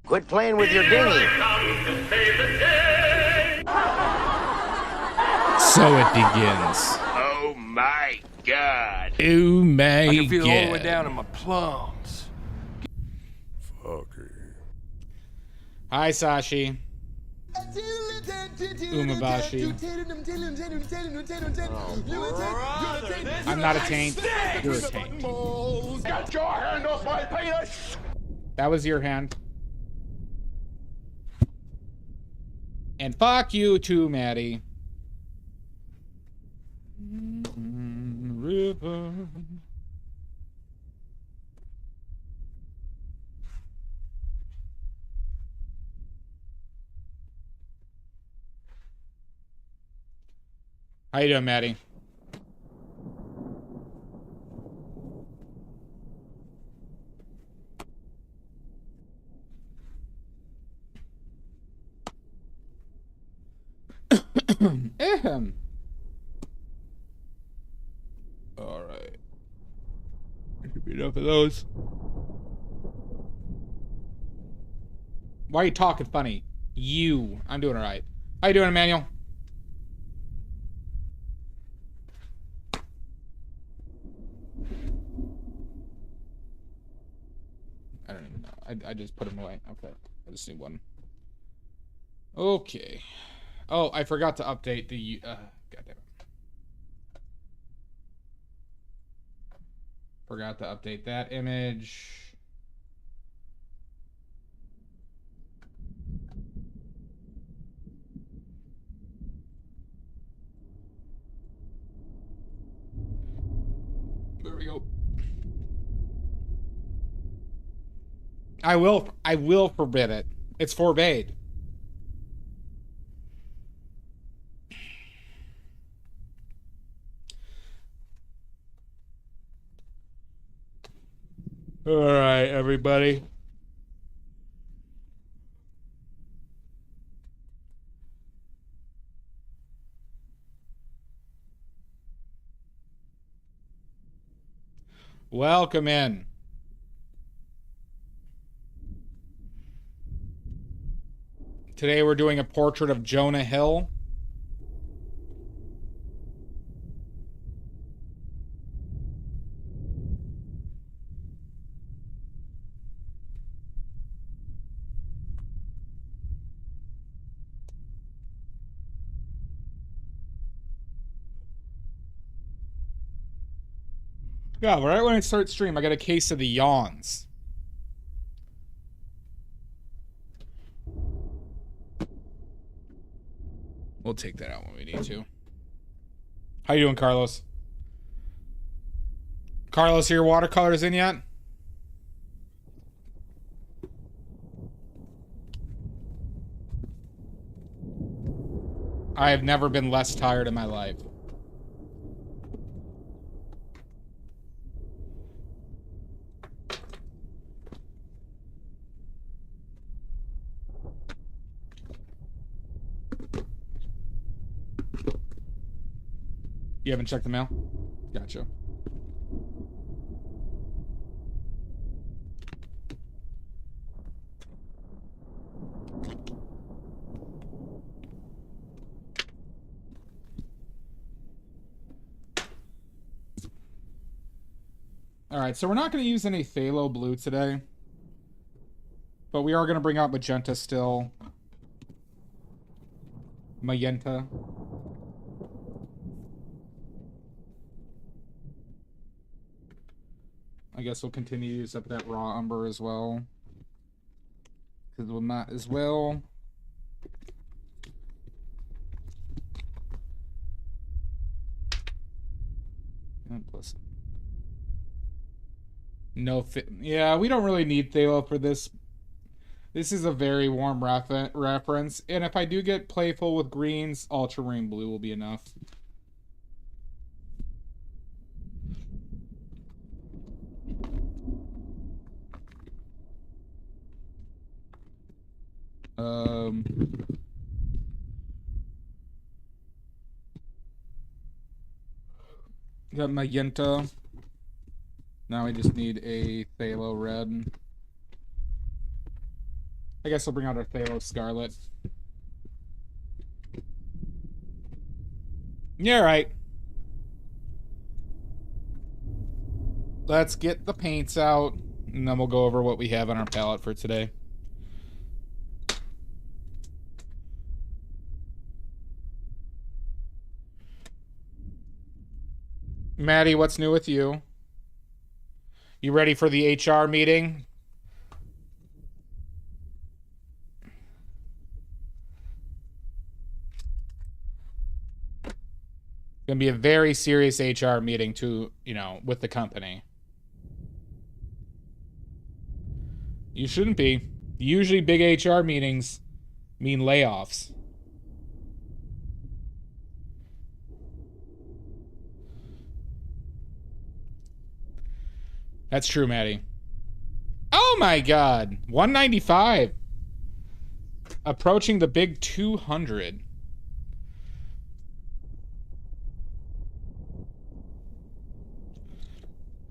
Quit playing with your dinghy. So it begins. Oh my God. Oh my God. I can feel it all the way down in my plums. Fucker. Hi, Sashi. Umabashi. I'm not a taint. You're a taint. Get your hand off my penis! That was your hand. And fuck you too, Maddie. River. How you doing, Maddie? All right. Should be enough of those. Why are you talking funny? You. I'm doing all right. How you doing, Emmanuel? I don't even know. I just put them away. Okay. I just need one. Okay. Oh, I forgot to update the... God damn it. Forgot to update that image. There we go. I will forbid it. It's forbade. All right, everybody. Welcome in. Today we're doing a portrait of Jonah Hill. Yeah, right when I start stream, I got a case of the yawns. We'll take that out when we need to. How you doing, Carlos? Carlos, your watercolors in yet? I have never been less tired in my life. You haven't checked the mail? Gotcha. Alright, so we're not going to use any phthalo blue today. But we are going to bring out magenta still. Magenta. I guess we'll continue to use up that raw umber as well. Because we'll not as well. God bless it. No fit. Yeah, we don't really need phthalo for this This is a very warm reference, and if I do get playful with greens, ultramarine blue will be enough. Got magenta. Now we just need a phthalo red. I guess we'll bring out our phthalo scarlet. Yeah, right. Let's get the paints out, and then we'll go over what we have on our palette for today. Maddie, what's new with you? You ready for the HR meeting? It's gonna be a very serious HR meeting to, you know, with the company. You shouldn't be. Usually big HR meetings mean layoffs. That's true, Maddie. Oh my god. 195. Approaching the big 200.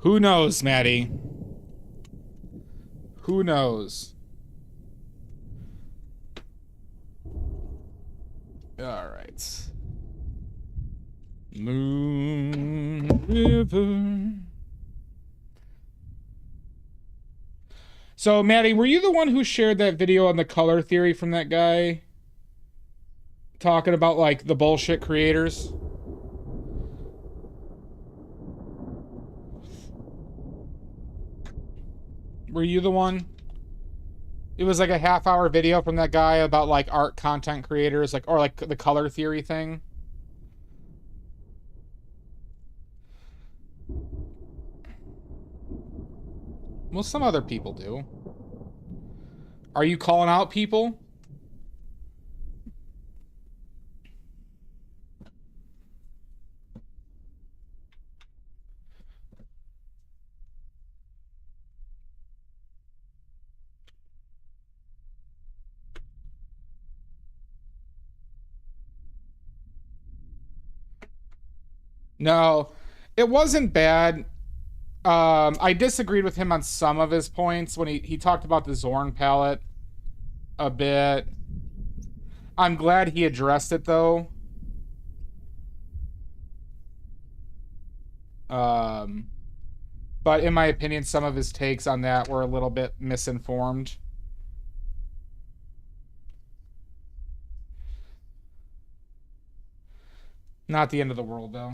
Who knows, Maddie? Who knows? All right. Moon River. So, Maddie, were you the one who shared that video on the color theory from that guy? Talking about, like, the bullshit creators? Were you the one? It was like a half-hour video from that guy about, like, art content creators, like, or, like, the color theory thing. Well, some other people do. Are you calling out people? No, it wasn't bad. I disagreed with him on some of his points when he talked about the Zorn palette a bit. I'm glad he addressed it, though. But in my opinion, some of his takes on that were a little bit misinformed. Not the end of the world, though.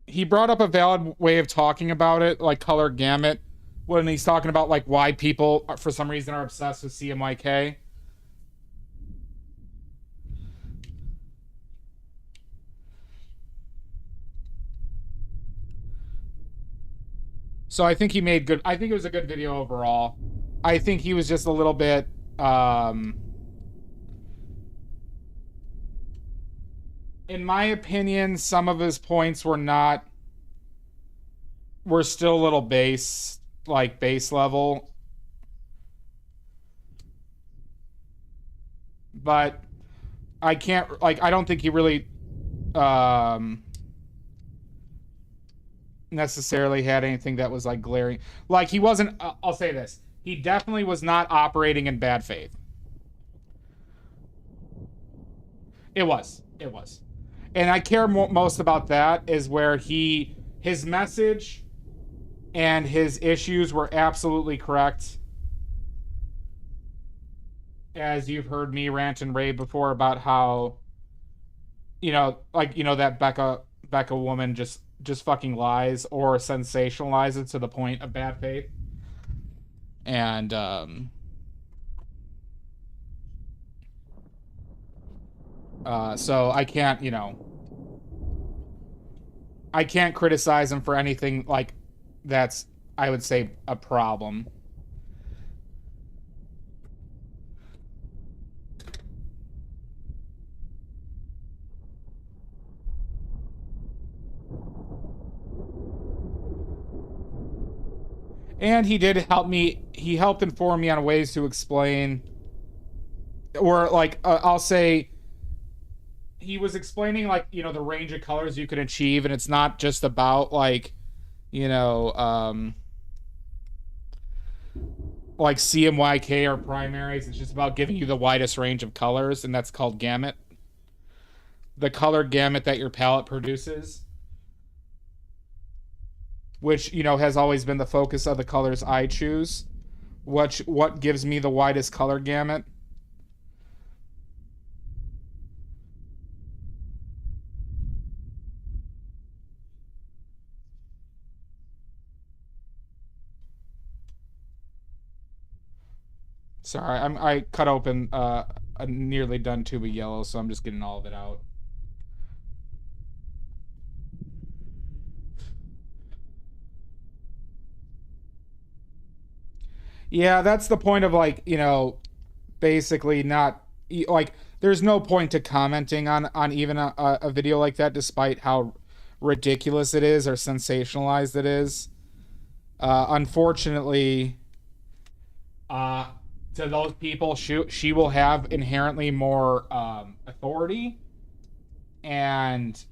He brought up a valid way of talking about it, like color gamut, when he's talking about like why people, for some reason, are obsessed with CMYK. So I think he made good. I think it was a good video overall. I think he was just a little bit. In my opinion, some of his points were not. Were still a little base level. But I can't, like, I don't think he really necessarily had anything that was like glaring. Like, he wasn't, I'll say this, he definitely was not operating in bad faith. It was. And I care most about that is where his message and his issues were absolutely correct. As you've heard me rant and rave before about how, you know, like, you know, that Becca woman just fucking lies or sensationalizes to the point of bad faith. And So I can't, you know, I can't criticize him for anything like that's, I would say, a problem. And he did help me, he helped inform me on ways to explain, or like, I'll say, he was explaining, like, you know, the range of colors you can achieve, and it's not just about, like, you know, like CMYK or primaries. It's just about giving you the widest range of colors, and that's called gamut. The color gamut that your palette produces, which, you know, has always been the focus of the colors I choose. What gives me the widest color gamut? Sorry, I cut open a nearly done tube of yellow, so I'm just getting all of it out. Yeah, that's the point of, like, you know, basically not, like, there's no point to commenting on even a video like that, despite how ridiculous it is or sensationalized it is. Unfortunately, to those people, she will have inherently more authority, and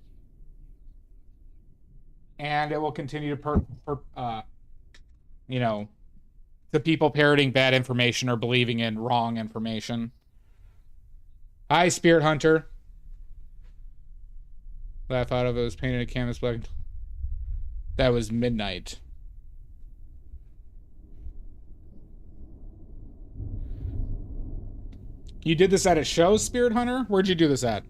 it will continue to you know, the people parroting bad information or believing in wrong information. Hi, Spirit Hunter. Laugh out of it was painted a canvas black. That was midnight. You did this at a show, Spirit Hunter? Where'd you do this at?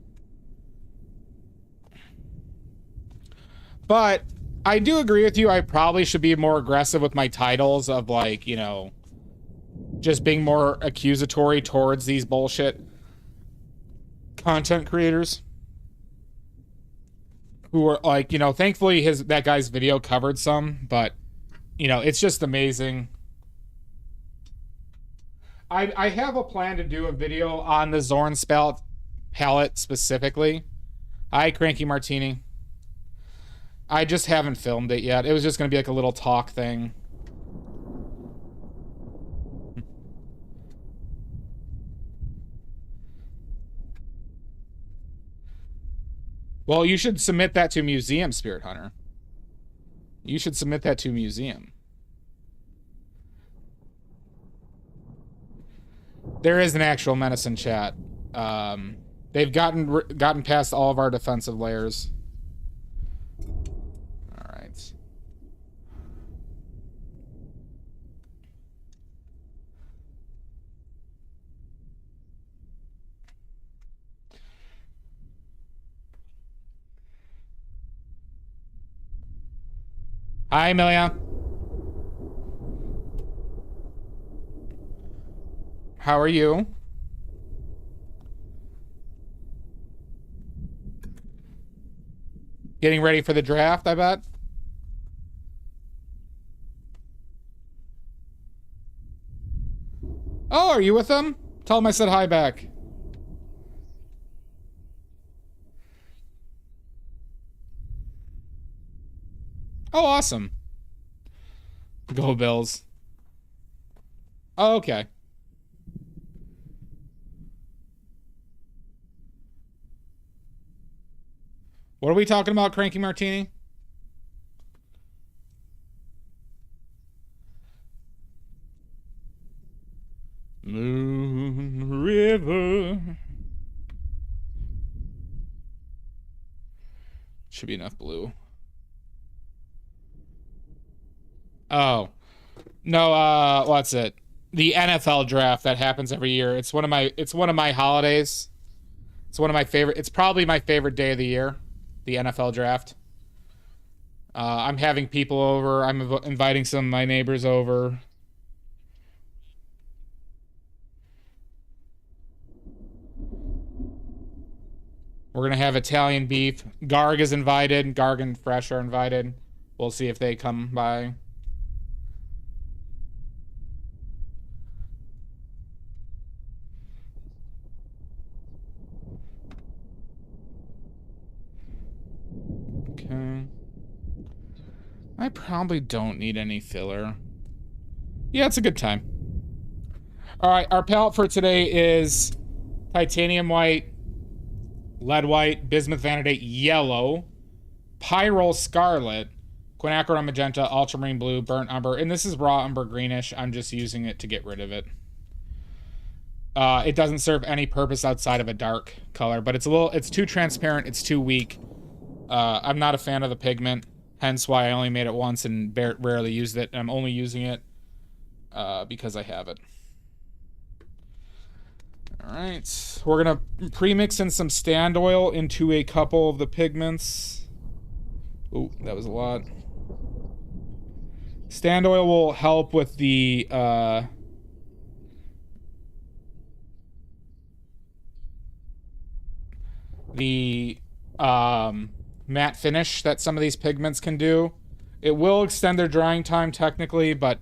But I do agree with you. I probably should be more aggressive with my titles of, like, you know, just being more accusatory towards these bullshit content creators who are, like, you know, thankfully that guy's video covered some, but, you know, it's just amazing. I have a plan to do a video on the Zorn palette specifically. Hi, Cranky Martini. I just haven't filmed it yet. It was just going to be like a little talk thing. Well, you should submit that to Museum, Spirit Hunter. You should submit that to Museum. There is an actual menace in chat. They've gotten past all of our defensive layers. All right. Hi, Amelia. How are you? Getting ready for the draft, I bet. Oh, are you with them? Tell them I said hi back. Oh, awesome. Go Bills. Oh, okay. What are we talking about, Cranky Martini? Moon River. Should be enough blue. Oh. No, what's it? The NFL draft that happens every year. It's one of my holidays. It's one of my favorite. It's probably my favorite day of the year. The NFL draft. I'm having people over. I'm inviting some of my neighbors over. We're going to have Italian beef. Garg is invited. Garg and Fresh are invited. We'll see if they come by. Okay. I probably don't need any filler. Yeah, it's a good time. All right, our palette for today is titanium white, lead white, bismuth vanadate yellow, pyrrole scarlet, quinacridone magenta, ultramarine blue, burnt umber, and this is raw umber greenish. I'm just using it to get rid of it. It doesn't serve any purpose outside of a dark color, but it's too transparent, it's too weak. I'm not a fan of the pigment, hence why I only made it once and rarely used it. I'm only using it because I have it. All right, we're gonna pre-mix in some stand oil into a couple of the pigments. Oh, that was a lot. Stand oil will help with the matte finish that some of these pigments can do. It will extend their drying time technically, but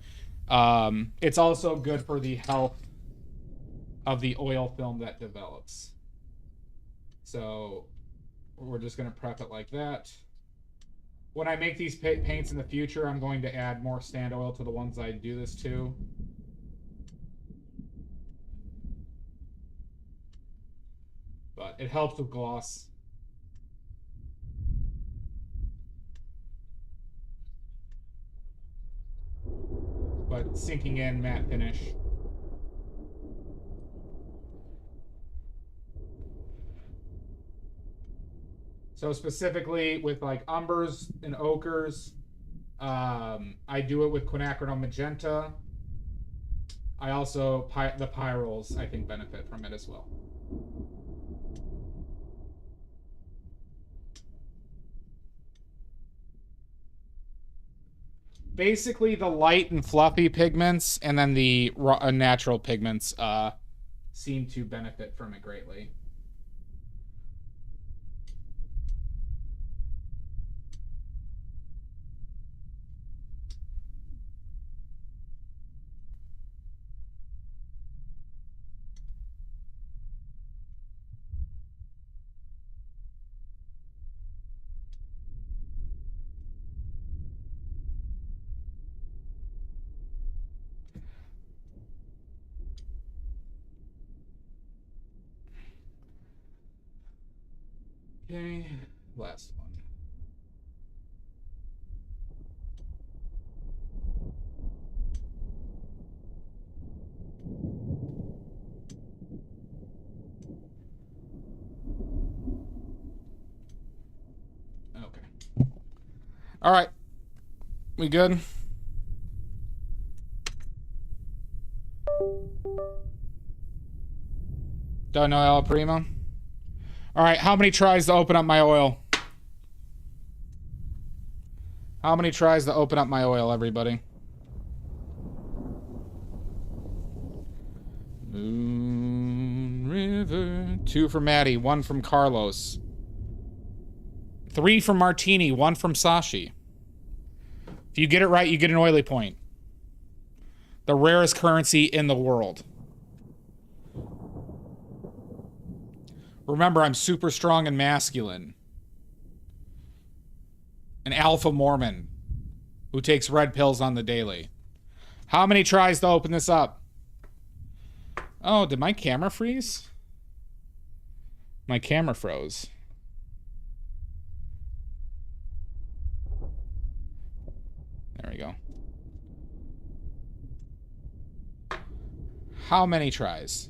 it's also good for the health of the oil film that develops. So we're just going to prep it like that. When I make these paints in the future, I'm going to add more stand oil to the ones I do this to. But it helps with gloss. But sinking in matte finish. So specifically with like umbers and ochres, I do it with quinacridone magenta. I also, the pyrroles, I think, benefit from it as well. Basically, the light and fluffy pigments and then the raw, natural pigments seem to benefit from it greatly. Okay, last one. Okay. All right. We good? Don't know Alla Prima? All right, how many tries to open up my oil? How many tries to open up my oil, everybody? Moon River. 2 from Maddie, 1 from Carlos. 3 from Martini, 1 from Sashi. If you get it right, you get an oily point. The rarest currency in the world. Remember, I'm super strong and masculine. An alpha Mormon who takes red pills on the daily. How many tries to open this up? Oh, did my camera freeze? My camera froze. There we go. How many tries?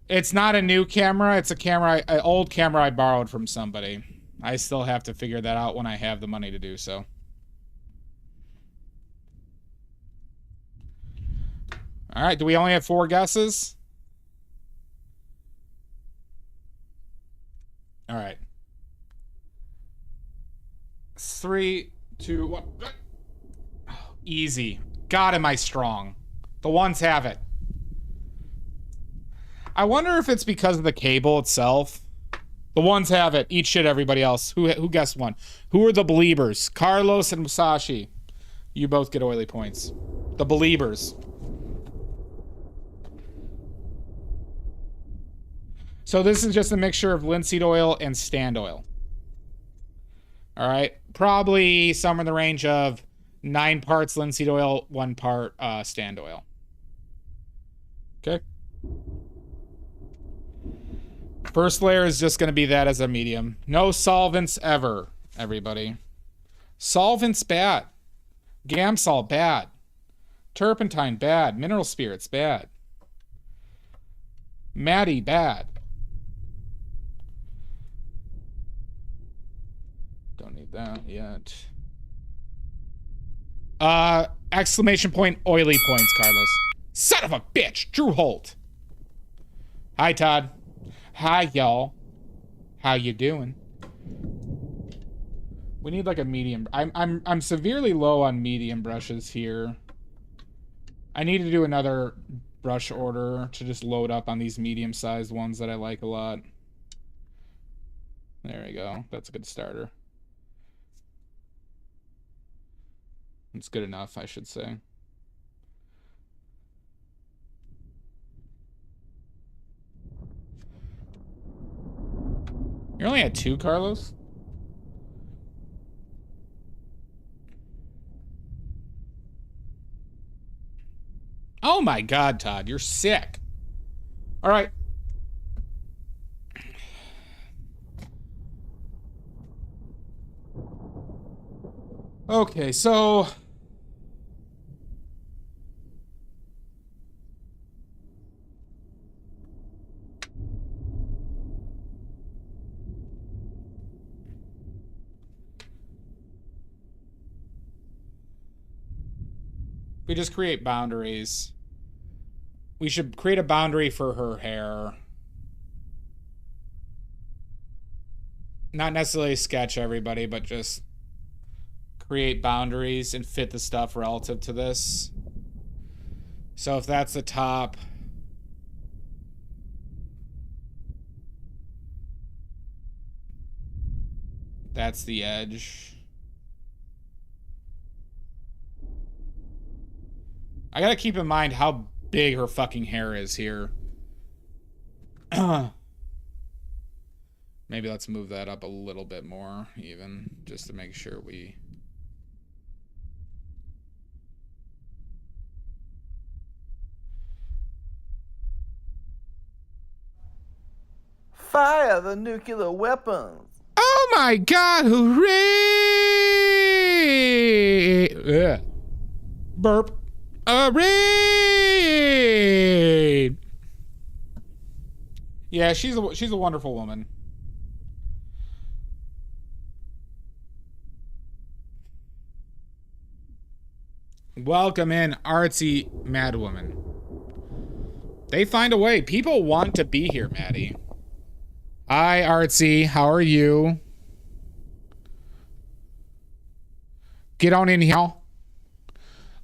It's not a new camera. It's a camera, an old camera I borrowed from somebody. I still have to figure that out when I have the money to do so. All right. Do we only have 4 guesses? All right. 3, 2, 1. Easy. God, am I strong. The ones have it. I wonder if it's because of the cable itself. The ones have it. Eat shit, everybody else. Who guessed one? Who are the believers? Carlos and Musashi. You both get oily points. The believers. So this is just a mixture of linseed oil and stand oil. All right. Probably somewhere in the range of 9 parts linseed oil, 1 part stand oil. Okay. First layer is just going to be that as a medium. No solvents ever, everybody. Solvents bad. Gamsol bad. Turpentine bad. Mineral spirits bad. Maddie bad. Don't need that yet. Exclamation point, oily points, Carlos. Son of a bitch, Drew Holt. Hi, Todd. Hi, y'all. How you doing? We need like a medium. I'm severely low on medium brushes here. I need to do another brush order to just load up on these medium-sized ones that I like a lot. There we go. That's a good starter. It's good enough, I should say. You only had 2, Carlos? Oh my God, Todd, you're sick. All right. Okay, so... we just create boundaries. We should create a boundary for her hair. Not necessarily sketch everybody, but just create boundaries and fit the stuff relative to this. So if that's the top, that's the edge. I gotta keep in mind how big her fucking hair is here. Maybe let's move that up a little bit more, even, just to make sure we... Fire the nuclear weapons! Oh my God! Hooray! Ugh. Burp. A raid! Yeah, she's a wonderful woman. Welcome in, artsy mad woman. They find a way. People want to be here, Maddie. Hi, artsy. How are you? Get on in here.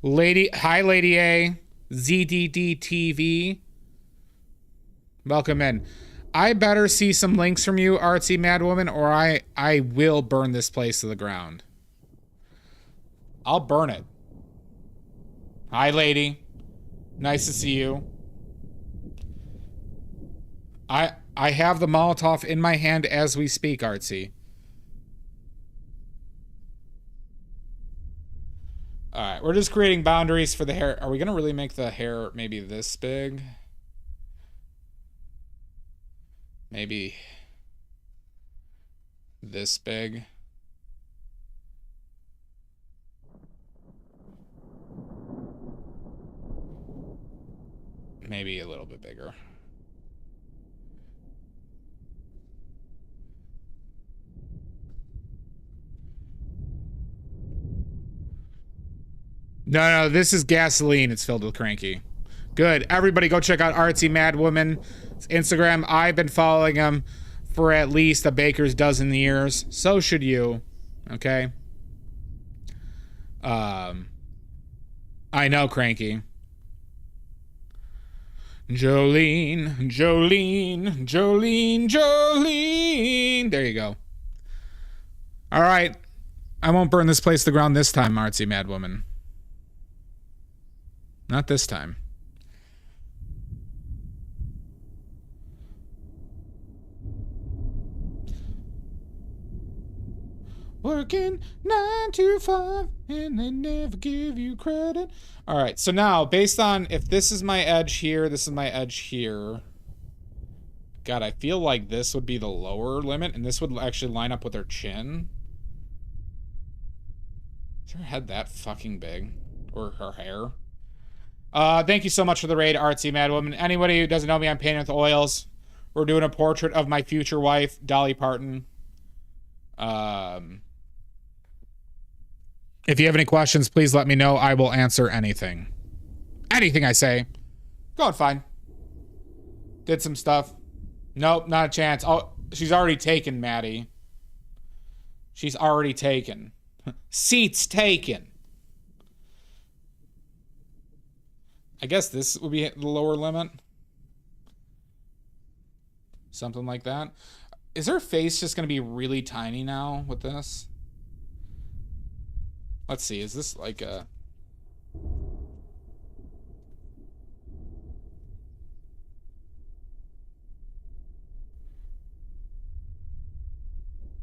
Hi, Lady A, ZDD TV. Welcome in. I better see some links from you, artsy madwoman, or I will burn this place to the ground. I'll burn it. Hi, lady. Nice to see you. I have the Molotov in my hand as we speak, artsy. Alright, we're just creating boundaries for the hair. Are we going to really make the hair maybe this big? Maybe this big? Maybe a little bit bigger. No, this is gasoline. It's filled with cranky. Good. Everybody go check out Artsy Mad Woman Instagram. I've been following him for at least a baker's dozen years. So should you. Okay? I know, cranky. Jolene, Jolene, Jolene, Jolene. There you go. All right. I won't burn this place to the ground this time, Artsy Madwoman. Not this time. Working 9 to 5 and they never give you credit. All right, so now based on if this is my edge here, this is my edge here. God, I feel like this would be the lower limit and this would actually line up with her chin. Is her head that fucking big? Or her hair? Thank you so much for the raid, Artsy Madwoman. Anybody who doesn't know me, I'm painting with oils. We're doing a portrait of my future wife, Dolly Parton. If you have any questions, please let me know. I will answer anything. Anything I say. Going fine. Did some stuff. Nope, not a chance. Oh, she's already taken, Maddie. She's already taken. Seats taken. I guess this would be the lower limit. Something like that. Is her face just going to be really tiny now with this? Let's see. Is this like a...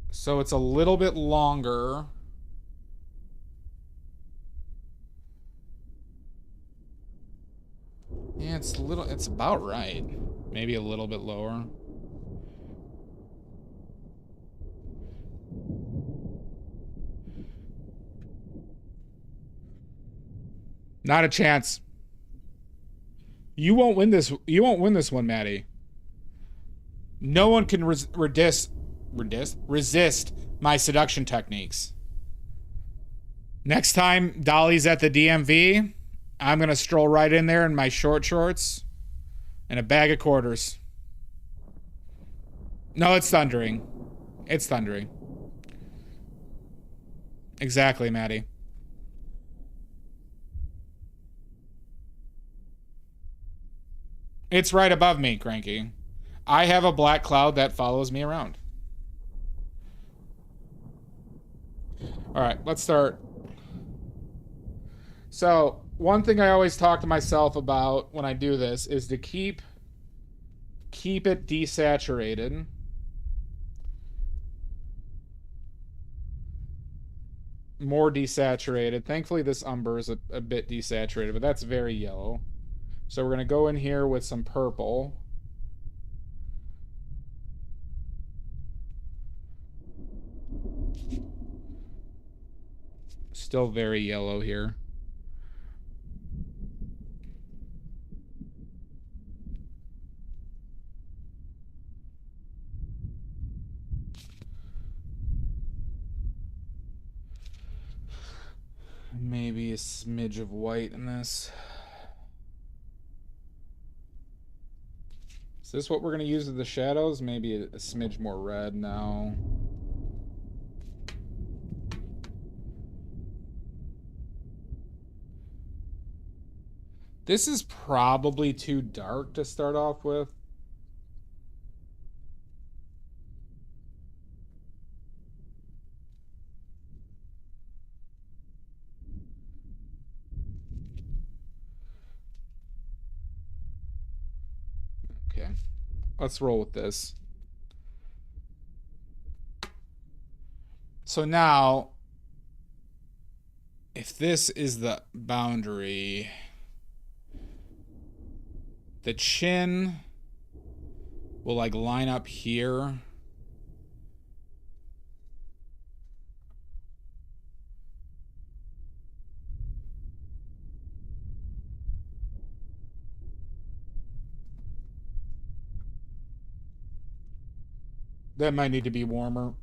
So it's a little bit longer. Yeah, it's about right. Maybe a little bit lower. Not a chance. You won't win this. You won't win this one, Maddie. No one can resist my seduction techniques. Next time Dolly's at the DMV, I'm going to stroll right in there in my short shorts and a bag of quarters. No, it's thundering. It's thundering. Exactly, Maddie. It's right above me, Cranky. I have a black cloud that follows me around. All right, let's start. So, one thing I always talk to myself about when I do this is to keep it desaturated. More desaturated. Thankfully, this umber is a bit desaturated, but that's very yellow. So we're going to go in here with some purple. Still very yellow here. Maybe a smidge of white in this. Is this what we're going to use as the shadows? Maybe a smidge more red now. This is probably too dark to start off with. Okay, let's roll with this. So now, if this is the boundary, the chin will like line up here. That might need to be warmer.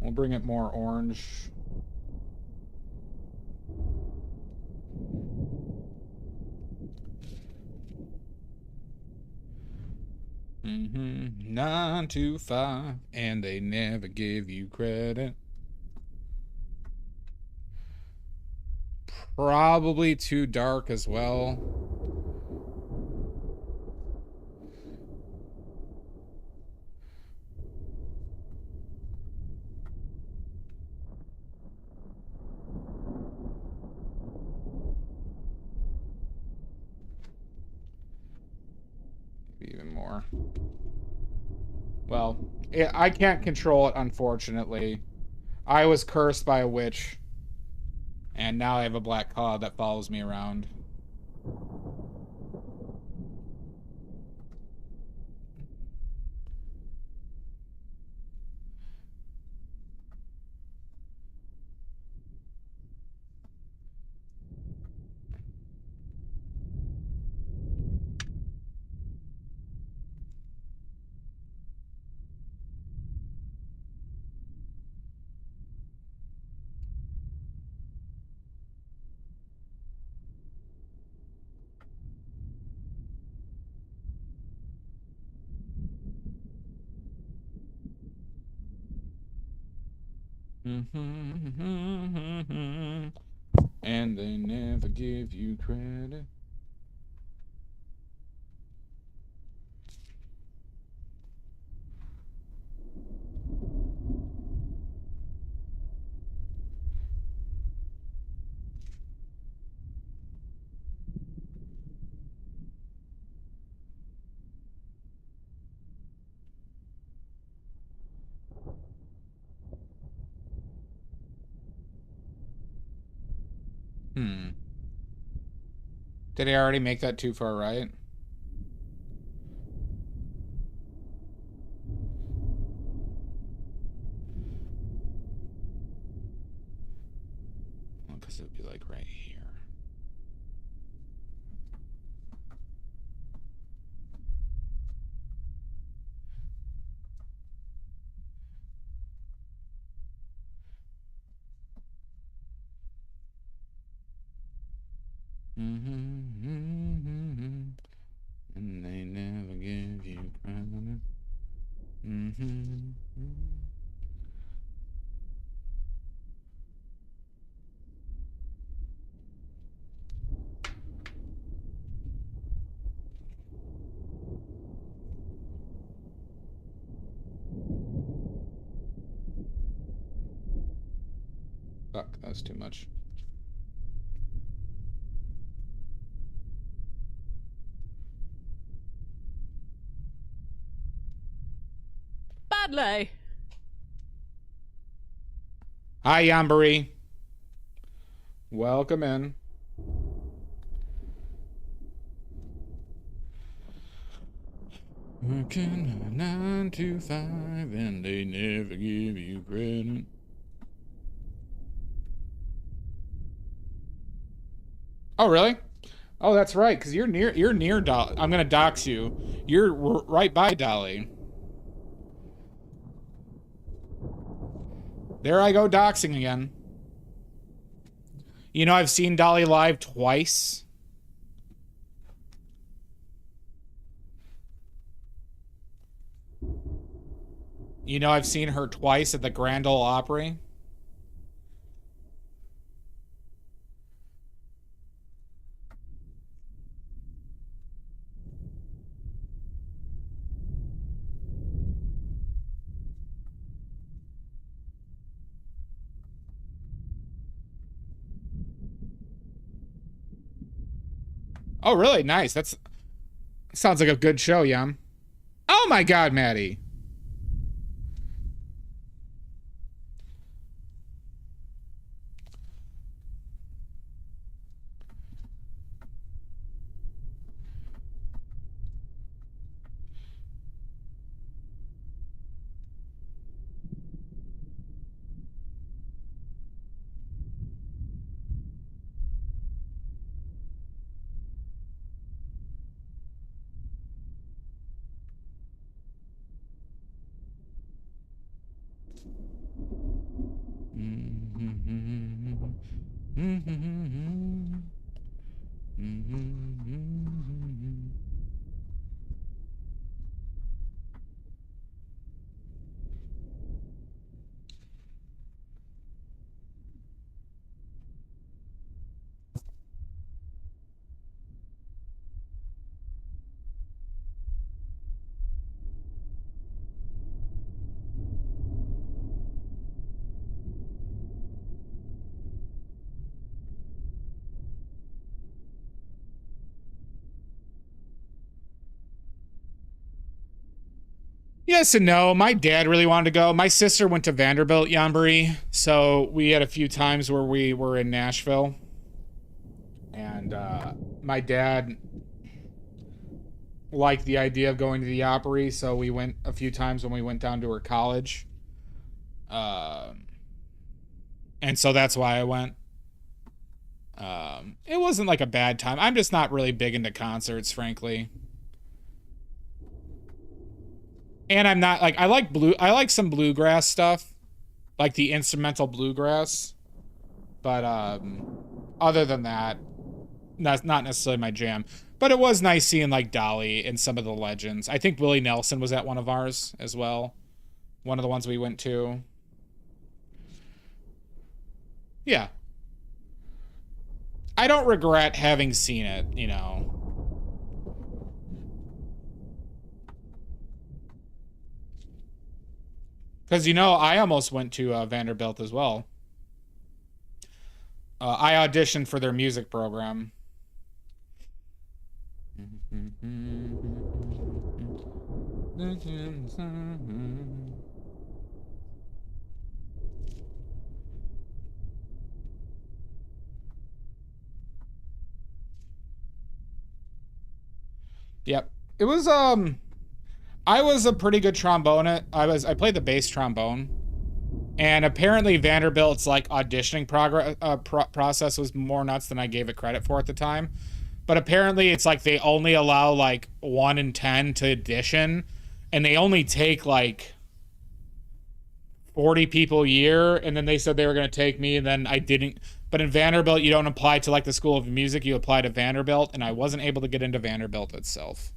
We'll bring it more orange. Mm-hmm. 9 to 5, and they never give you credit. probably too dark as well. Maybe even more. Well, I can't control it, unfortunately. I was cursed by a witch. And now I have a black cloud that follows me around. And they never give you credit. Did I already make that too far right? Well, because it would be like right here. And they never give you credit. Fuck, that was too much. Badly. Hi, Yambari. Welcome in. Working 9 to 5 and they never give you credit. Oh, really? Oh, that's right, because you're near Dolly. I'm gonna dox you. You're right by Dolly. There I go doxing again. You know, I've seen Dolly live twice. You know, I've seen her twice at the Grand Ole Opry. Oh, really? Nice. That's sounds like a good show, Yum. Oh my God, Maddie. Yes and no. My dad really wanted to go. My sister went to Vanderbilt Jamboree, so we had a few times where we were in Nashville. And my dad liked the idea of going to the Opry, so we went a few times when we went down to her college. And so that's why I went. It wasn't like a bad time. I'm just not really big into concerts, frankly. And I'm not like, I like some bluegrass stuff, like the instrumental bluegrass. But other than that, not necessarily my jam. But it was nice seeing like Dolly and some of the legends. I think Willie Nelson was at one of ours as well. One of the ones we went to. Yeah. I don't regret having seen it, you know. Because, you know, I almost went to Vanderbilt as well. I auditioned for their music program. Yep. It was, I was a pretty good trombone. I played the bass trombone. And apparently Vanderbilt's, like, auditioning process was more nuts than I gave it credit for at the time. But apparently it's, like, they only allow, like, 1 in 10 to audition. And they only take, like, 40 people a year. And then they said they were going to take me, and then I didn't. But in Vanderbilt, you don't apply to, like, the School of Music. You apply to Vanderbilt. And I wasn't able to get into Vanderbilt itself.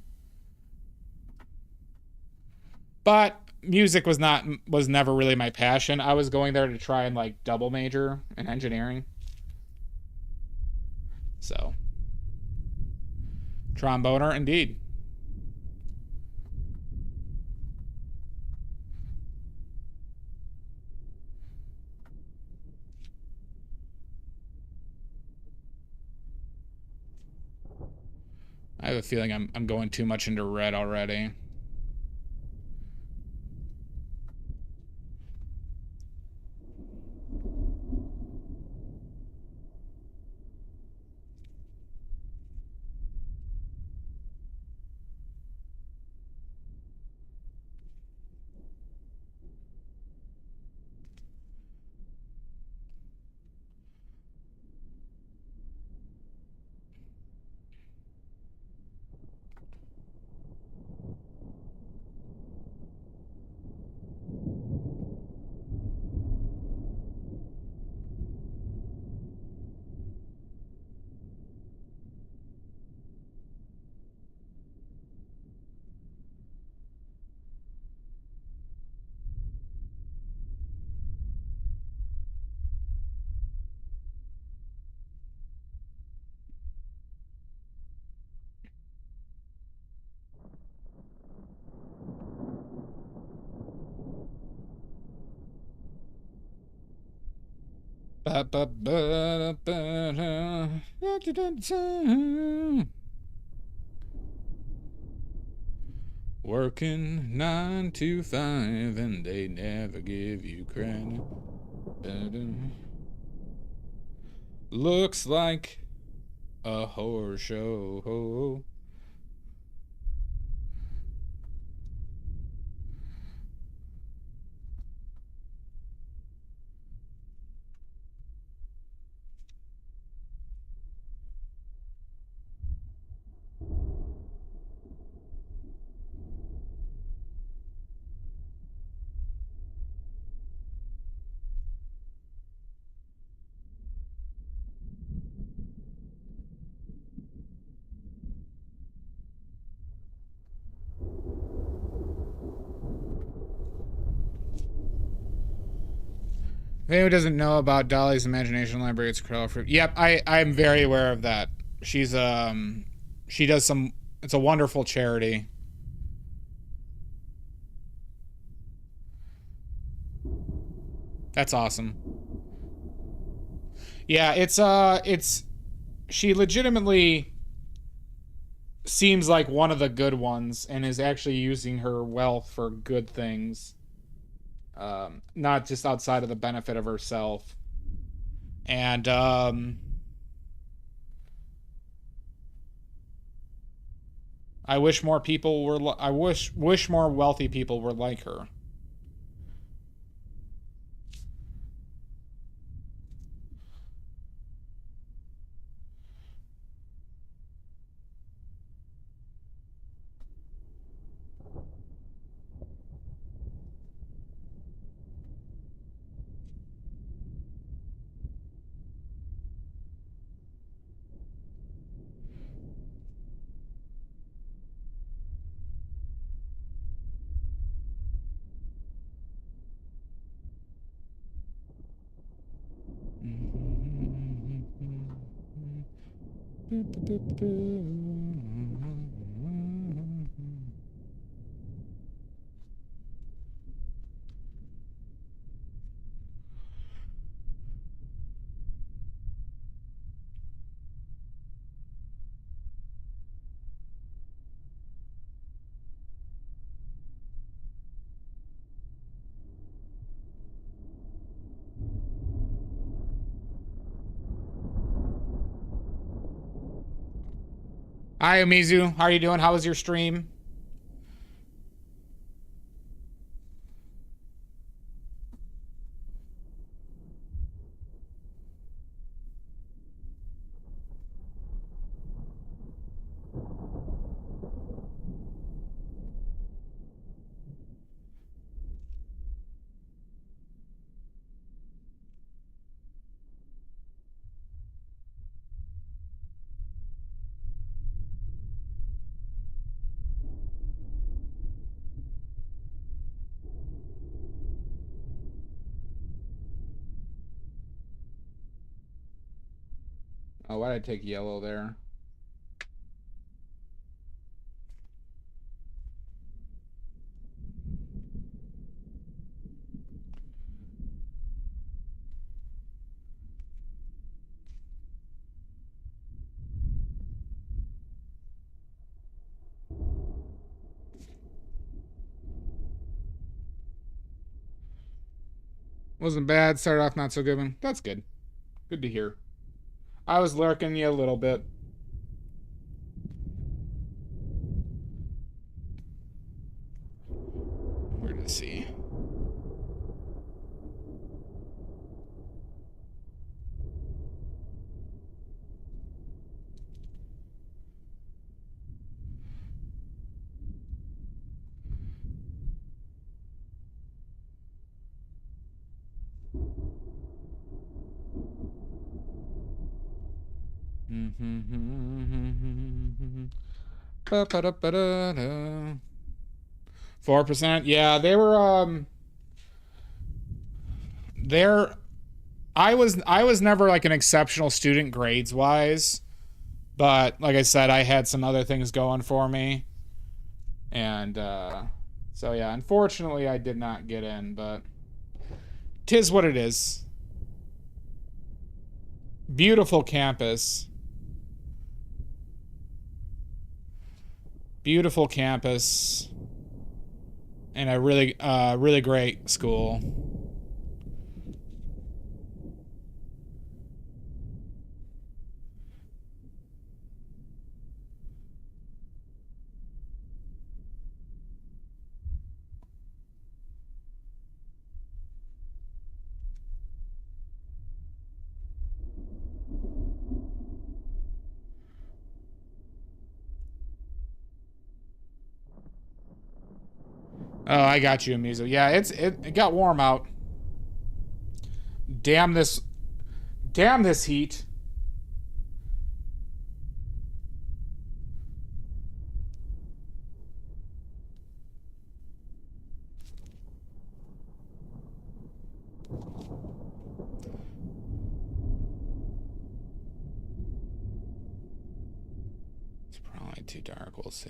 But music was never really my passion. I was going there to try and like double major in engineering. So, tromboner indeed. I have a feeling I'm going too much into red already. Working 9 to 5 and they never give you credit. Looks like a horror show. If anyone doesn't know about Dolly's Imagination Library, it's Cradle. Yep, I'm very aware of that. She's she does some. It's a wonderful charity. That's awesome. Yeah, it's she legitimately seems like one of the good ones and is actually using her wealth for good things. Not just outside of the benefit of herself. And I wish more people were I wish more wealthy people were like her. Hi, Umizu. How are you doing? How was your stream? Oh, why did I take yellow there? Wasn't bad. Started off not so good. That's good. Good to hear. I was lurking you a little bit. We're gonna see. Ba-ba-da-ba-da-da. 4%. Yeah, they were they're I was never like an exceptional student grades wise, but like I said, I had some other things going for me. And so yeah, unfortunately I did not get in, but 'tis what it is. Beautiful campus. Beautiful campus. And a really great school. Oh, I got you, Amizo. Yeah, it got warm out. Damn this heat. It's probably too dark, we'll see.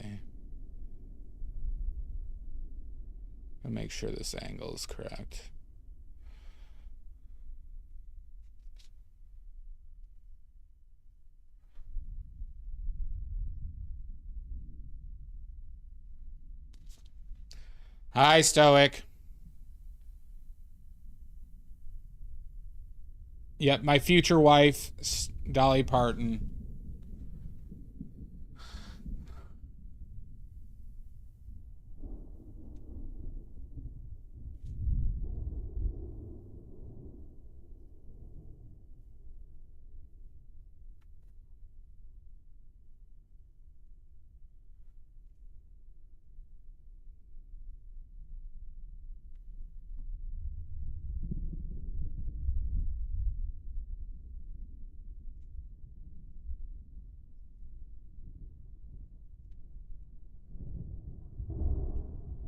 I'll make sure this angle is correct. Hi, Stoic. Yep, my future wife, Dolly Parton.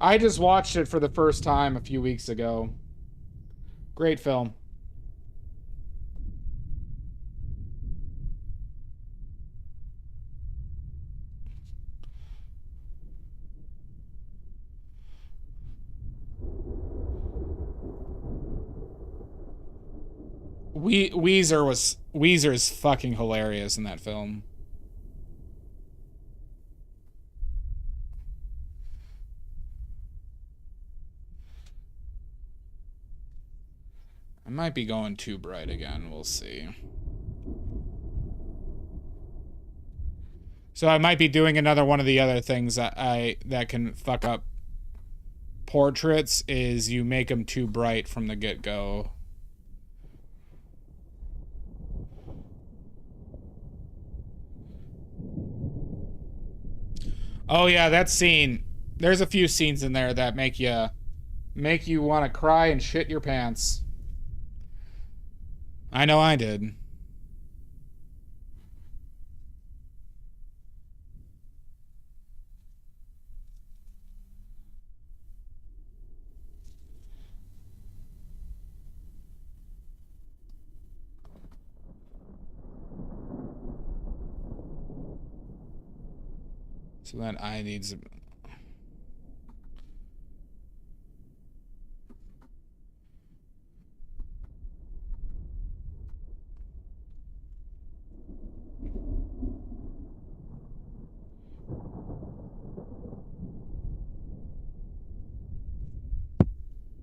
I just watched it for the first time a few weeks ago. Great film. Weezer is fucking hilarious in that film. I might be going too bright again. We'll see. So I might be doing another one of the other things that can fuck up portraits is you make them too bright from the get-go. Oh yeah, that scene. There's a few scenes in there that make you want to cry and shit your pants. I know I did. So then I need some...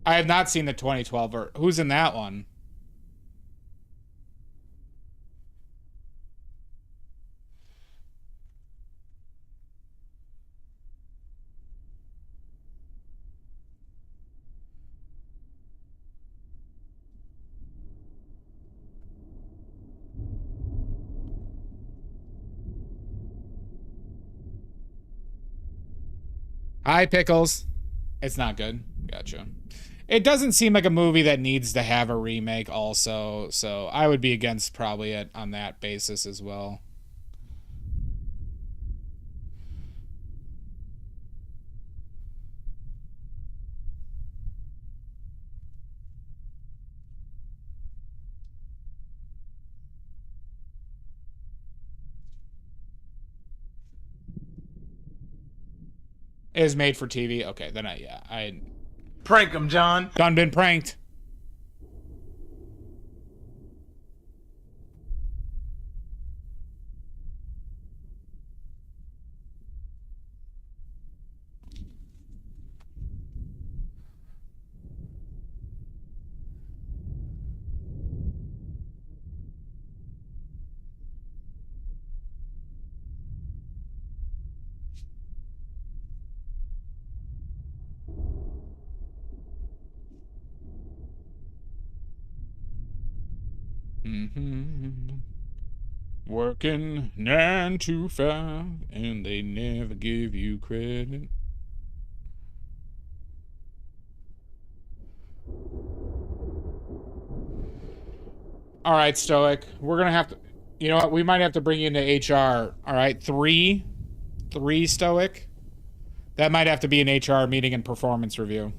I have not seen the 2012 or who's in that one? Hi, Pickles. It's not good. Gotcha. It doesn't seem like a movie that needs to have a remake also, so I would be against probably it on that basis as well. It is made for TV. Okay, then I Prank him, John. done been pranked. Working 9 to 5, and they never give you credit. All right, Stoic. We're gonna have to. You know what? We might have to bring you into HR. All right, three, Stoic. That might have to be an HR meeting and performance review.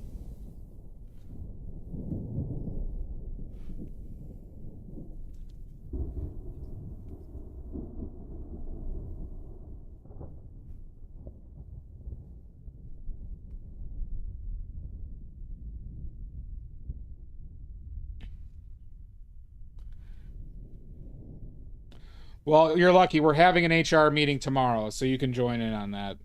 Well, you're lucky. We're having an HR meeting tomorrow, so you can join in on that.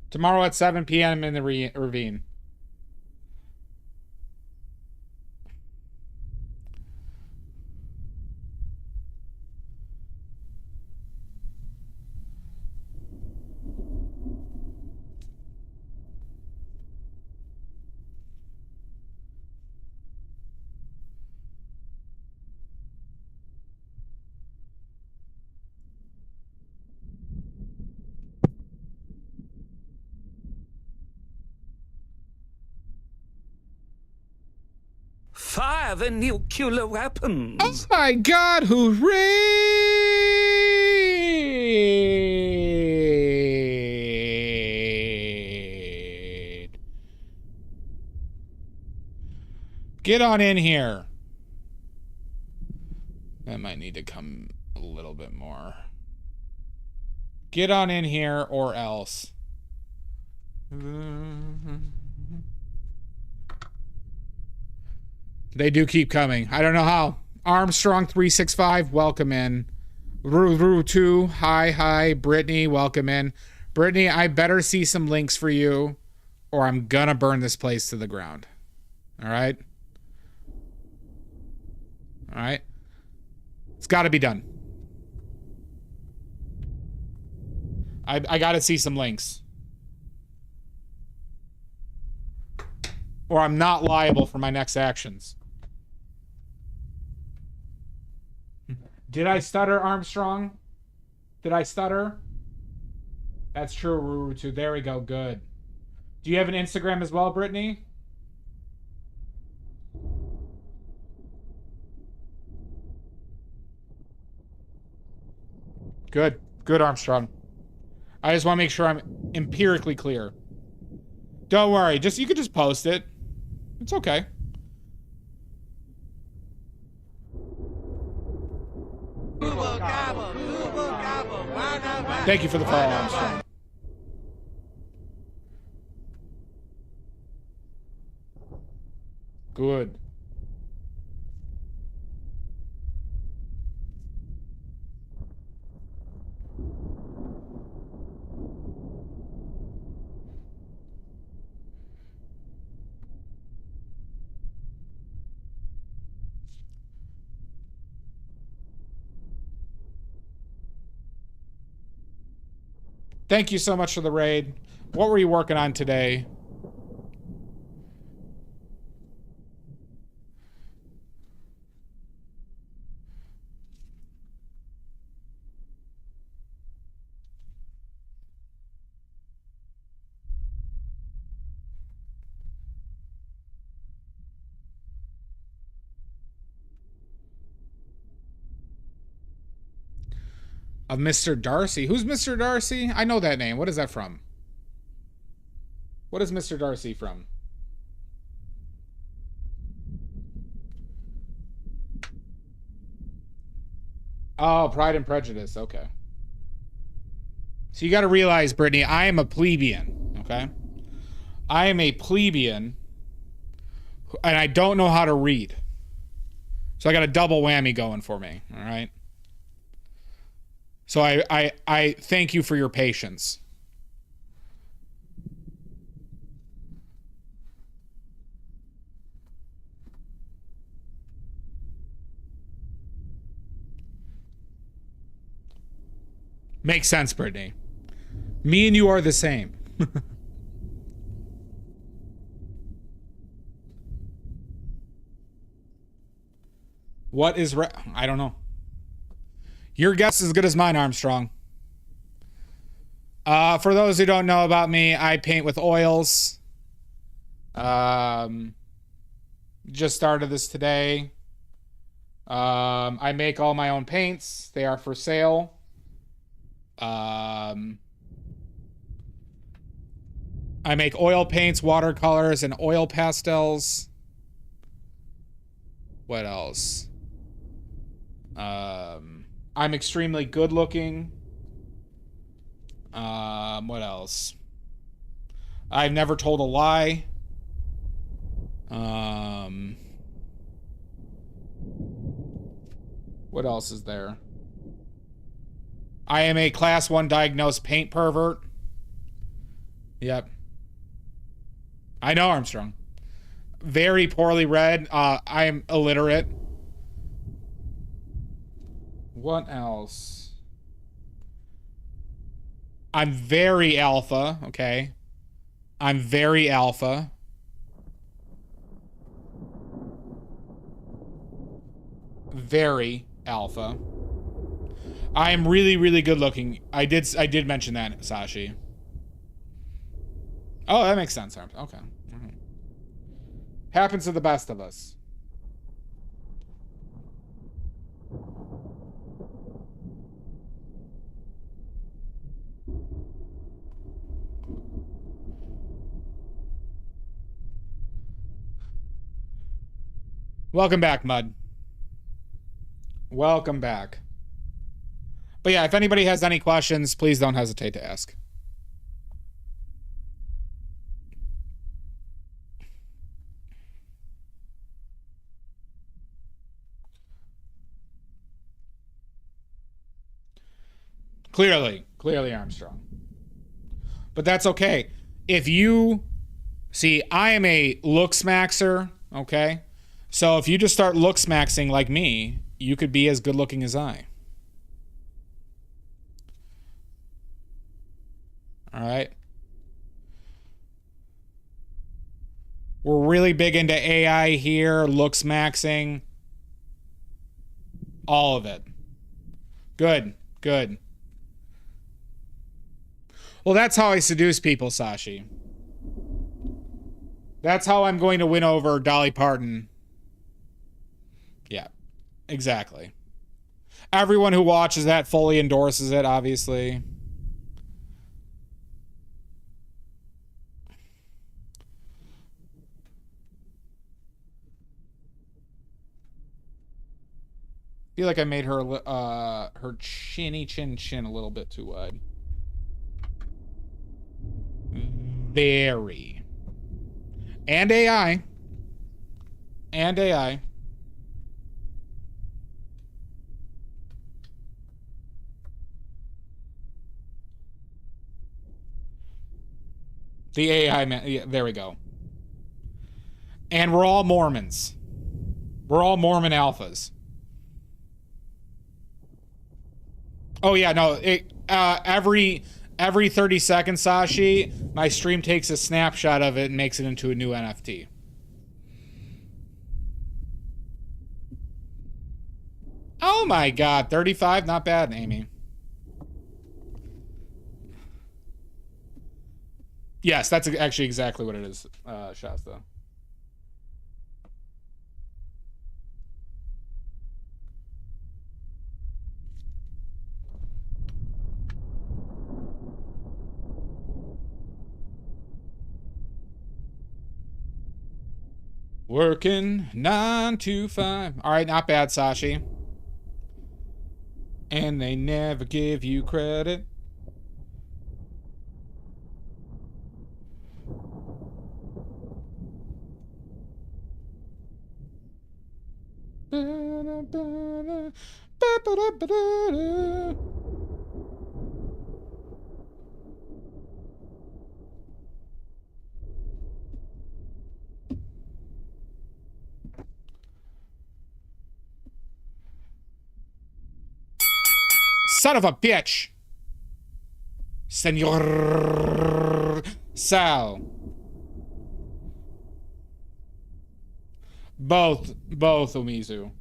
Tomorrow at 7 p.m. in the ravine. Fire the nuclear weapons! Oh my god, hooray! Get on in here. That might need to come a little bit more. Get on in here or else. They do keep coming. I don't know how. Armstrong 365, welcome in. Ruru 2, hi. Brittany, welcome in. Brittany, I better see some links for you, or I'm gonna burn this place to the ground. All right. All right. It's got to be done. I got to see some links, or I'm not liable for my next actions. Did I stutter, Armstrong? Did I stutter? That's true, Ruru too. There we go. Good. Do you have an Instagram as well, Brittany? Good. Good, Armstrong. I just want to make sure I'm empirically clear. Don't worry. You could just post it. It's okay. Thank you for the follow, Armstrong. Good. Thank you so much for the raid. What were you working on today? Of Mr. Darcy. Who's Mr. Darcy? I know that name. What is that from? What is Mr. Darcy from? Oh, Pride and Prejudice. Okay. So you got to realize, Brittany, I am a plebeian. Okay? I am a plebeian, and I don't know how to read. So I got a double whammy going for me. All right? So I thank you for your patience. Makes sense, Brittany. Me and you are the same. What is I don't know. Your guess is as good as mine, Armstrong. For those who don't know about me, I paint with oils. Just started this today. I make all my own paints. They are for sale. I make oil paints, watercolors, and oil pastels. What else? I'm extremely good looking. What else? I've never told a lie. What else is there? I am a class 1 diagnosed paint pervert. Yep. I know Armstrong. Very poorly read. I'm illiterate. What else? I'm very alpha, okay? I'm very alpha. Very alpha. I am really, really good looking. I did mention that, Sashi. Oh, that makes sense. Okay. Happens to the best of us. Welcome back, Mud. Welcome back. But yeah, if anybody has any questions, please don't hesitate to ask. Clearly Armstrong. But that's okay. If you see, I am a looks maxer, okay? So if you just start looks maxing like me, you could be as good looking as I. All right. We're really big into AI here, looks maxing, all of it. Good. Well, that's how I seduce people, Sashi. That's how I'm going to win over Dolly Parton. Yeah, exactly. Everyone who watches that fully endorses it, obviously. I feel like I made her her chinny chin a little bit too wide. Very. And AI. And AI. The AI, man. Yeah, there we go. And we're all Mormons. We're all Mormon alphas. Oh yeah, no. Every 30 seconds, Sashi, my stream takes a snapshot of it and makes it into a new NFT. Oh my god, 35? Not bad, Amy. Yes, that's actually exactly what it is, Shasta. Working 9 to 5. All right, not bad, Sashi. And they never give you credit. Son of a bitch! Senor Sal. Both, Umizu.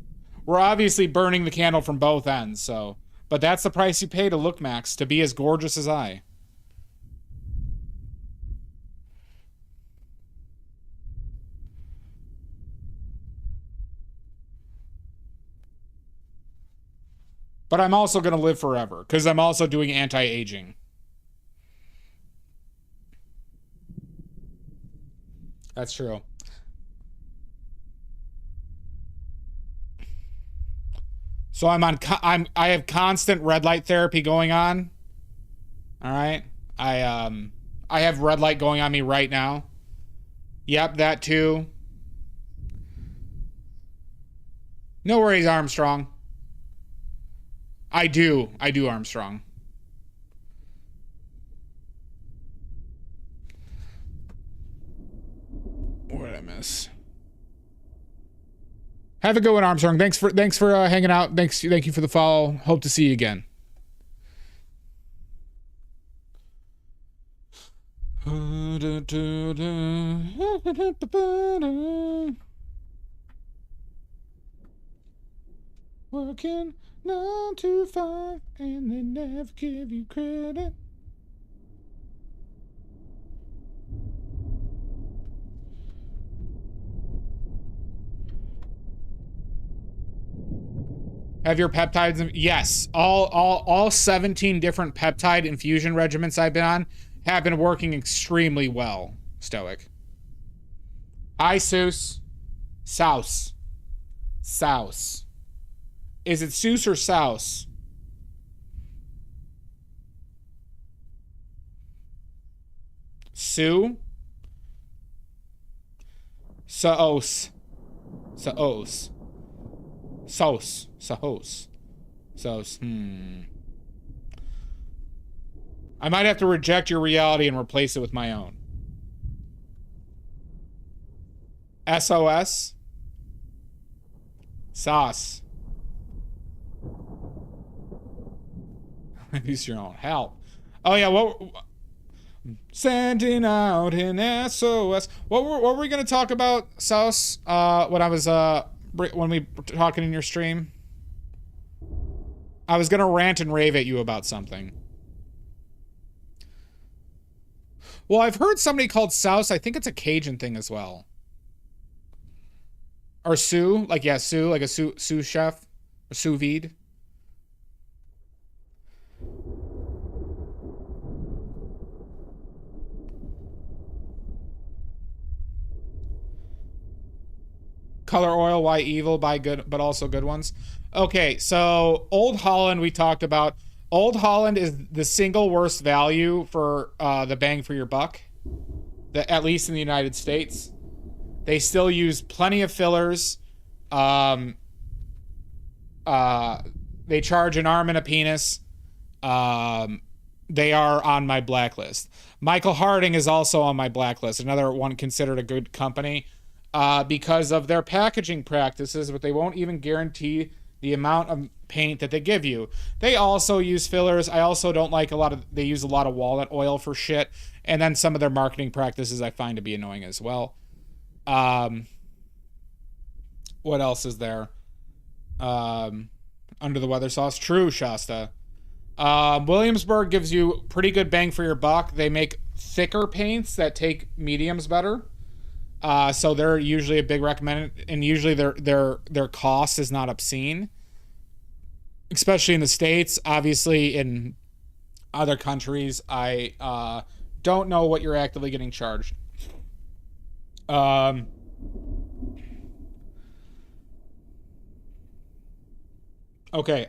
We're obviously burning the candle from both ends, so. But that's the price you pay to look, Max, to be as gorgeous as I. But I'm also going to live forever, because I'm also doing anti-aging. That's true. So I have constant red light therapy going on. All right. I have red light going on me right now. Yep, that too. No worries, Armstrong. I do, Armstrong. miss? Have a good one, Armstrong. Thanks for hanging out. Thank you for the follow. Hope to see you again. Working 9 to 5 and they never give you credit. Have your peptides? Yes, all 17 different peptide infusion regimens I've been on have been working extremely well. Stoic. Hi, Seuss. Souse. Souse. Is it Seuss or Souse? Sue? Saos. Saos. Sauce. Sauce. Sauce. I might have to reject your reality and replace it with my own. SOS. Sauce. Use your own. Help. Oh yeah, what? Sending out an SOS. What were we gonna talk about, Sauce? When we were talking in your stream? I was gonna rant and rave at you about something. Well, I've heard somebody called Souse. I think it's a Cajun thing as well. Or sous, like sous, like a sous chef, or sous vide. Color oil, why evil? Buy good, but also good ones. Okay, so Old Holland we talked about. Old Holland is the single worst value for the bang for your buck, at least in the United States. They still use plenty of fillers. They charge an arm and a penis. They are on my blacklist. Michael Harding is also on my blacklist, another one considered a good company. Because of their packaging practices, but they won't even guarantee the amount of paint that they give you. They also use fillers. I also don't like they use a lot of walnut oil for shit. And then some of their marketing practices I find to be annoying as well. What else is there? Under the weather sauce. True, Shasta. Williamsburg gives you pretty good bang for your buck. They make thicker paints that take mediums better. So they're usually a big recommended, and usually their cost is not obscene, especially in the States. Obviously, in other countries, I don't know what you're actively getting charged. Okay.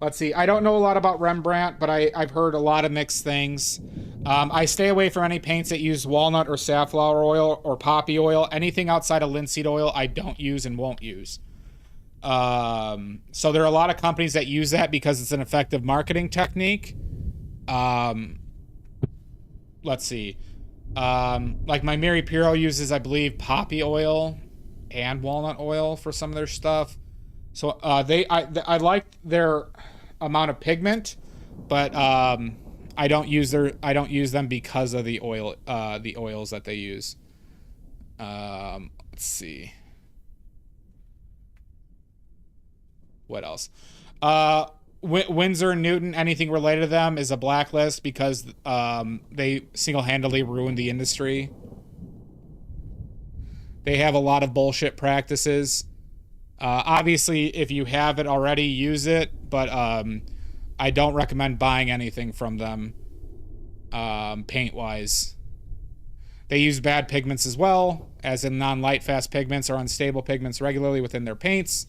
Let's see. I don't know a lot about Rembrandt, but I've heard a lot of mixed things. I stay away from any paints that use walnut or safflower oil or poppy oil. Anything outside of linseed oil, I don't use and won't use. So there are a lot of companies that use that because it's an effective marketing technique. Let's see. Like my Mary Piro uses, I believe, poppy oil and walnut oil for some of their stuff. So I like their amount of pigment, but I don't use them because of the oils that they use. Let's see. What else? Windsor and Newton, anything related to them is a blacklist because they single-handedly ruined the industry. They have a lot of bullshit practices. Obviously, if you have it already, use it, but I don't recommend buying anything from them paint-wise. They use bad pigments as well, as in non-light fast pigments or unstable pigments regularly within their paints.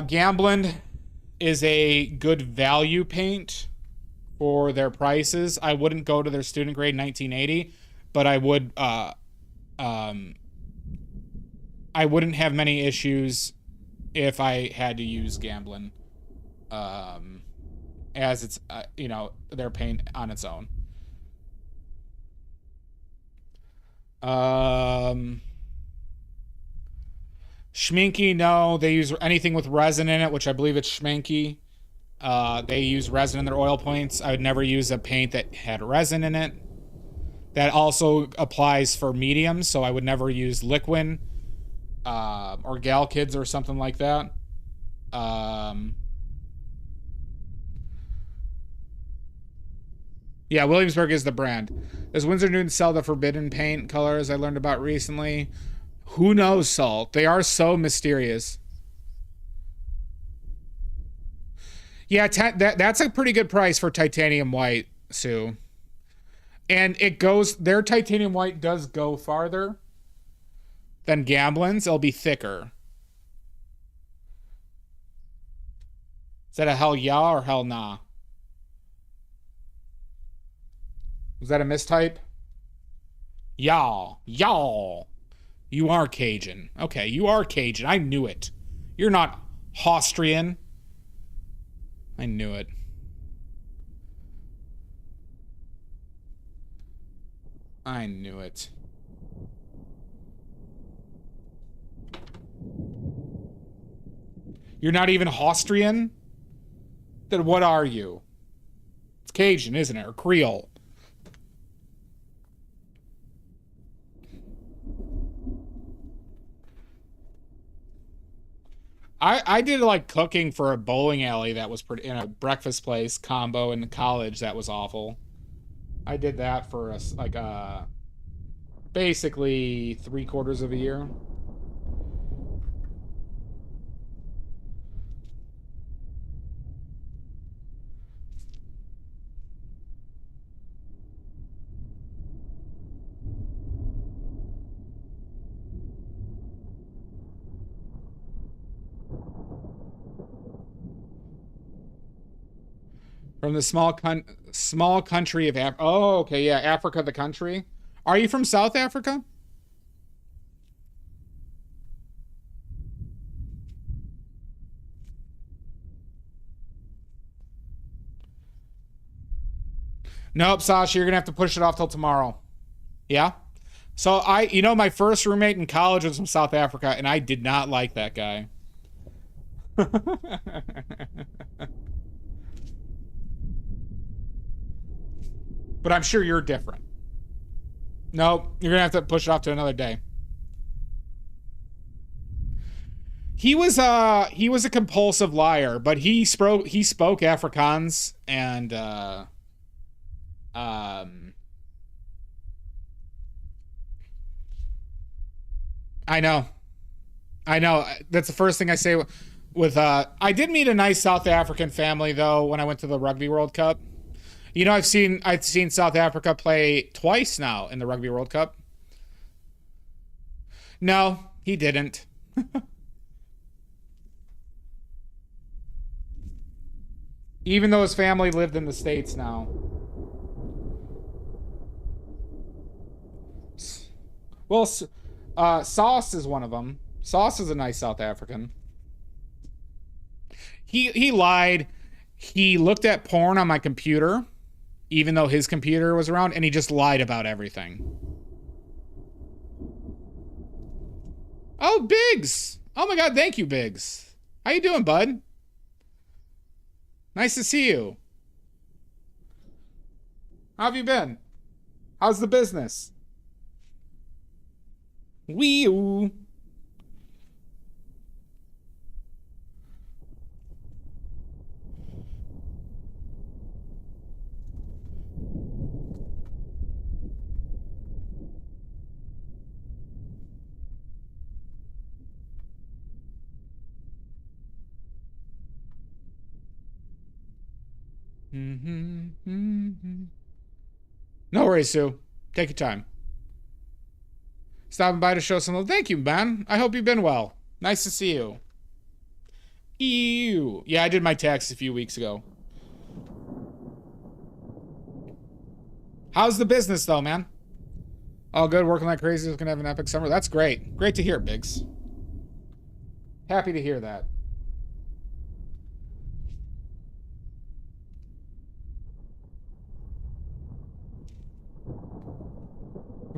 Gamblin is a good value paint for their prices. I wouldn't go to their student grade 1980, but I would I wouldn't have many issues if I had to use Gamblin, as it's their paint on its own. Schminky, no. They use anything with resin in it, which I believe it's Schminky. They use resin in their oil paints. I would never use a paint that had resin in it. That also applies for mediums, so I would never use Liquin or Gal Kids or something like that. Yeah, Williamsburg is the brand. Does Winsor Newton sell the forbidden paint colors I learned about recently? Who knows, Salt? They are so mysterious. Yeah, that's a pretty good price for titanium white, Sue. And it goes, their titanium white does go farther than Gamblin's. It'll be thicker. Is that a hell yeah or hell nah? Was that a mistype? Y'all. Y'all. You are Cajun. Okay, you are Cajun. I knew it. You're not Austrian. I knew it. I knew it. You're not even Austrian? Then what are you? It's Cajun, isn't it? Or Creole? I did like cooking for a bowling alley that was pretty, in a breakfast place combo in college that was awful. I did that for like basically 3/4 of a year. From the small country of oh, okay, yeah, Africa, the country. Are you from South Africa? Nope, Sasha, you're gonna have to push it off till tomorrow. Yeah? So my first roommate in college was from South Africa, and I did not like that guy. But I'm sure you're different. Nope, you're gonna have to push it off to another day. He was a compulsive liar, but he spoke Afrikaans and I know. That's the first thing I say with I did meet a nice South African family though when I went to the Rugby World Cup. You know, I've seen South Africa play twice now in the Rugby World Cup. No, he didn't. Even though his family lived in the States now. Well, Sauce is one of them. Sauce is a nice South African. He lied. He looked at porn on my computer, even though his computer was around, and he just lied about everything. Oh, Biggs! Oh my God, thank you, Biggs. How you doing, bud? Nice to see you. How have you been? How's the business? Wee-oo. No worries, Sue. Take your time. Stopping by to show some love. Thank you, man. I hope you've been well. Nice to see you. Ew. Yeah, I did my taxes a few weeks ago. How's the business, though, man? All good. Working like crazy. Is gonna have an epic summer. That's great. Great to hear, Biggs. Happy to hear that.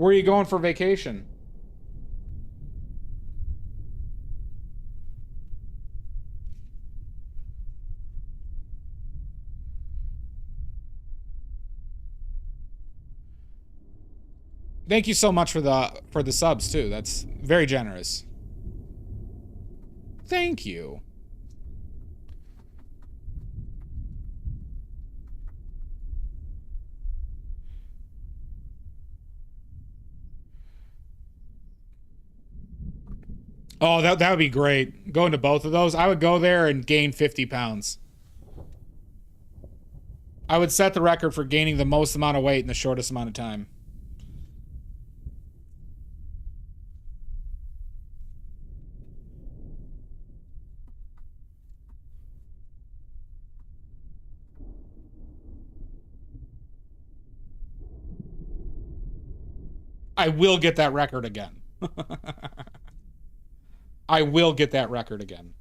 Where are you going for vacation? Thank you so much for the subs too. That's very generous. Thank you. Oh, that would be great. Going to both of those. I would go there and gain 50 pounds. I would set the record for gaining the most amount of weight in the shortest amount of time. I will get that record again. I will get that record again.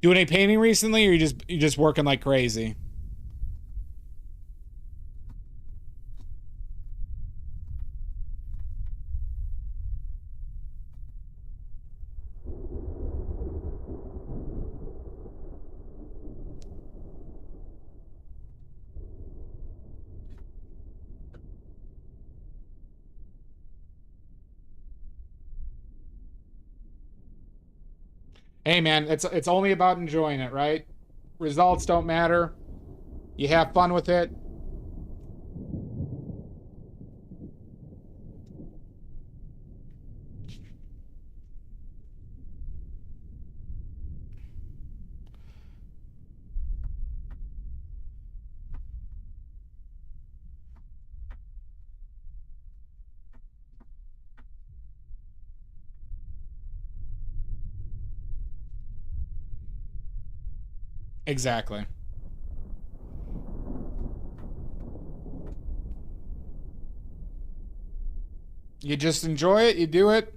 Doing any painting recently, or you just working like crazy? Hey man, it's only about enjoying it, right? Results don't matter. You have fun with it. Exactly. You just enjoy it, you do it.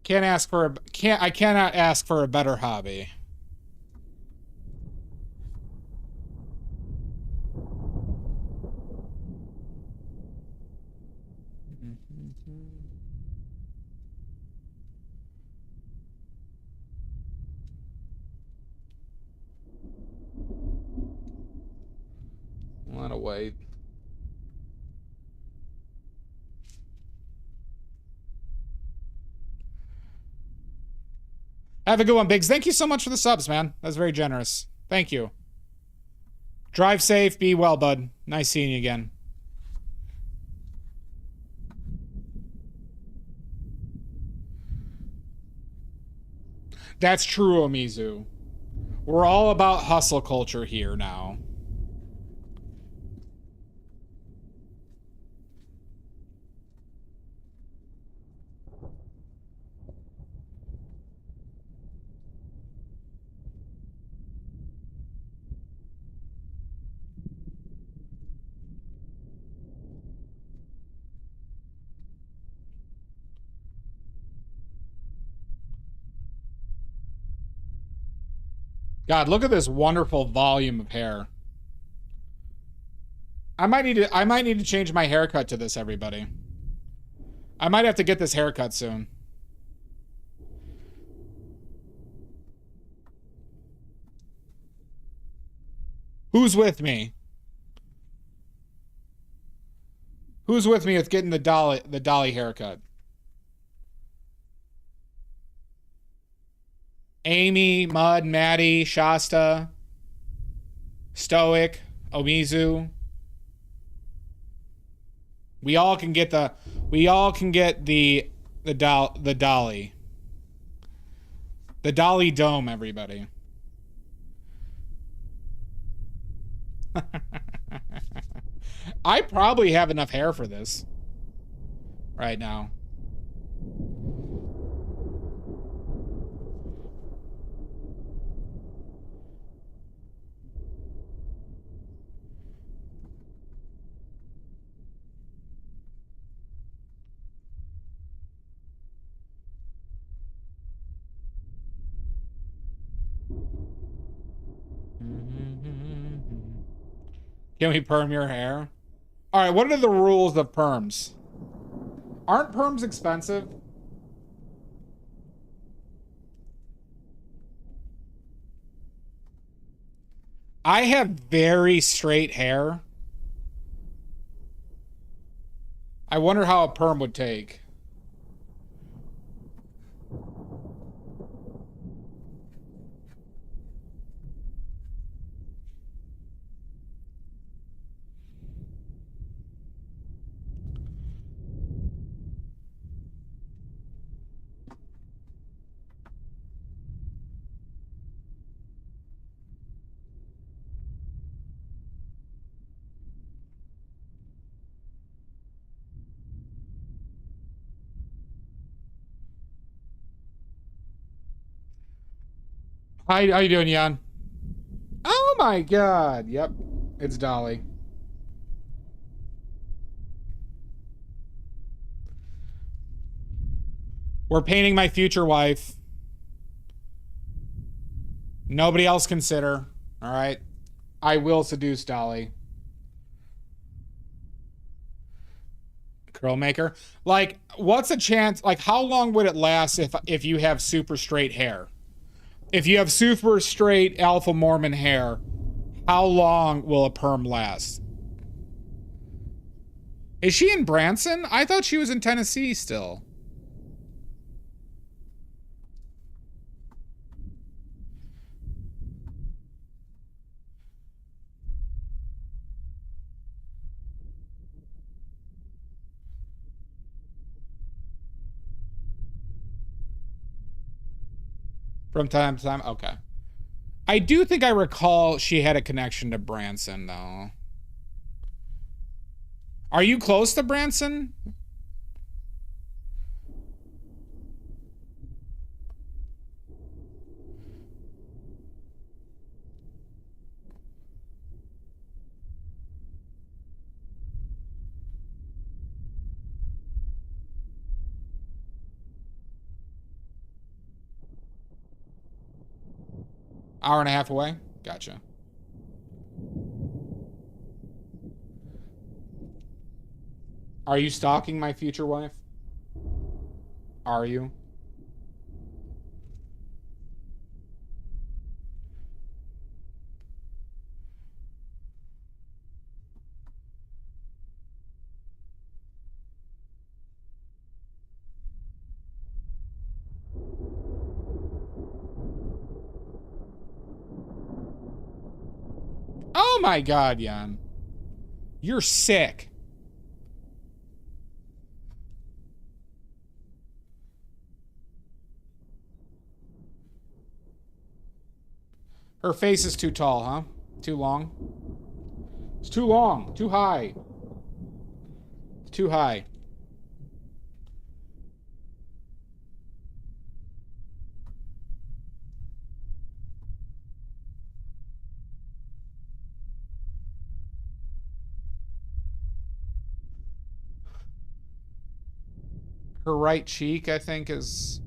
I cannot ask for a better hobby. A lot of weight. Have a good one, Biggs. Thank you so much for the subs, man. That's very generous. Thank you. Drive safe. Be well, bud. Nice seeing you again. That's true, Omizu. We're all about hustle culture here now. God, look at this wonderful volume of hair. I might need to change my haircut to this, everybody. I might have to get this haircut soon. Who's with me? Who's with me with getting the dolly haircut? Amy, Mud, Maddie, Shasta, Stoic, Omizu. We all can get the dolly. The dolly dome, everybody. I probably have enough hair for this right now. Can we perm your hair? All right, what are the rules of perms? Aren't perms expensive? I have very straight hair. I wonder how a perm would take. How you doing, Jan? Oh my god. Yep. It's Dolly. We're painting my future wife. Nobody else consider. All right. I will seduce Dolly. Curl maker. Like, what's a chance? Like, how long would it last if you have super straight hair? If you have super straight Alpha Mormon hair, how long will a perm last? Is she in Branson? I thought she was in Tennessee still. From time to time? Okay. I do think I recall she had a connection to Branson, though. Are you close to Branson? Hour and a half away? Gotcha. Are you stalking my future wife? Are you? Oh my god, Jan. You're sick. Her face is too tall, huh? Too long? It's too long. Too high. It's too high. Her right cheek, I think, is...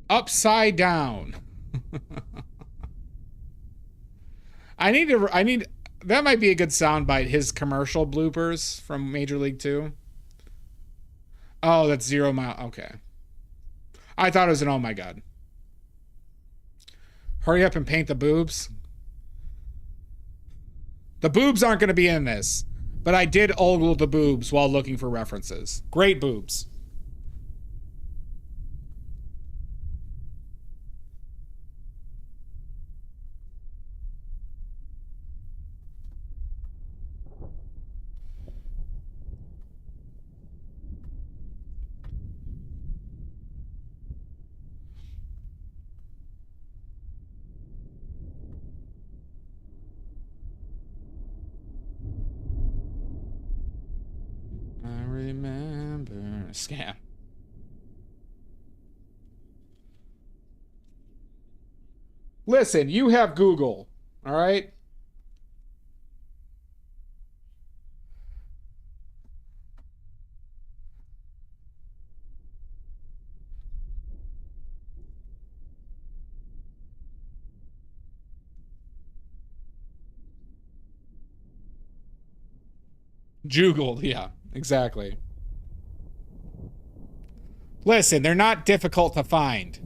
upside down. I need, that might be a good soundbite, his commercial bloopers from Major League 2. Oh, that's 0 mile, okay. I thought it was an oh my god. Hurry up and paint the boobs. The boobs aren't going to be in this, but I did ogle the boobs while looking for references. Great boobs. I remember a scam. Listen, you have Google, all right? Juggled, yeah, exactly. Listen, they're not difficult to find.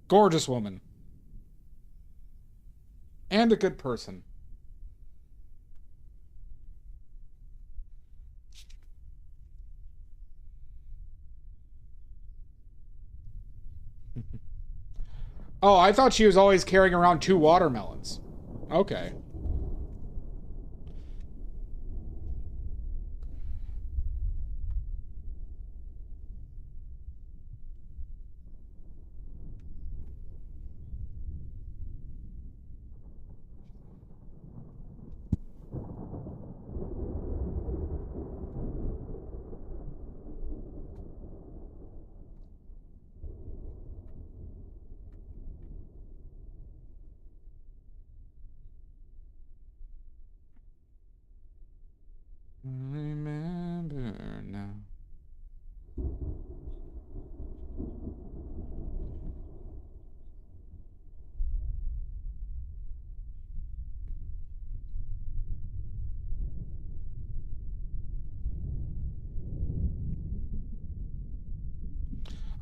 Gorgeous woman. And a good person. Oh, I thought she was always carrying around 2 watermelons. Okay. Remember now.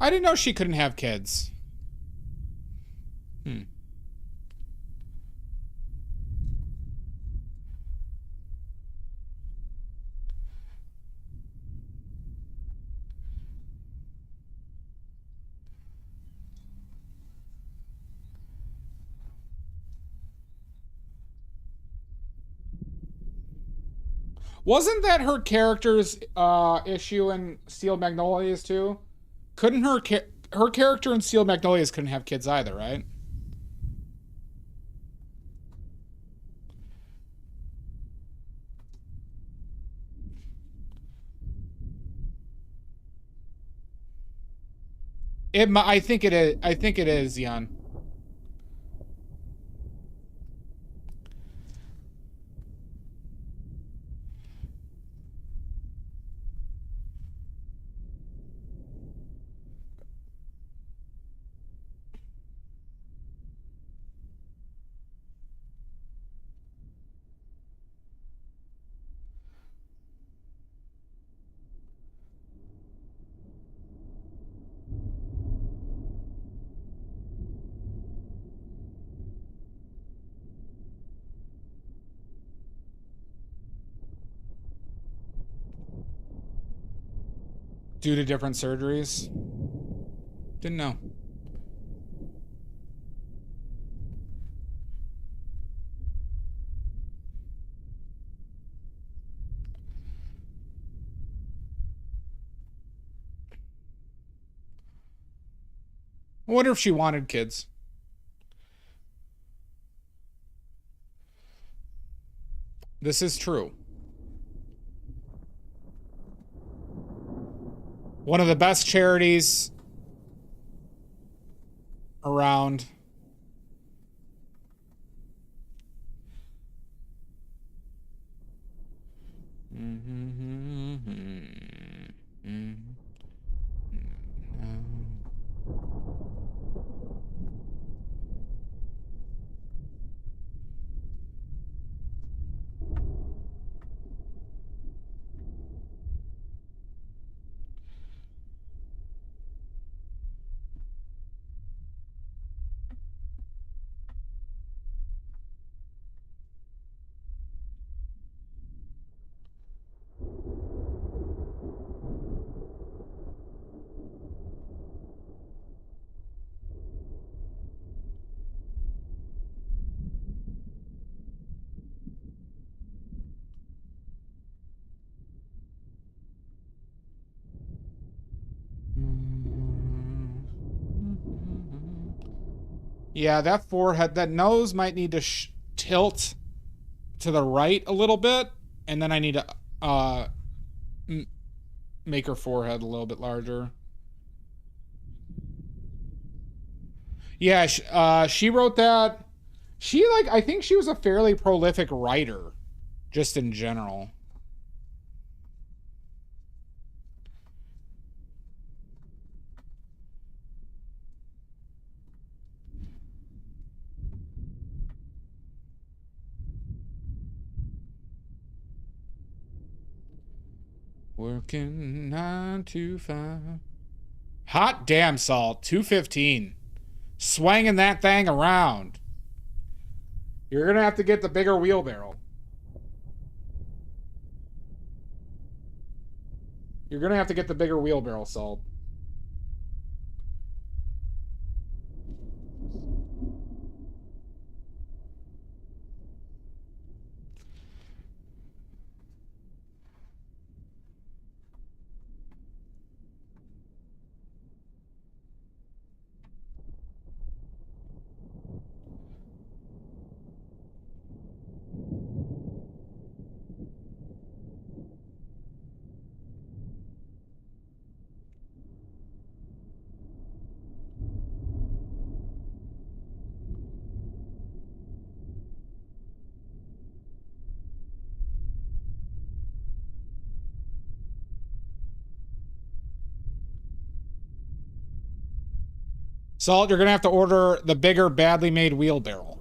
I didn't know she couldn't have kids. Wasn't that her character's issue in Steel Magnolias too? Couldn't her character in Steel Magnolias couldn't have kids either, right? I think it is. I think it is, Jan. Due to different surgeries? Didn't know. I wonder if she wanted kids. This is true. One of the best charities around. Yeah, that forehead, that nose might need to tilt to the right a little bit, and then I need to make her forehead a little bit larger. Yeah, she wrote that. I think she was a fairly prolific writer, just in general. Working 9 to 5. Hot damn, Salt. 215. Swanging that thing around. You're going to have to get the bigger wheelbarrow. You're going to have to get the bigger wheelbarrow, Salt. Salt, you're going to have to order the bigger, badly made wheelbarrow.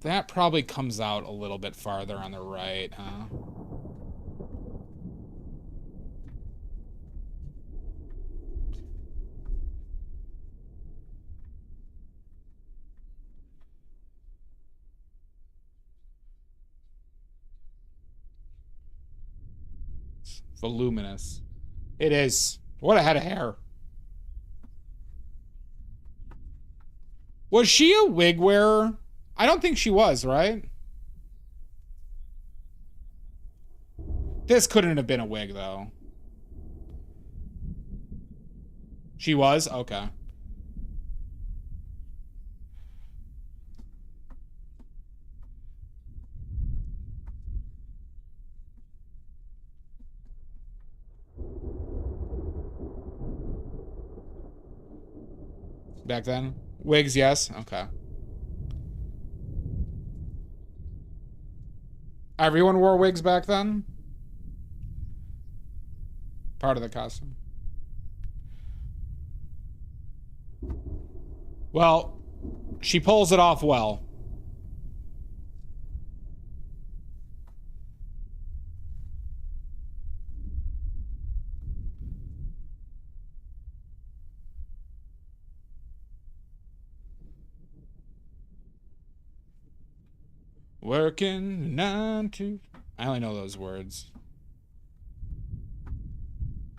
That probably comes out a little bit farther on the right, huh? It's voluminous. It is. What a head of hair. Was she a wig wearer? I don't think she was, right? This couldn't have been a wig, though. She was? Okay. Back then? Wigs, yes? Okay. Everyone wore wigs back then? Part of the costume. Well, she pulls it off well. Working 9 to... I only know those words.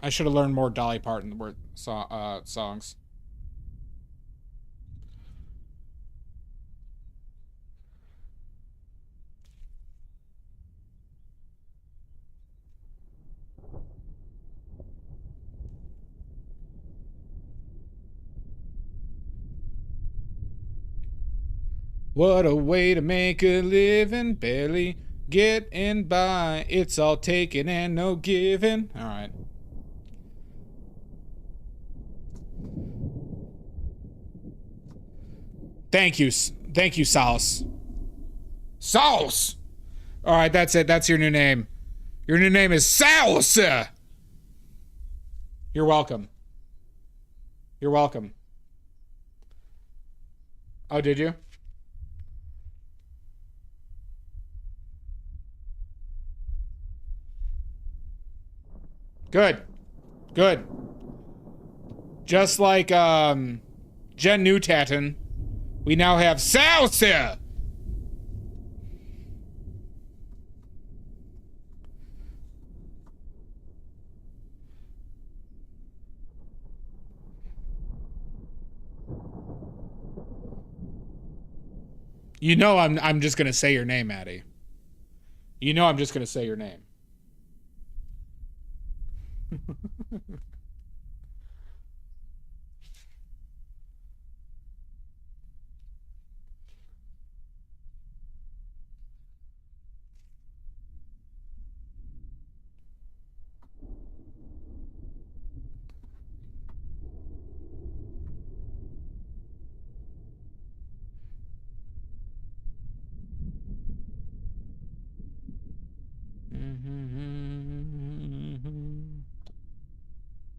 I should have learned more Dolly Parton songs. What a way to make a living, barely getting by. It's all taking and no giving. All right. Thank you, Sauce. Sauce! All right, that's it. That's your new name. Your new name is Sauce! You're welcome. You're welcome. Oh, did you? Good. Good. Just like, Jen Newtatten, we now have Salsa! You know I'm just gonna say your name, Maddie. You know I'm just gonna say your name.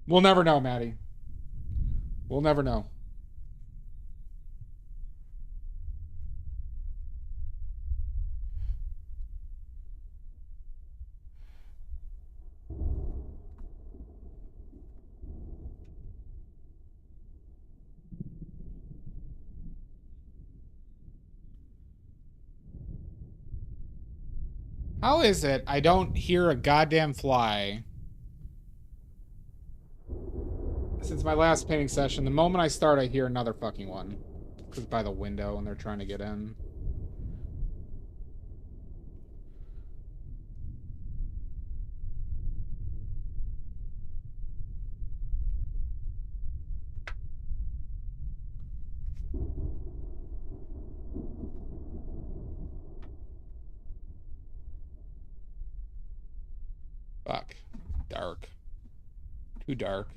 We'll never know, Maddie. We'll never know. How is it I don't hear a goddamn fly? Since my last painting session, the moment I start, I hear another fucking one. Because by the window and they're trying to get in. Fuck. Dark. Too dark.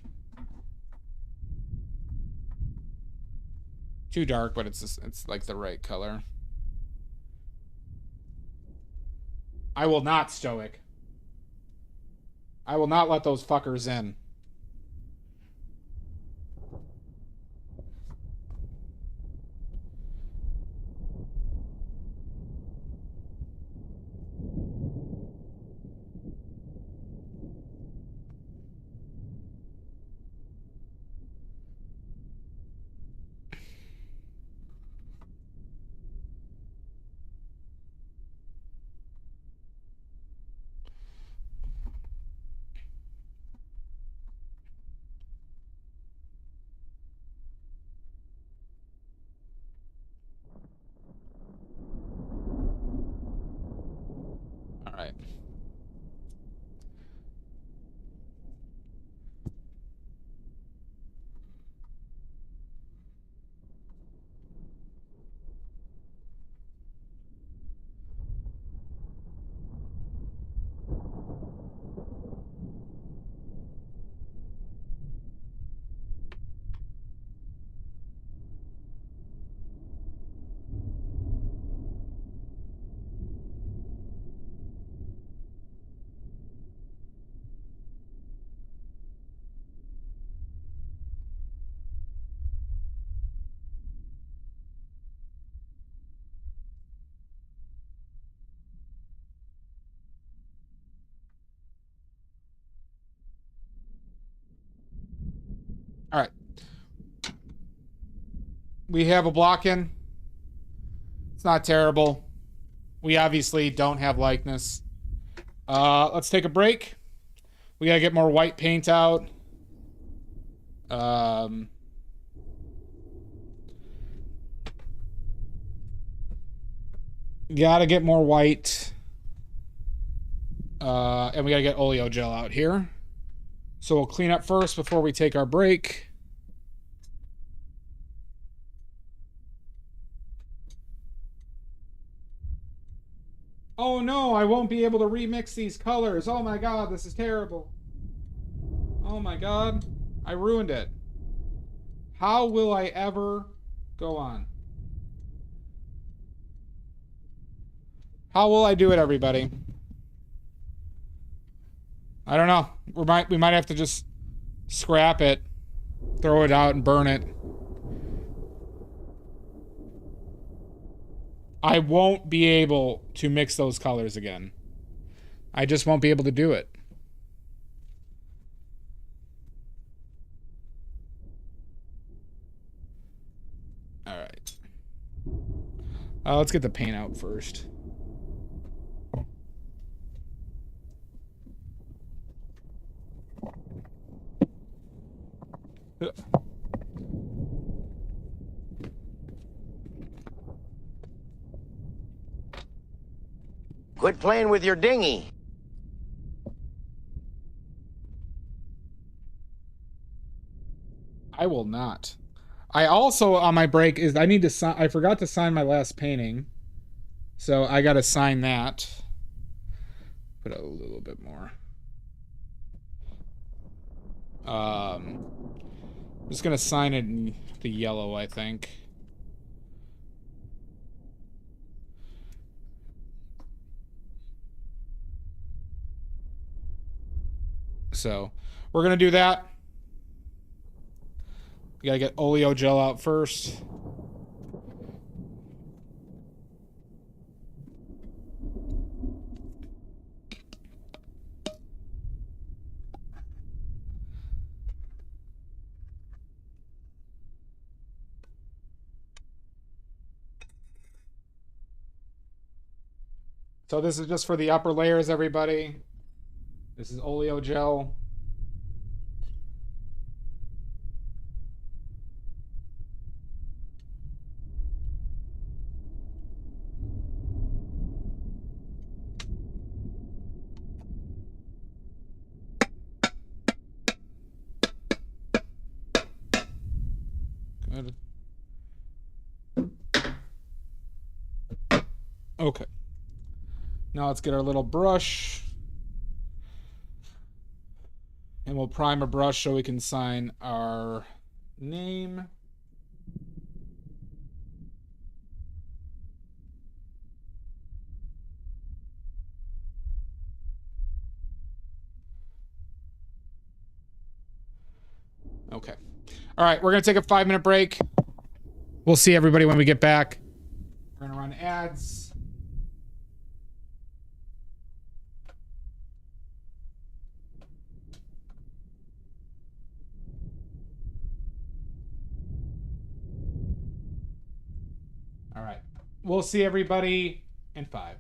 Too dark, but it's like the right color. I will not, Stoic. I will not let those fuckers in. All right. All right. We have a block in. It's not terrible. We obviously don't have likeness. Let's take a break. We gotta get more white paint out. Gotta get more white. And we gotta get oleo gel out here. So we'll clean up first before we take our break. Oh no, I won't be able to remix these colors. Oh my god, this is terrible. Oh my god, I ruined it. How will I ever go on? How will I do it, everybody? I don't know. We might have to just scrap it, throw it out and burn it. I won't be able to mix those colors again. I just won't be able to do it. All right. Let's get the paint out first. Quit playing with your dinghy. I will not. I also, on my break, is I need to sign. I forgot to sign my last painting. So I got to sign that. Put a little bit more. I'm just going to sign it in the yellow, I think. So we're going to do that. We gotta get oleo gel out first. So this is just for the upper layers, everybody. This is oleo gel. Good. Okay. Now let's get our little brush. And we'll prime a brush so we can sign our name. Okay. All right, we're going to take a 5-minute break. We'll see everybody when we get back. We're going to run ads. All right. We'll see everybody in 5.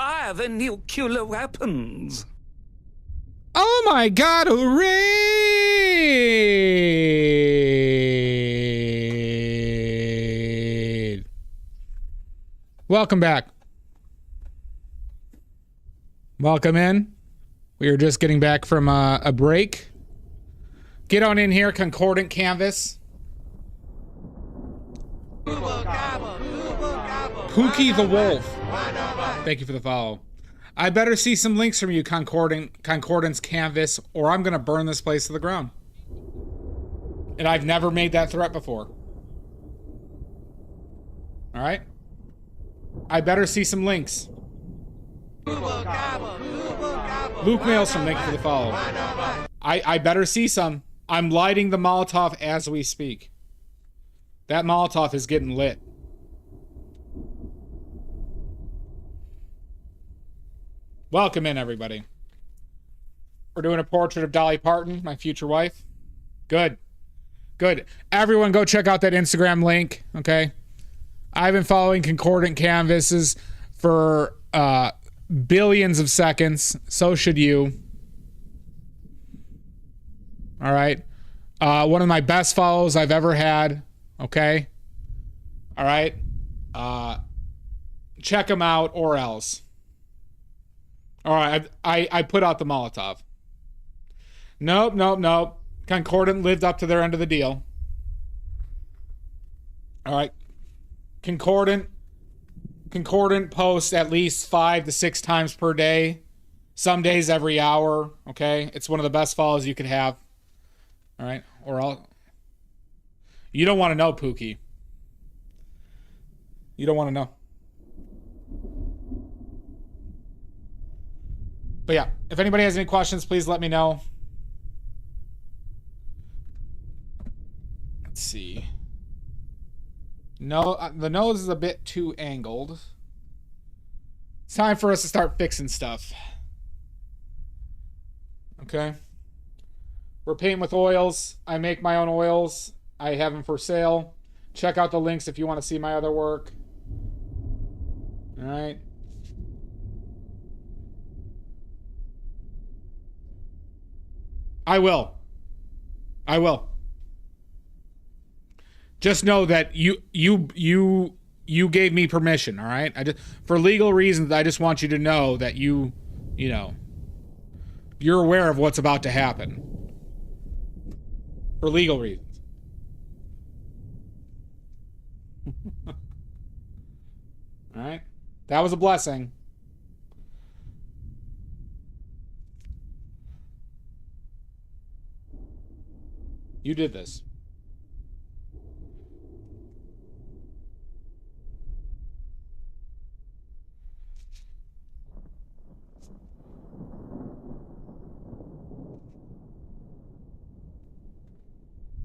Fire the nuclear weapons. Oh my god, hooray! Welcome back. Welcome in. We are just getting back from a break. Get on in here, Concordant Canvas. Pookie the Wolf. Thank you for the follow. I better see some links from you, Concordance Canvas, or I'm going to burn this place to the ground. And I've never made that threat before. All right? I better see some links. Luke Maelstrom, thank you for the follow. I better see some. I'm lighting the Molotov as we speak. That Molotov is getting lit. Welcome in, everybody. We're doing a portrait of Dolly Parton, my future wife. Good. Good. Everyone go check out that Instagram link, okay? I've been following Concordant Canvases for billions of seconds. So should you. All right. One of my best follows I've ever had, okay? All right. Check them out or else. All right, I put out the Molotov. Nope. Concordant lived up to their end of the deal. All right. Concordant posts at least 5 to 6 times per day. Some days every hour, okay? It's one of the best follows you could have. All right? Or I'll... You don't want to know, Pookie. You don't want to know. But yeah, if anybody has any questions, please let me know. Let's see. No, the nose is a bit too angled. It's time for us to start fixing stuff. Okay. We're painting with oils. I make my own oils. I have them for sale. Check out the links if you want to see my other work. All right. I will. Just know that you gave me permission, all right? For legal reasons, I just want you to know that you know, you're aware of what's about to happen. For legal reasons. All right? That was a blessing. You did this.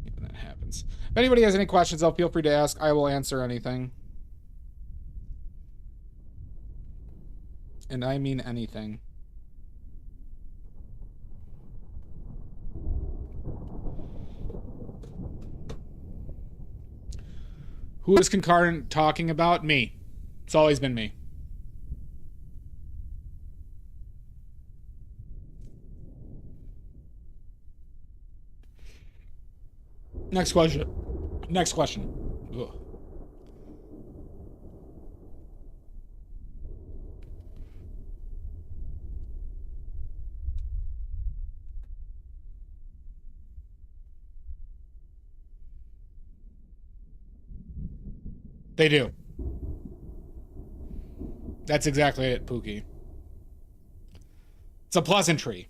When that happens. If anybody has any questions, though, feel free to ask. I will answer anything. And I mean anything. Who is Concordant talking about? Me. It's always been me. Next question. Ugh. They do. That's exactly it, Pookie. It's a pleasantry.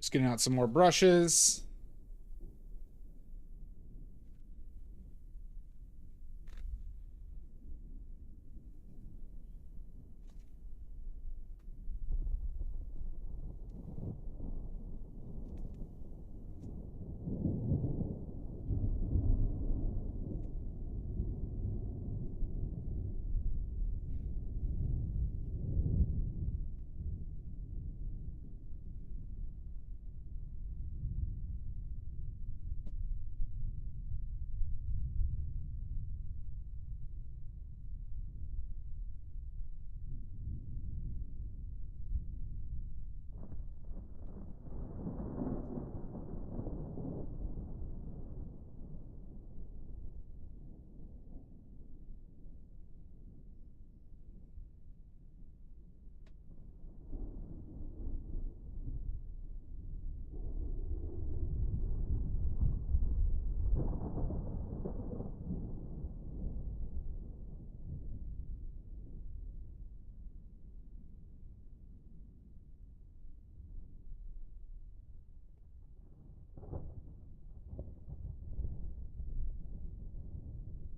Just getting out some more brushes.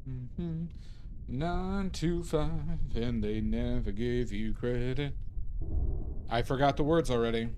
Mm-hmm. 9 to 5, and they never gave you credit. I forgot the words already.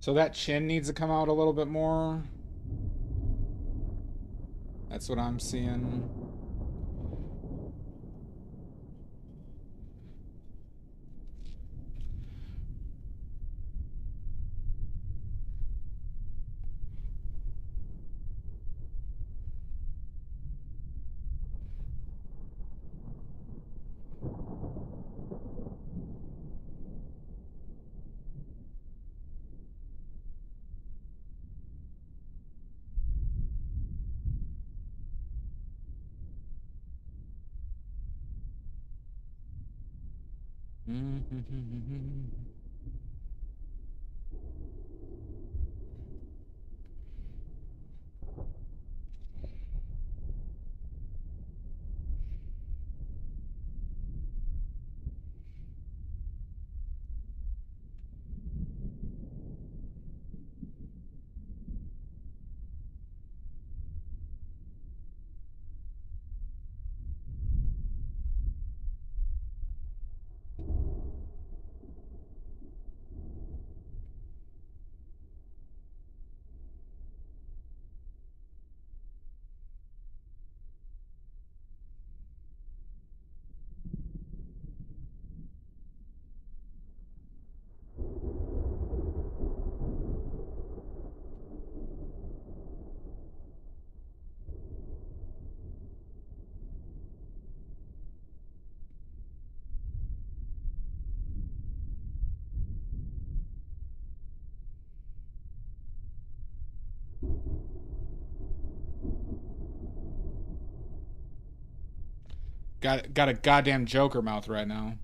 So that chin needs to come out a little bit more. That's what I'm seeing. got a goddamn Joker mouth right now.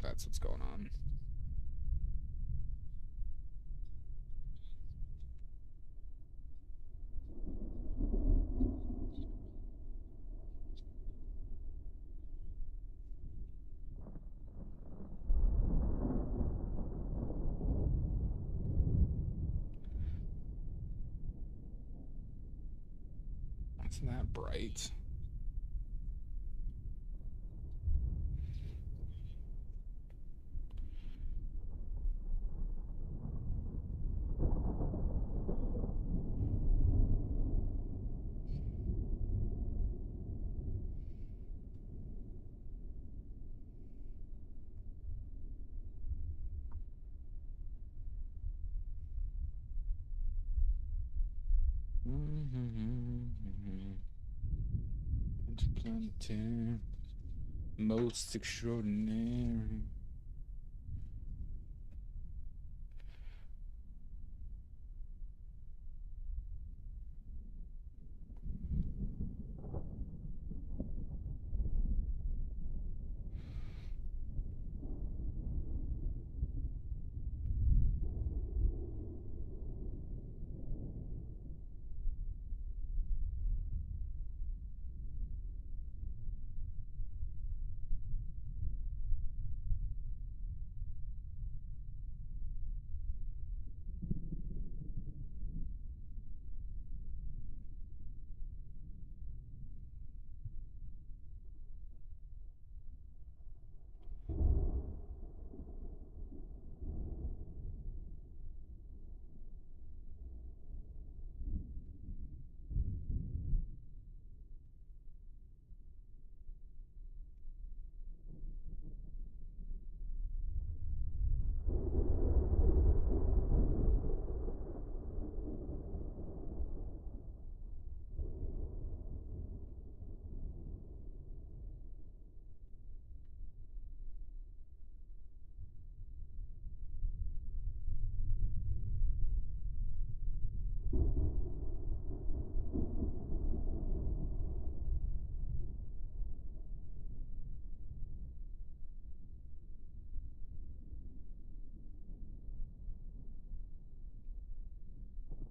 That's what's going on. Isn't that bright? Interplanetary, most extraordinary.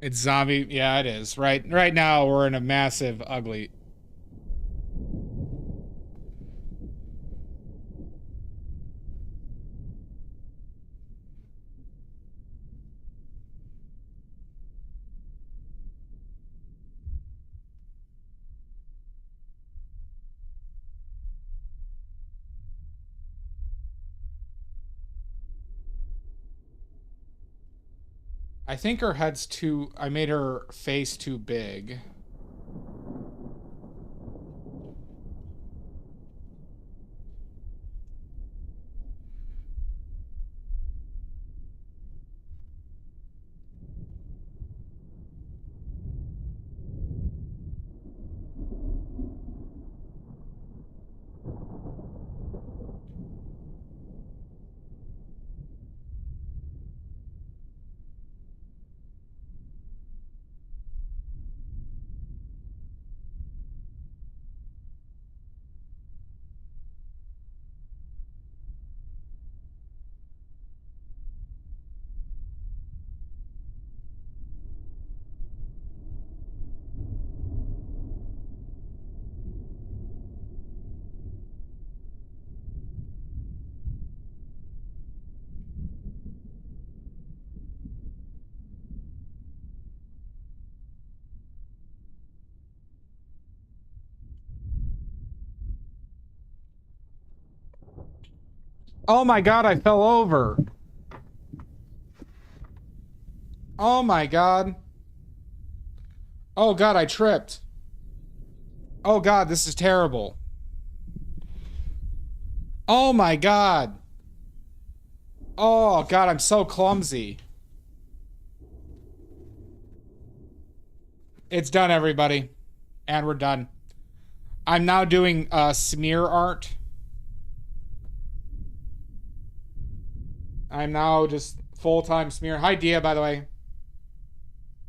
It's zombie. Yeah, it is. Right now we're in a massive ugly. I think her head's too. I made her face too big. Oh my god, I fell over. Oh my god. Oh god, I tripped. Oh god, this is terrible. Oh my god. Oh god, I'm so clumsy. It's done, everybody. And we're done. I'm now doing smear art. I'm now just full-time smear. Hi Dia, by the way.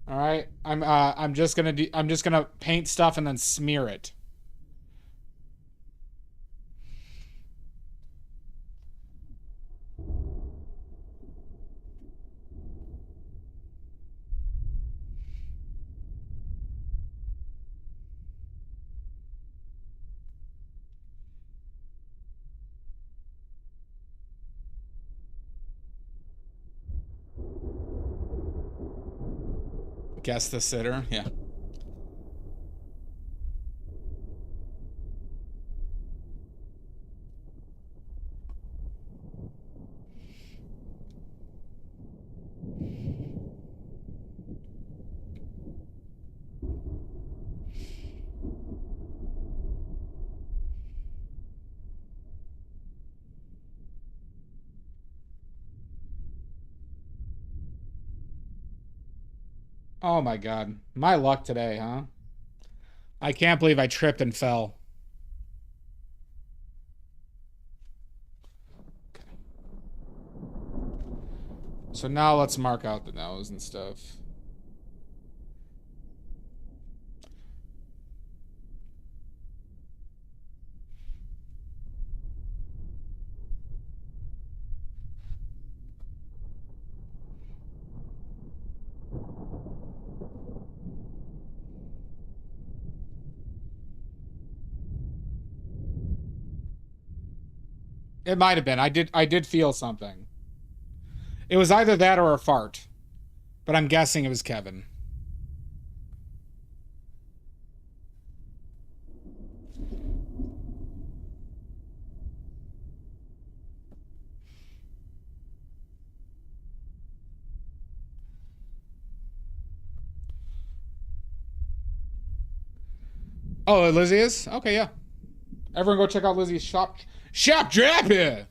All right. I'm just gonna paint stuff and then smear it. Guess the sitter, yeah. Oh my god. My luck today, huh? I can't believe I tripped and fell. So now let's mark out the nose and stuff. It might have been. I did feel something. It was either that or a fart. But I'm guessing it was Kevin. Oh, Lizzie is? Okay, yeah. Everyone go check out Lizzie's shop. Shop drop here!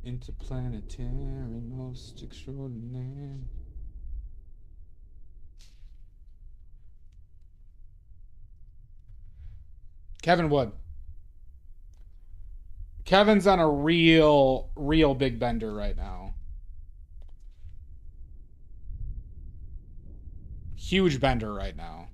Interplanetary, most extraordinary. Kevin Wood. Kevin's on a real big bender right now. Huge bender right now.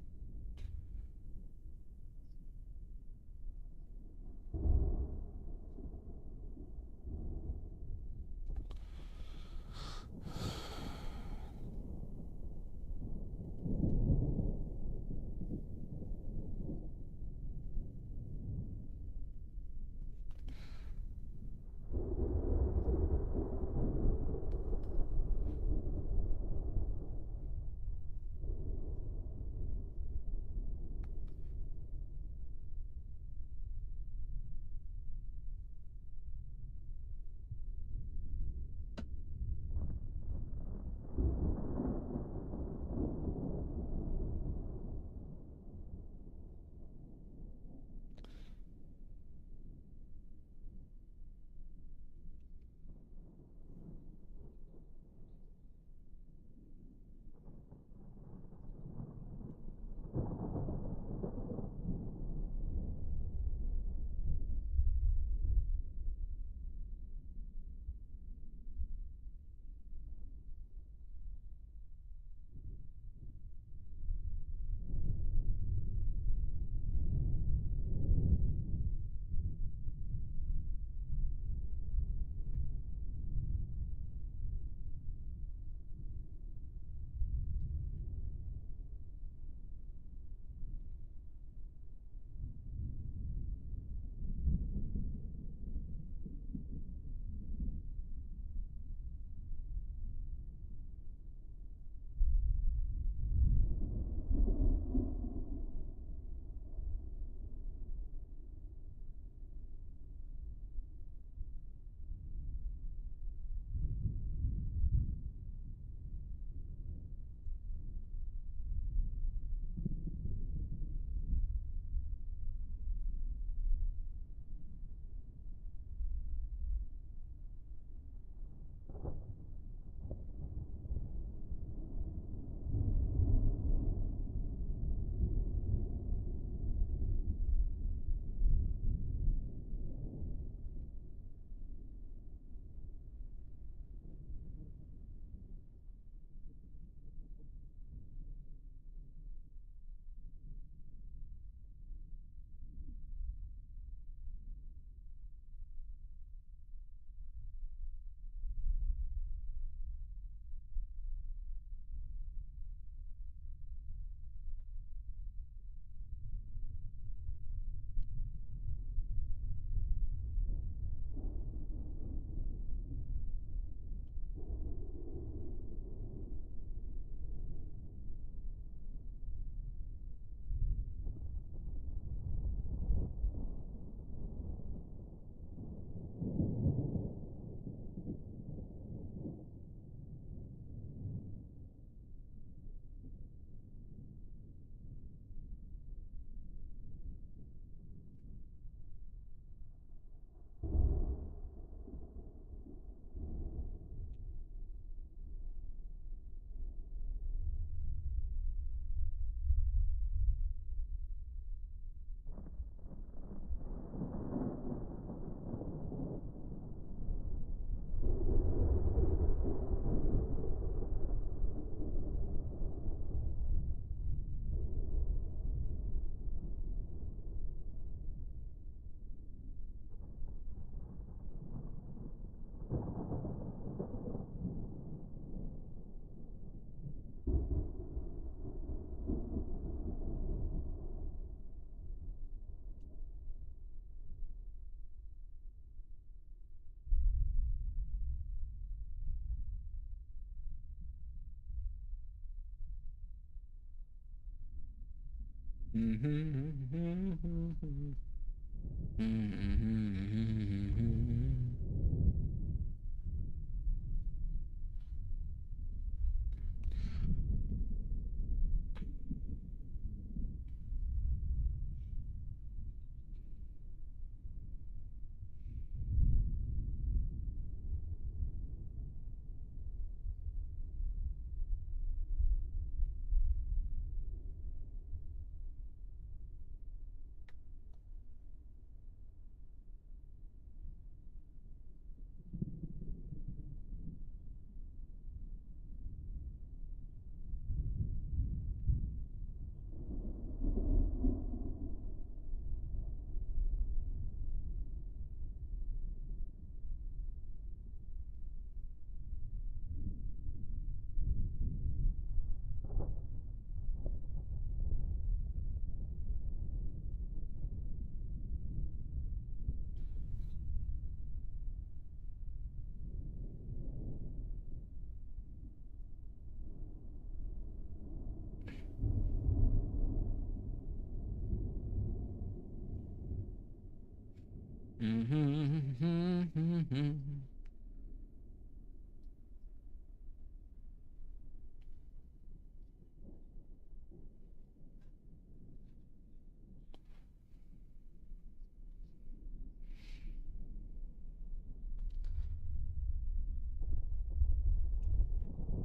Let's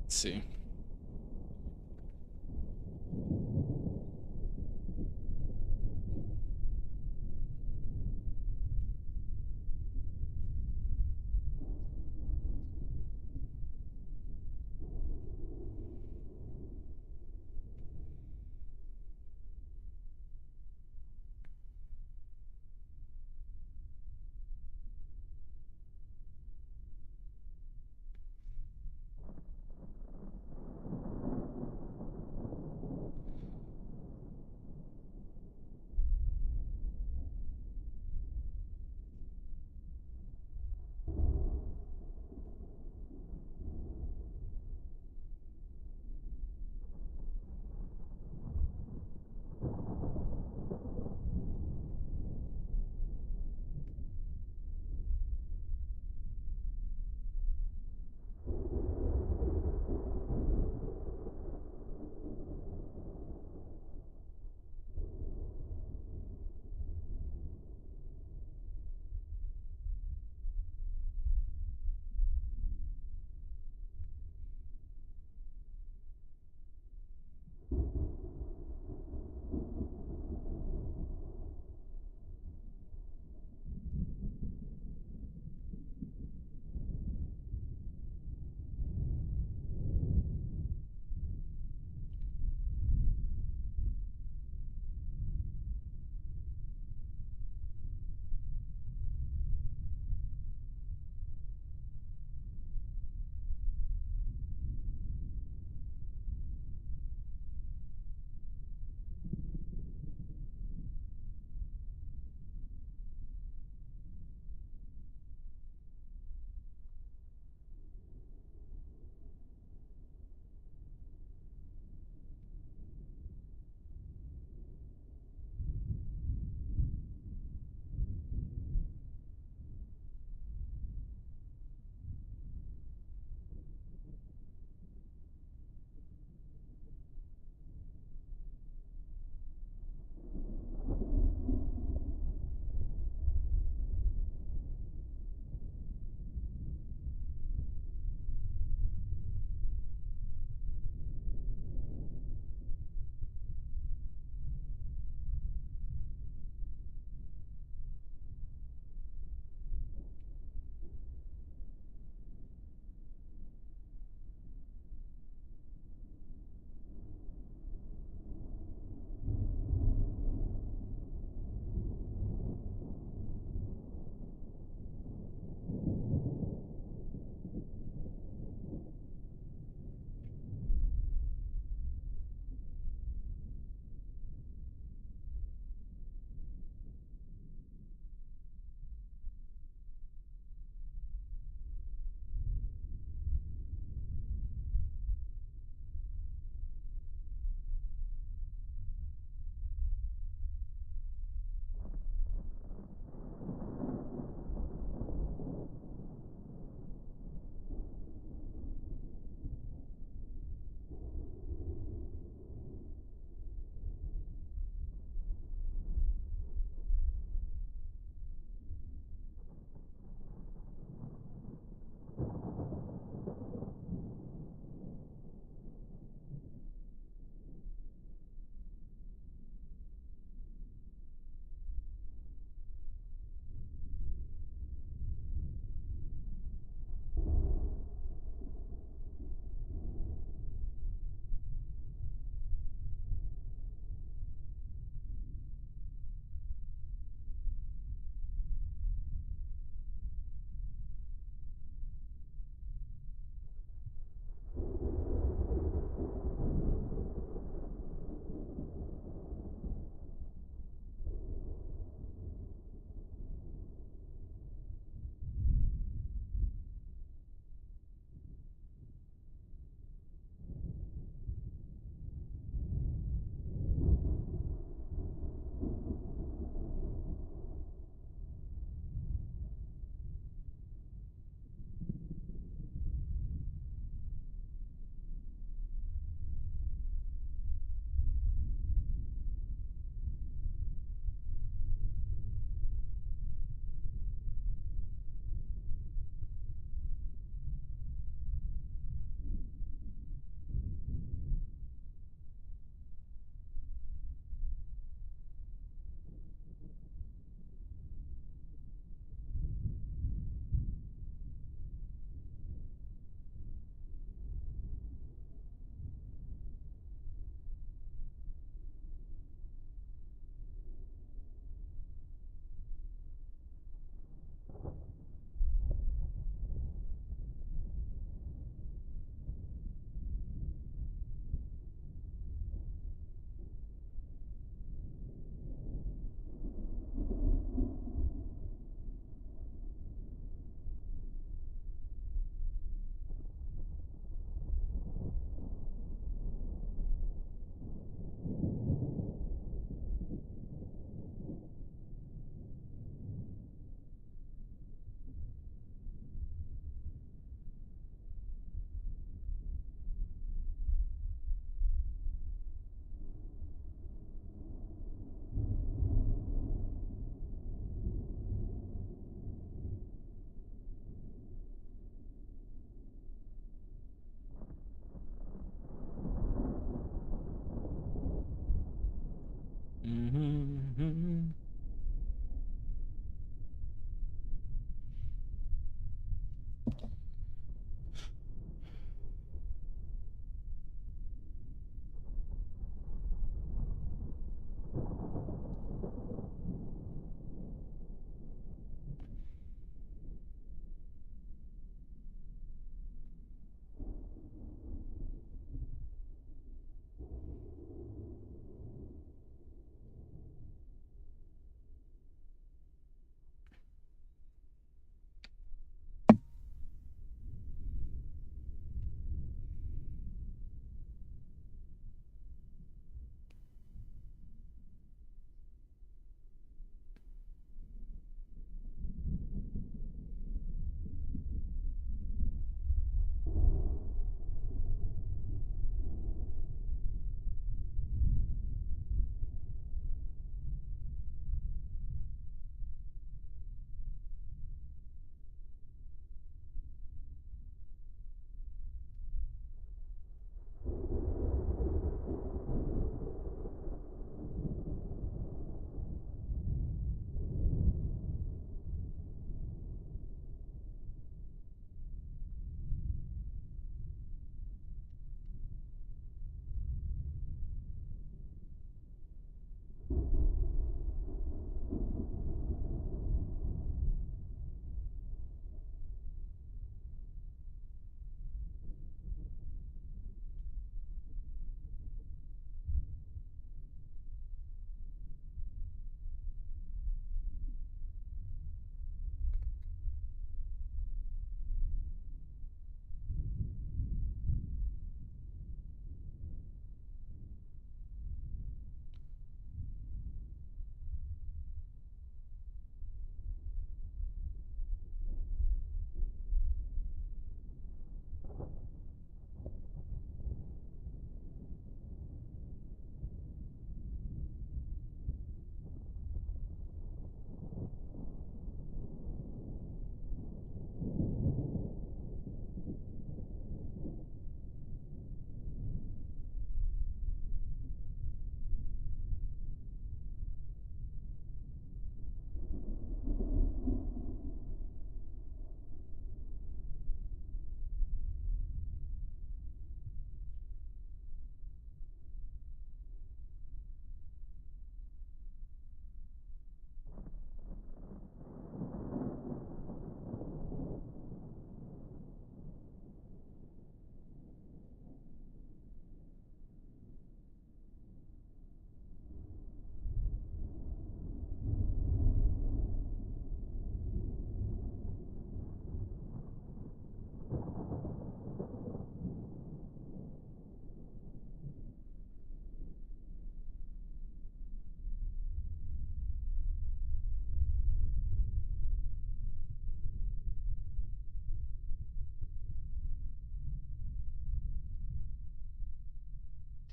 see.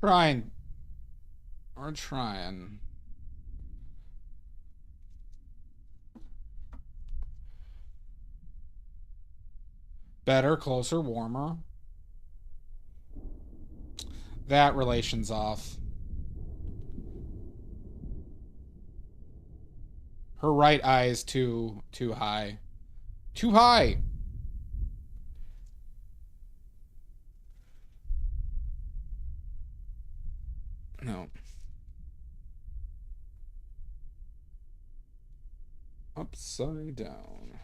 Trying. We're trying. Better, closer, warmer. That relation's off. Her right eye is too high. Too high. No. Upside down.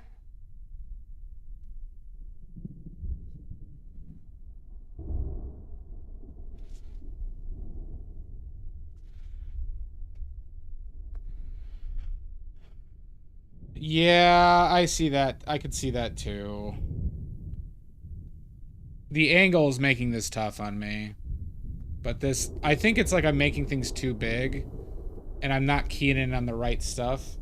Yeah, I see that. I could see that too. The angle is making this tough on me. But this, I think it's like I'm making things too big and I'm not keying in on the right stuff.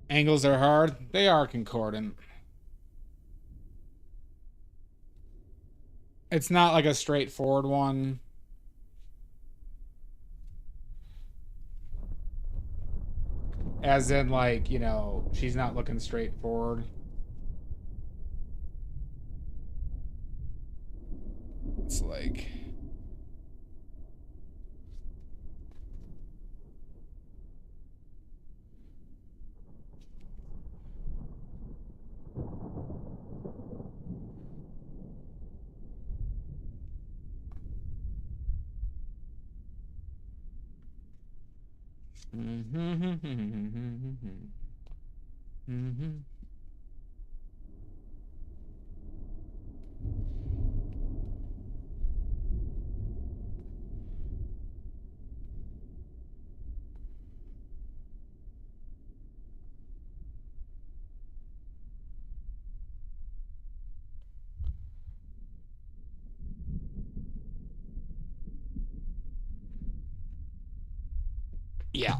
Angles are hard. They are concordant. It's not like a straightforward one. As in, like, you know, she's not looking straight forward. It's like... Yeah.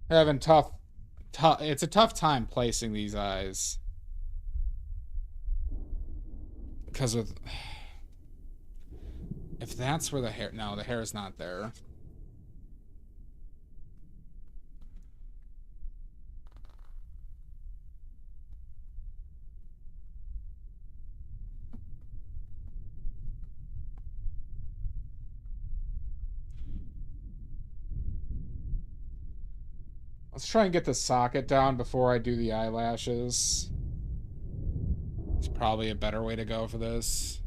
Having tough, it's a tough time placing these eyes. Because with... If that's where the hair... No, the hair is not there. Let's try and get the socket down before I do the eyelashes. It's probably a better way to go for this.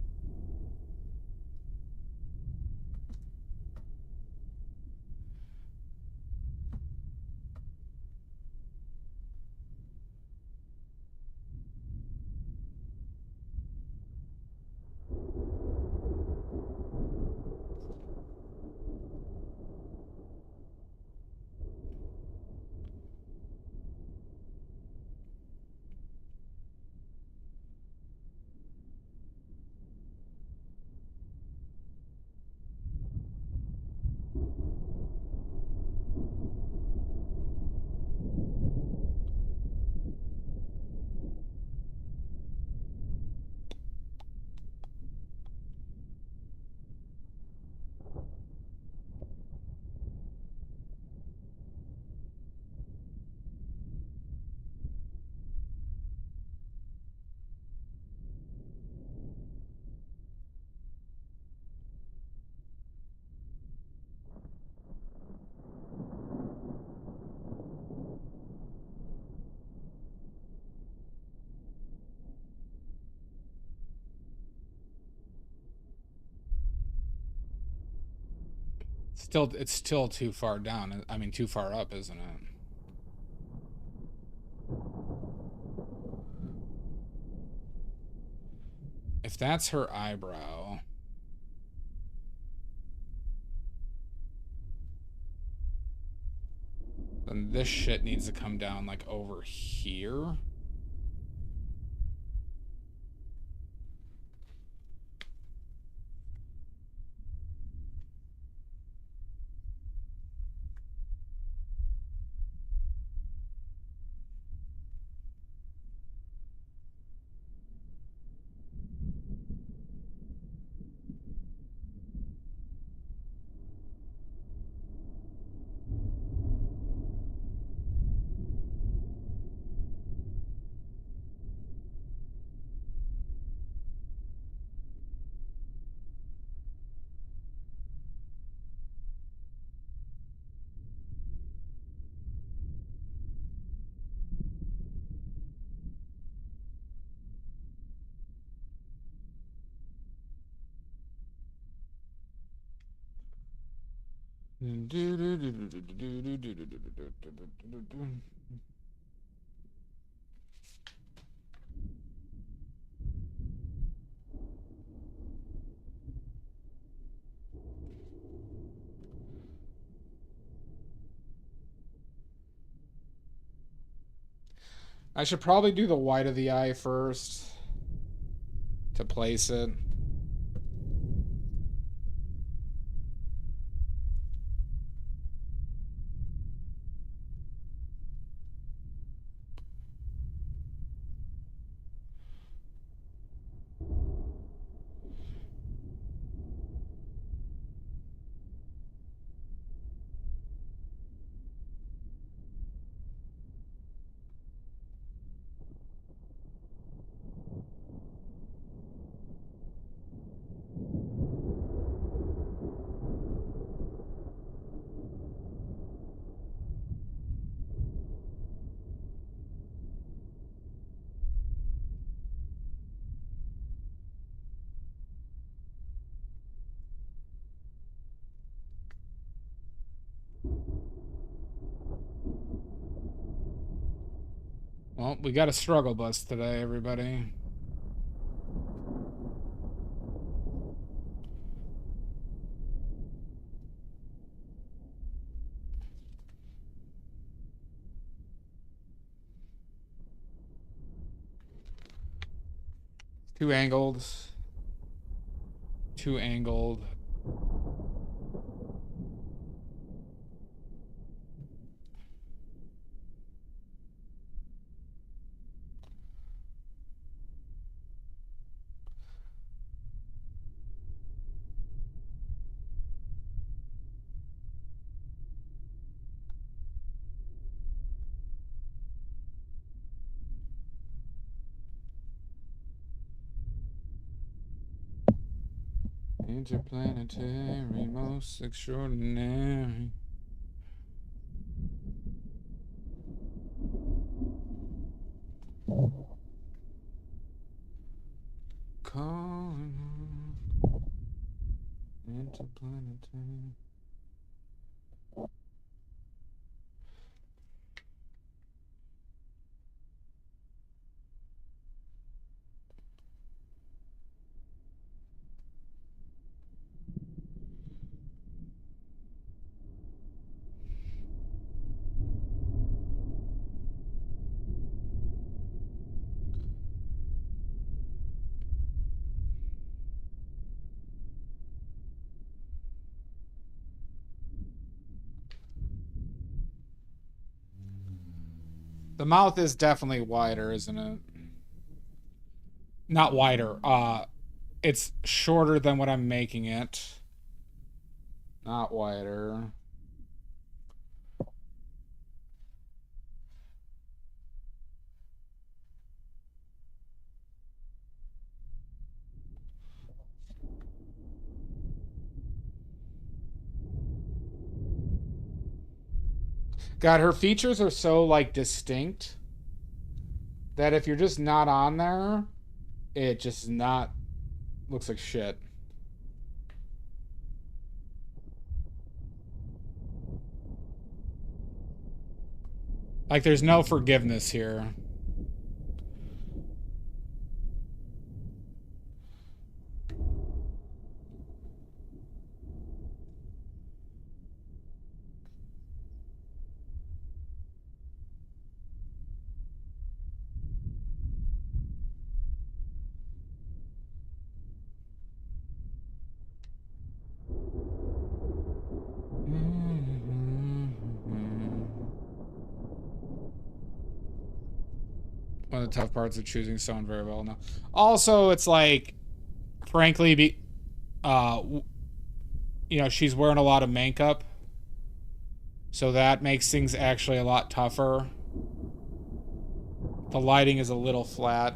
It's still too far down. I mean, too far up, isn't it? If that's her eyebrow... then this shit needs to come down, like, over here. I should probably do the white of the eye first to place it. Well, we got a struggle bus today, everybody. Two angled. Two angled. Interplanetary, most extraordinary. Calling interplanetary. The mouth is definitely wider, isn't it? Not wider. It's shorter than what I'm making it. Not wider. God, her features are so, like, distinct that if you're just not on there, it just not looks like shit. Like, there's no forgiveness here. One of the tough parts of choosing someone very well now. Also, it's like, frankly, you know, she's wearing a lot of makeup, so that makes things actually a lot tougher. The lighting is a little flat.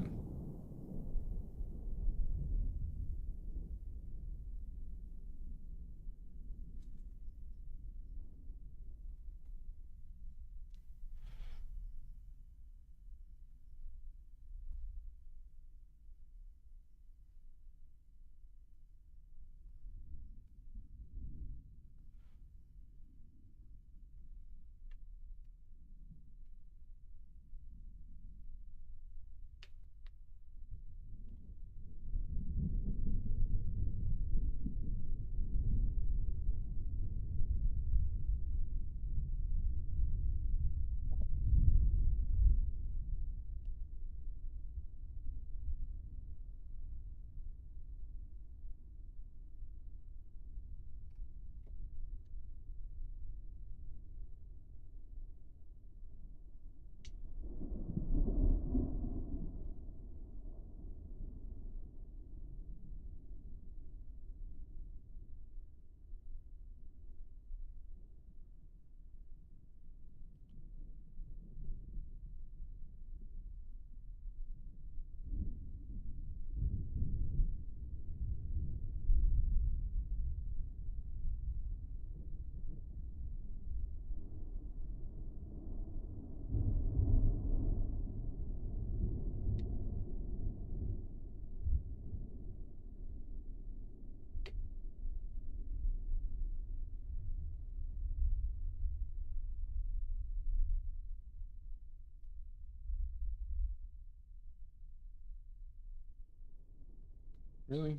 Really?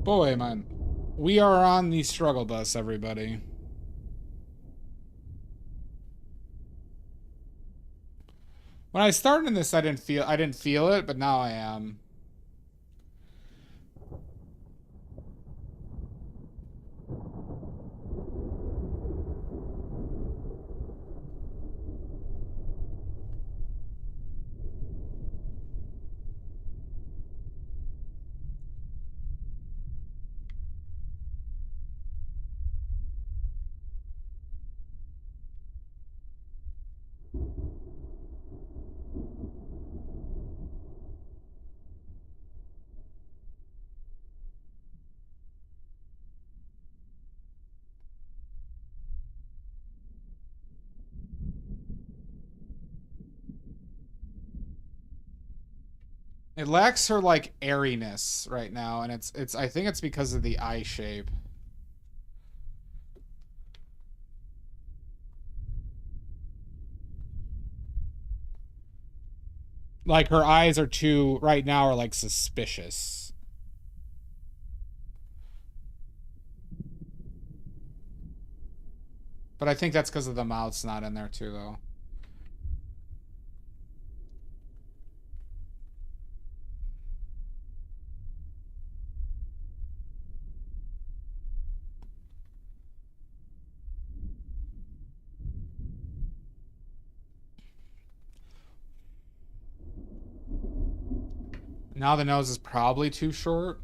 Boy, man. We are on the struggle bus, everybody. When I started in this, I didn't feel it, but now I am. It lacks her, like, airiness right now, and it's I think it's because of the eye shape. Like, her eyes are too, right now, are, like, suspicious. But I think that's because of the mouth's not in there, too, though. Now the nose is probably too short.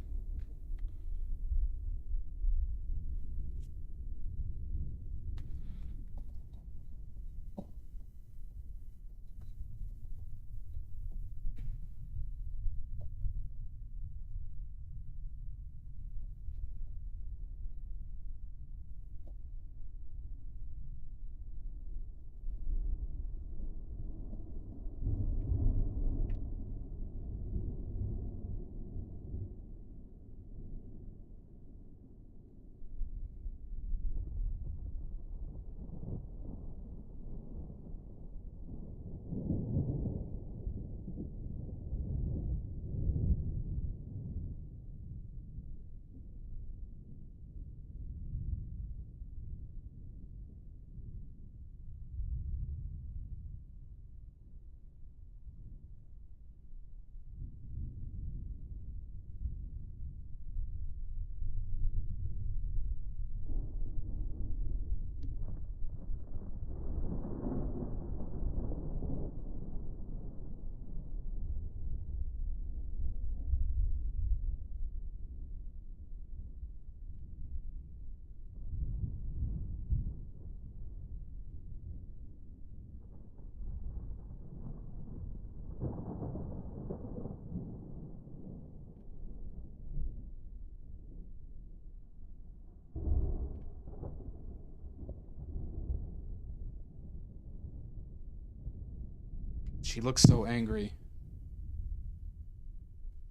She looks so angry.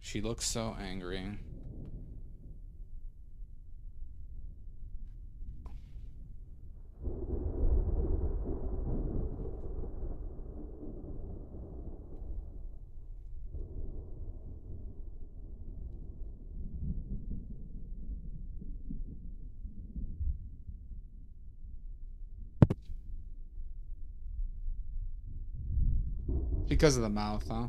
She looks so angry. Because of the mouth, huh?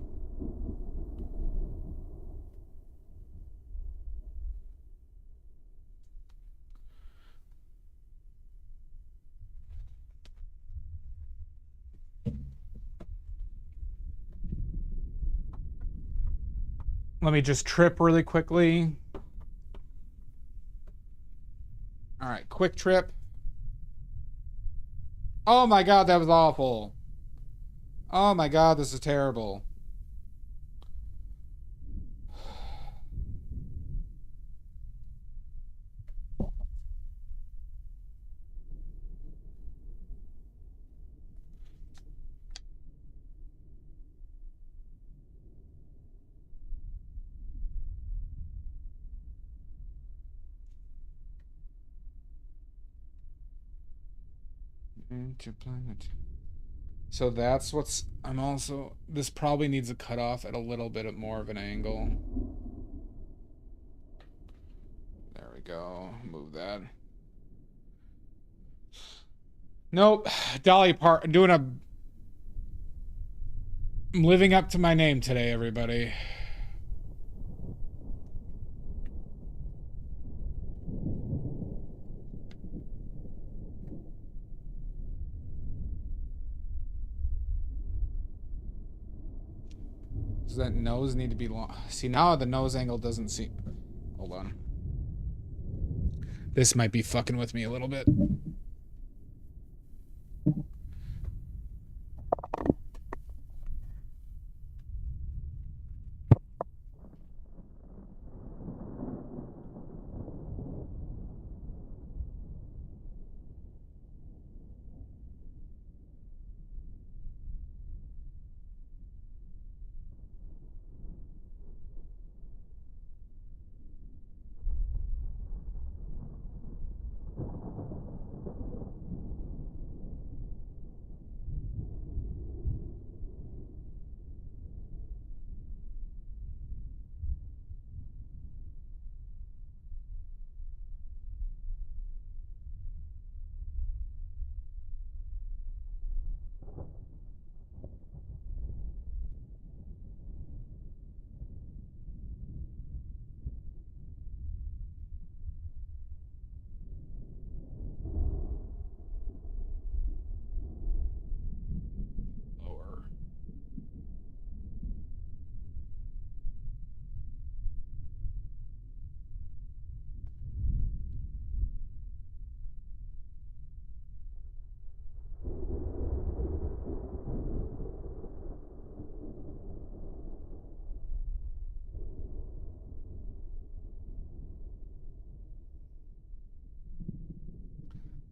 Let me just trip really quickly. All right, quick trip. Oh my god, that was awful. Oh my god, this is terrible. Interplanet. So that's what's... I'm also... This probably needs a cutoff at a little bit more of an angle. There we go. Move that. Nope. Dolly Parton. Doing a... I'm living up to my name today, everybody. Does that nose need to be long? See, now the nose angle doesn't seem... Hold on. This might be fucking with me a little bit.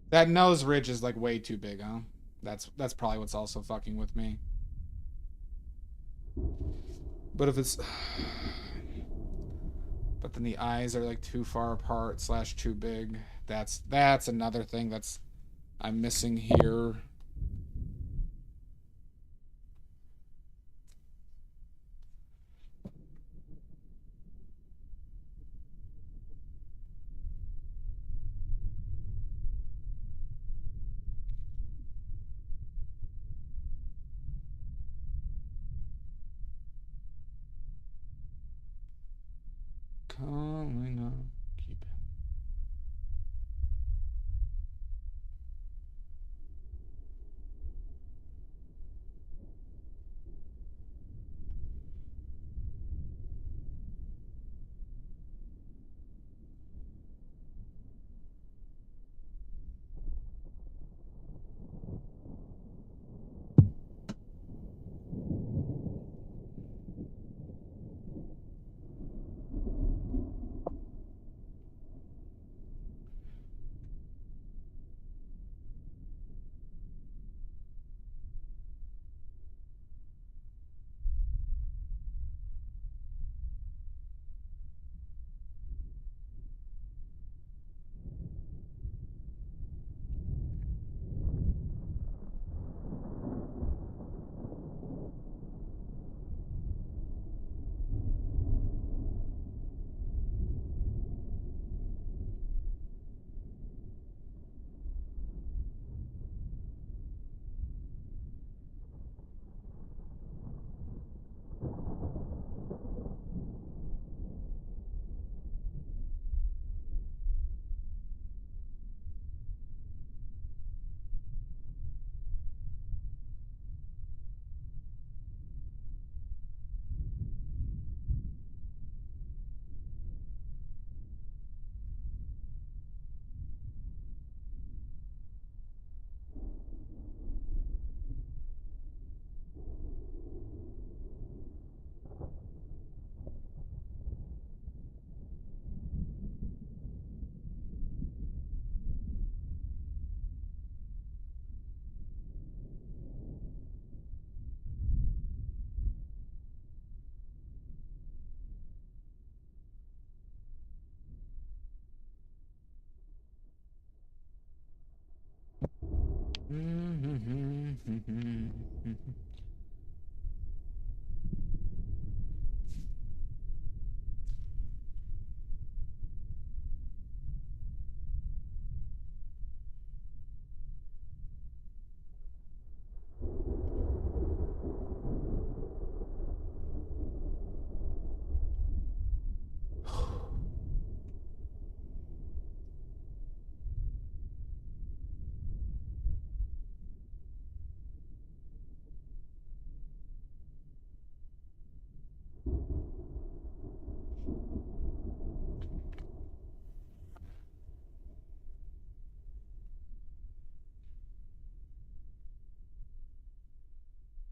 That nose ridge is like way too big, huh? That's probably what's also fucking with me. But if it's... But then the eyes are like too far apart / too big. That's another thing that's I'm missing here. Coming up. Keep it.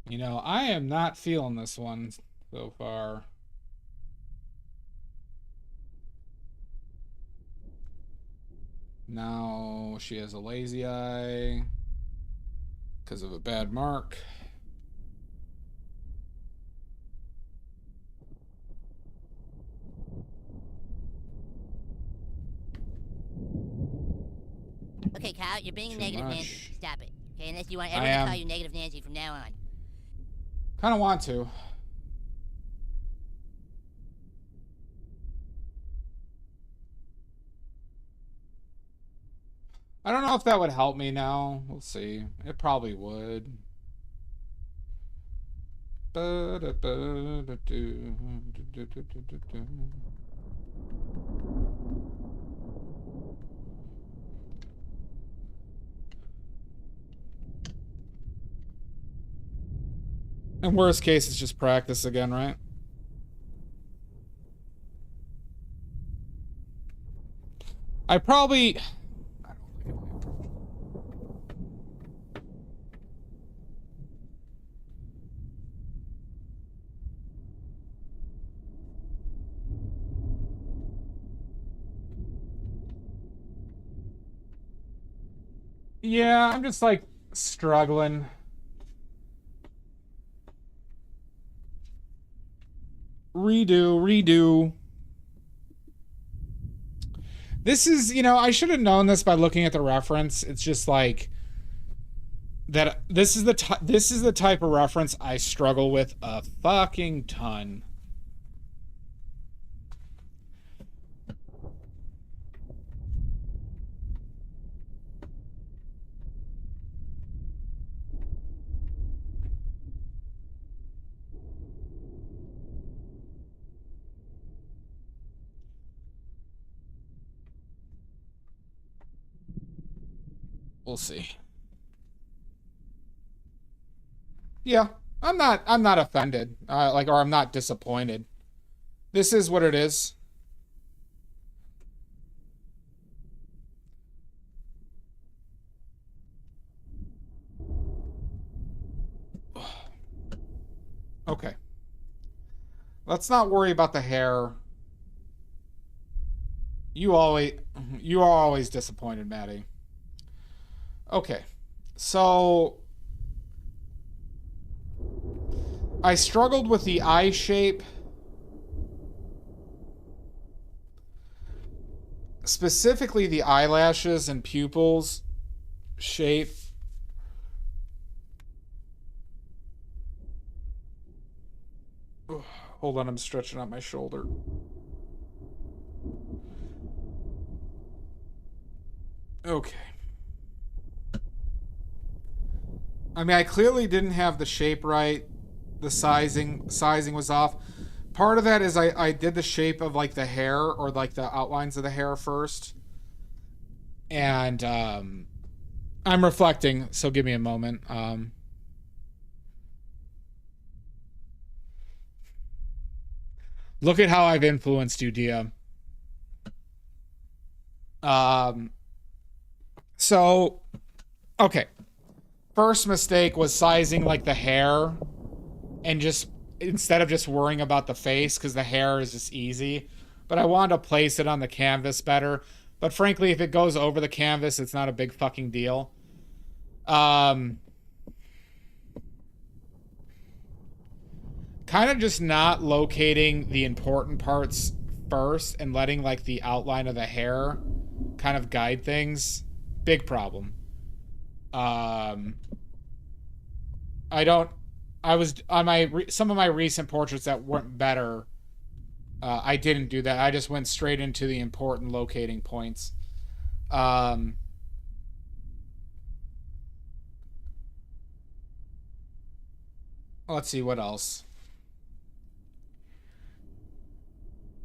You know, I am not feeling this one so far. Now she has a lazy eye because of a bad mark. Okay, Kyle, you're being Too negative, much. Nancy. Stop it. Okay, unless you want everyone to call you Negative Nancy from now on. Kind of want to. I don't know if that would help me now. We'll see. It probably would. In worst case, it's just practice again, right? I probably... I don't like it. Yeah, I'm just like struggling. Redo. This is, you know, I should have known this by looking at the reference. It's just like that. This is the type of reference I struggle with a fucking ton. We'll see. Yeah, I'm not offended. Or I'm not disappointed. This is what it is. Okay. Let's not worry about the hair. You are always disappointed, Maddie. Okay. So I struggled with the eye shape. Specifically the eyelashes and pupils shape. Hold on, I'm stretching out my shoulder. Okay. I mean, I clearly didn't have the shape right. The sizing was off. Part of that is I did the shape of like the hair or like the outlines of the hair first. And I'm reflecting, so give me a moment. Look at how I've influenced you, Dia. So, okay. First mistake was sizing like the hair and just instead of just worrying about the face because the hair is just easy. But I wanted to place it on the canvas better. But frankly, if it goes over the canvas, it's not a big fucking deal. Kind of just not locating the important parts first and letting like the outline of the hair kind of guide things. Big problem. I was on some of my recent portraits that weren't better. I didn't do that. I just went straight into the important locating points. Let's see what else.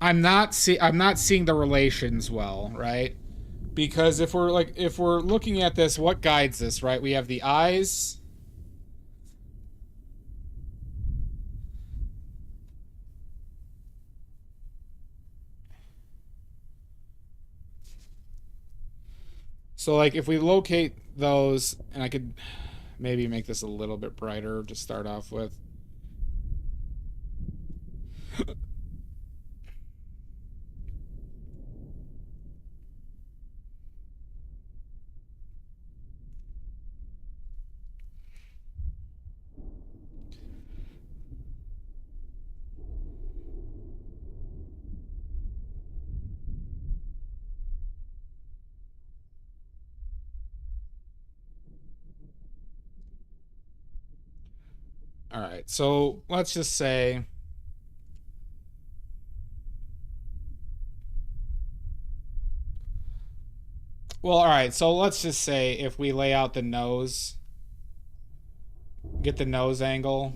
I'm not seeing the relations well, right? Because if we're looking at this, what guides this, right? We have the eyes. So like if we locate those, and I could maybe make this a little bit brighter to start off with. All right, so let's just say well, all right, so let's just say if we lay out the nose, get the nose angle.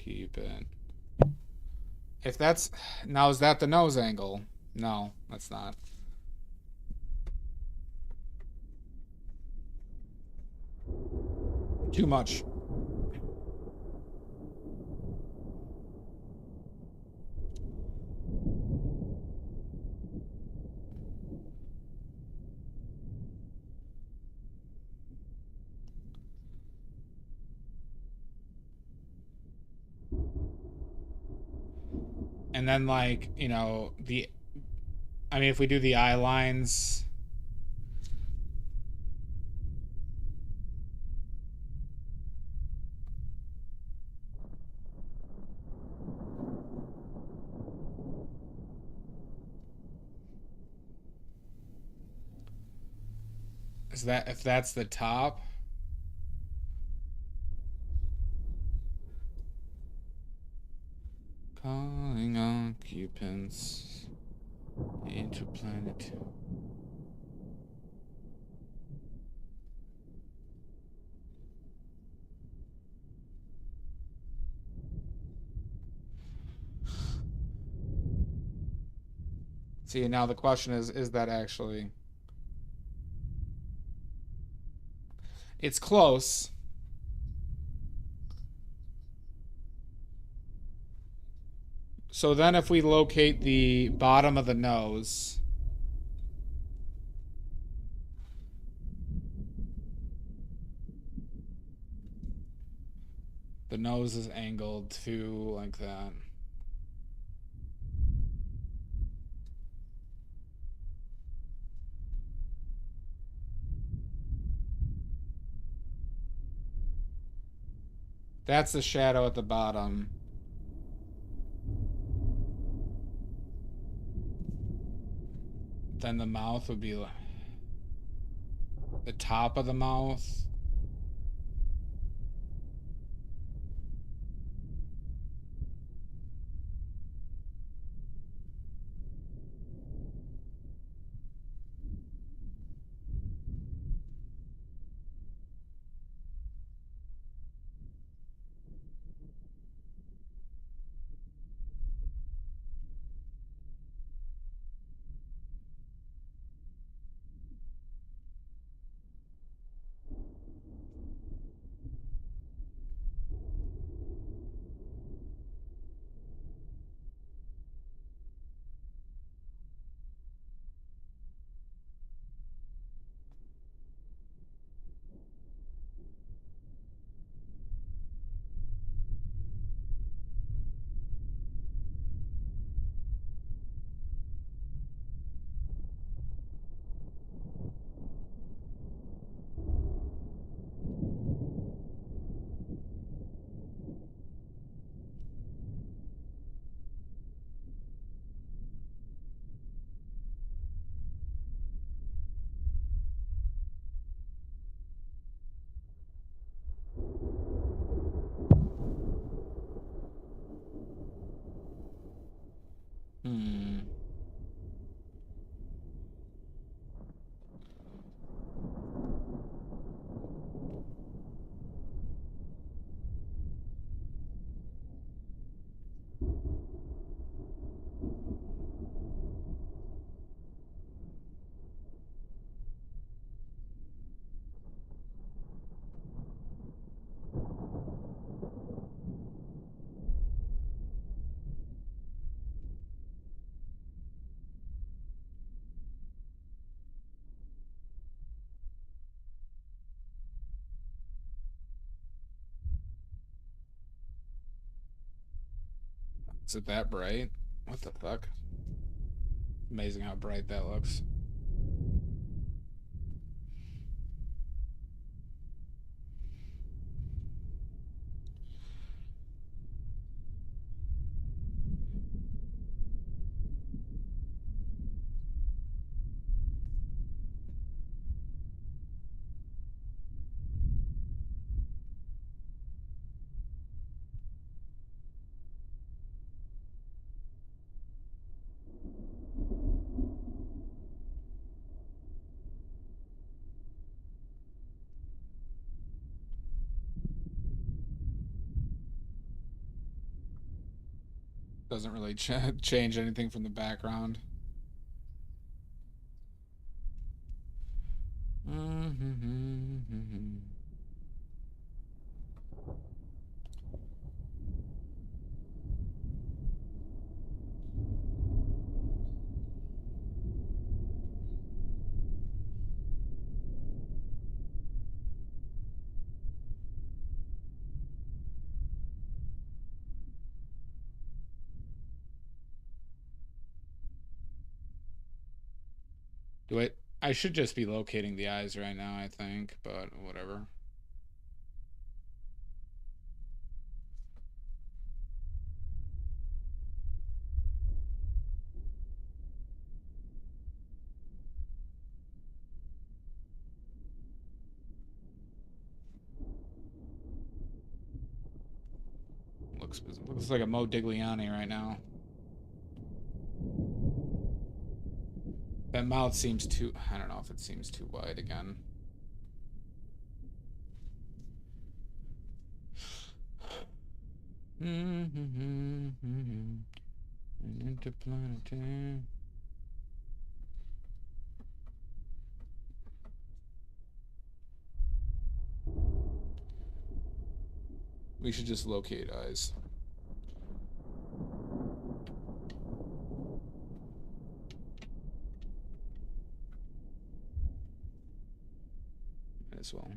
Keep it. If that's, now is that the nose angle? No, that's not. Too much. And then like, you know, I mean, if we do the eye lines... Is that, if that's the top? Calling occupants interplanet. See, now the question is that actually... It's close. So then if we locate the bottom of the nose... The nose is angled to like that. That's the shadow at the bottom. Then the mouth would be the top of the mouth. Is it that bright? What the fuck? Amazing how bright that looks. Doesn't really change anything from the background. Do it. I should just be locating the eyes right now, I think, but whatever. Looks like a Mo Digliani right now. That mouth seems too... I don't know if it seems too wide again. Interplanetary. We should just locate eyes. Might as well.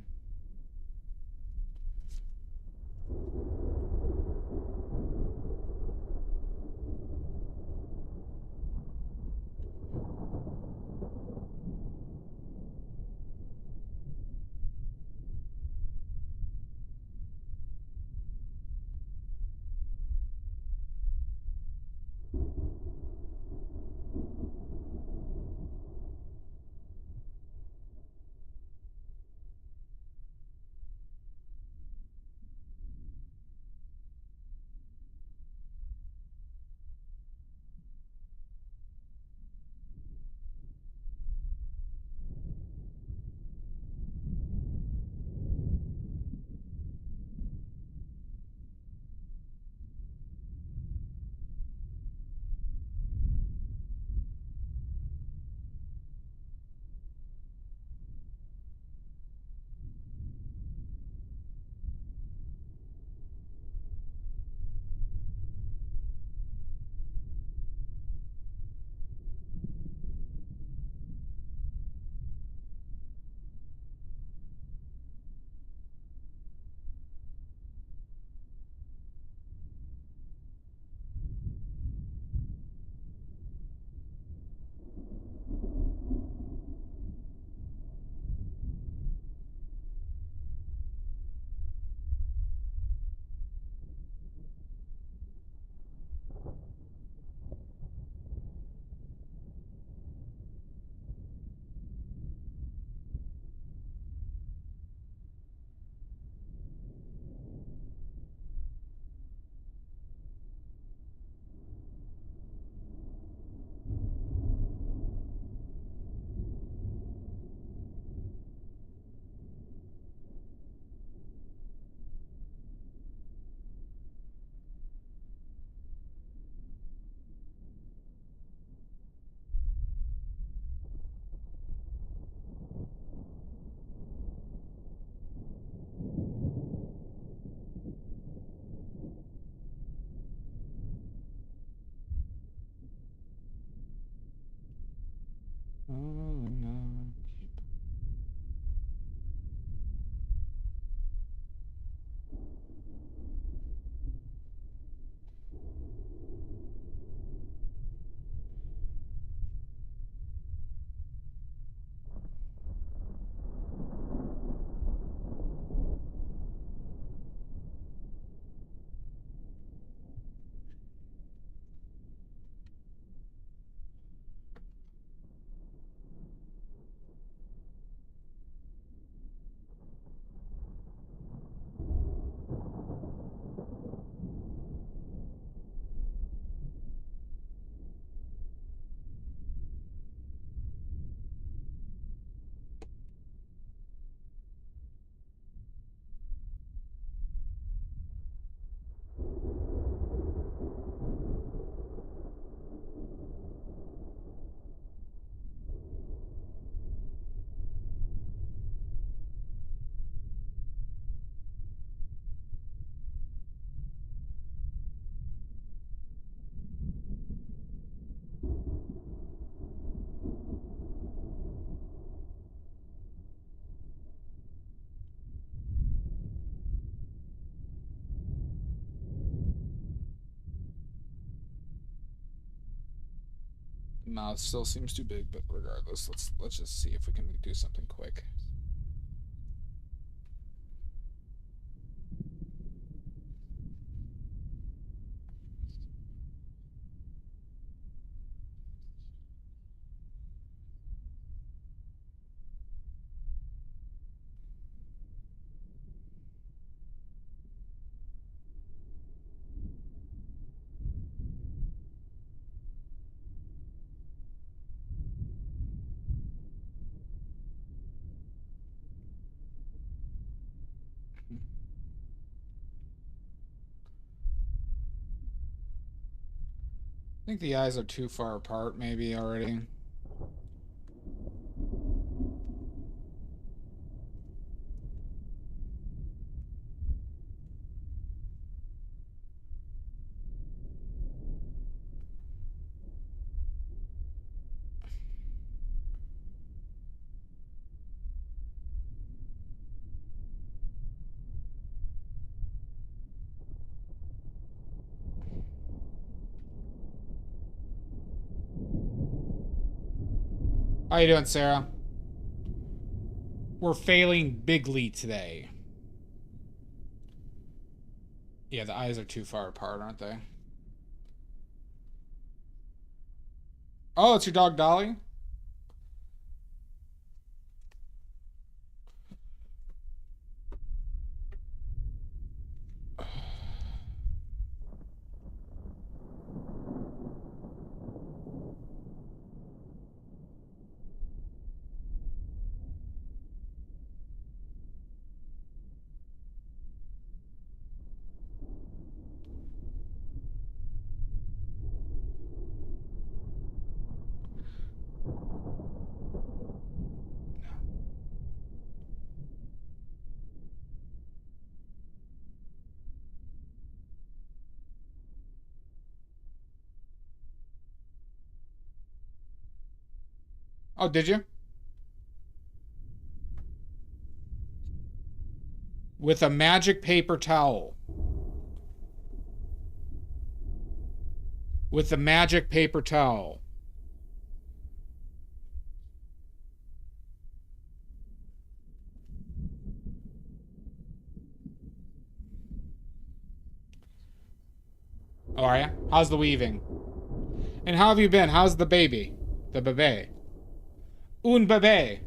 Mouth still seems too big, but regardless, let's just see if we can do something quick. I think the eyes are too far apart, maybe, already. How you doing, Sarah? We're failing bigly today. Yeah, the eyes are too far apart, aren't they? Oh, it's your dog, Dolly? Oh, did you? With a magic paper towel. With the magic paper towel. Oh, are ya? How's the weaving? And how have you been? How's the baby? The bébé. Un bébé.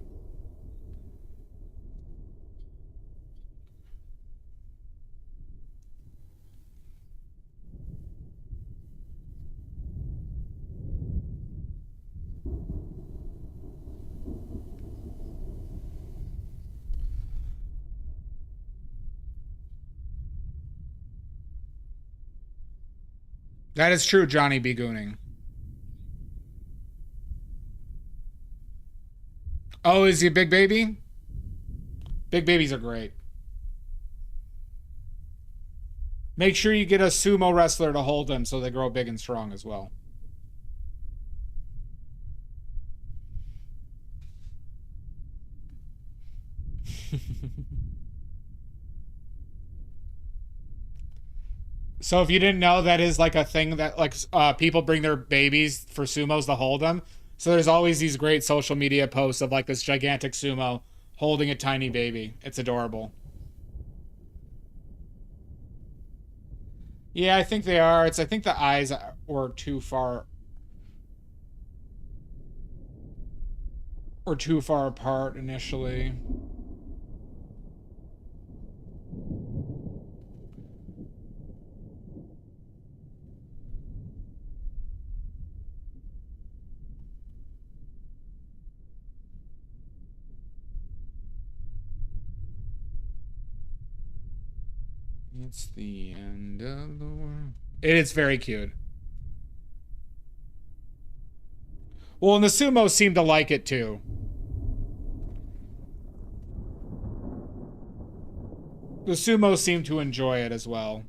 That is true, Johnny B. Gooning. Oh, is he a big baby? Big babies are great. Make sure you get a sumo wrestler to hold them so they grow big and strong as well. So if you didn't know, that is like a thing that like people bring their babies for sumos to hold them. So there's always these great social media posts of like this gigantic sumo holding a tiny baby. It's adorable. Yeah, I think they are. I think the eyes were too far apart initially. It's the end of the world. It is very cute. Well, and the sumo seem to like it too. The sumo seem to enjoy it as well.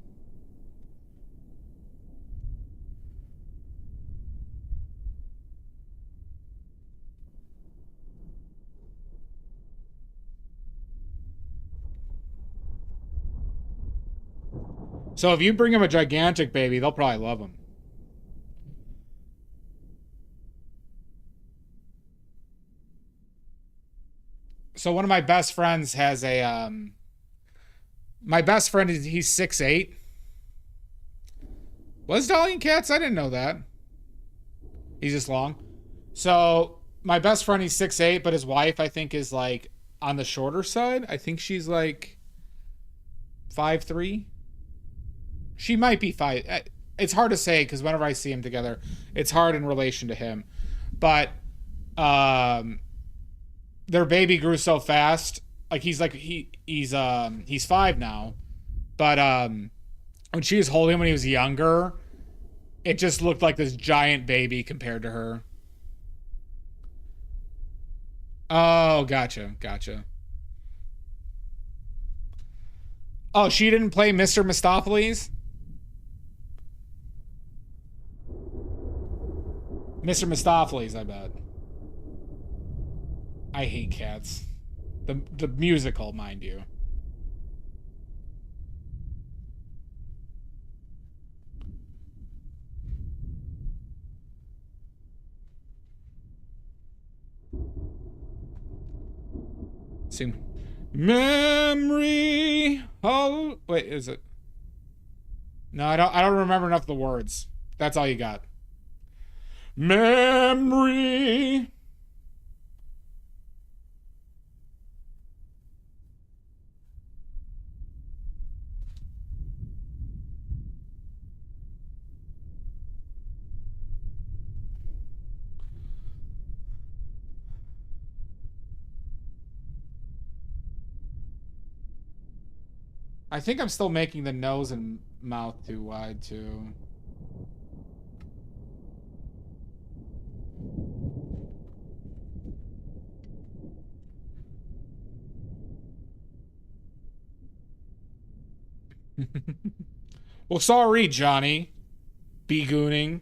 So if you bring him a gigantic baby, they'll probably love him. So one of my best friends has a my best friend is he's 6'8". Was Dolly and Cats? I didn't know that. He's just long. So my best friend, he's 6'8", but his wife I think is like on the shorter side. I think she's like 5'3". She might be 5. It's hard to say because whenever I see him together, it's hard in relation to him. But their baby grew so fast. Like he's 5 now. But when she was holding him when he was younger, it just looked like this giant baby compared to her. Oh, gotcha. Oh, she didn't play Mr. Mistopheles? Mr. Mistopheles, I bet. I hate Cats. The musical, mind you. See, memory. Oh, wait, is it? No, I don't remember enough of the words. That's all you got. Memory. I think I'm still making the nose and mouth too wide, too. Well, sorry, Johnny. Be-gooning.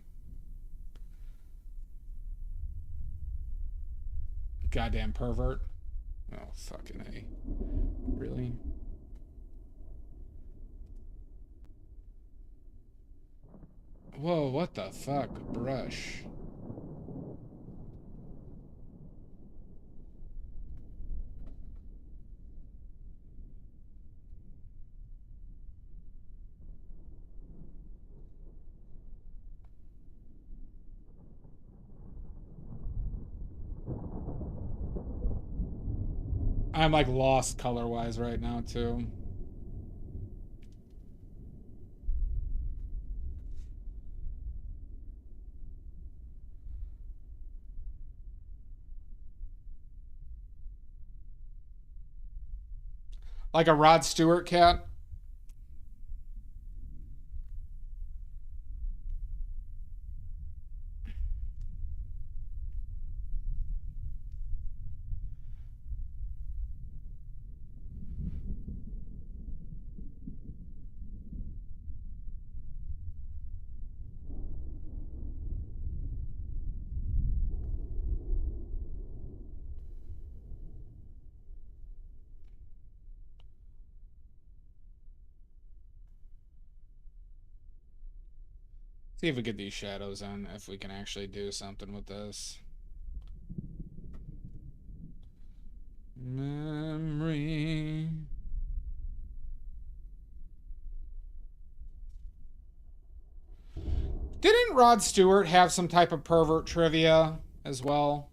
Goddamn pervert. Oh, fucking A. Really? Whoa, what the fuck? Brush. I'm like lost color-wise right now, too. Like a Rod Stewart cat. See if we get these shadows in, if we can actually do something with this. Memory. Didn't Rod Stewart have some type of pervert trivia as well?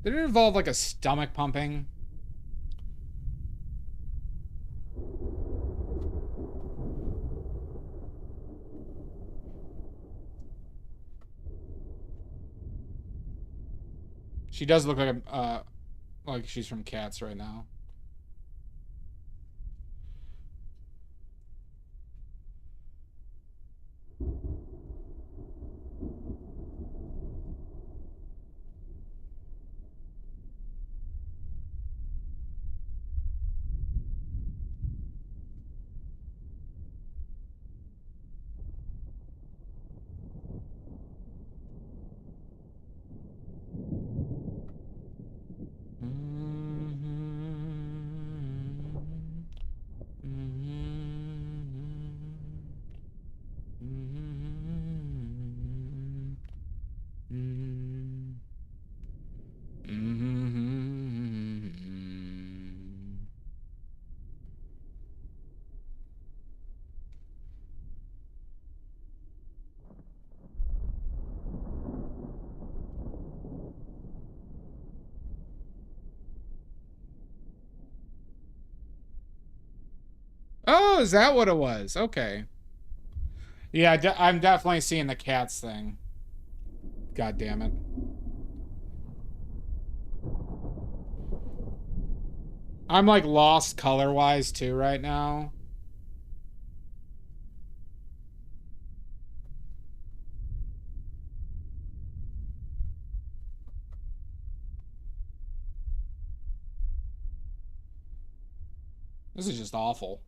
Did it involve like a stomach pumping? She does look like she's from Cats right now. Oh, is that what it was? Okay. Yeah, I'm definitely seeing the cats thing. God damn it. I'm like lost color-wise too right now. This is just awful.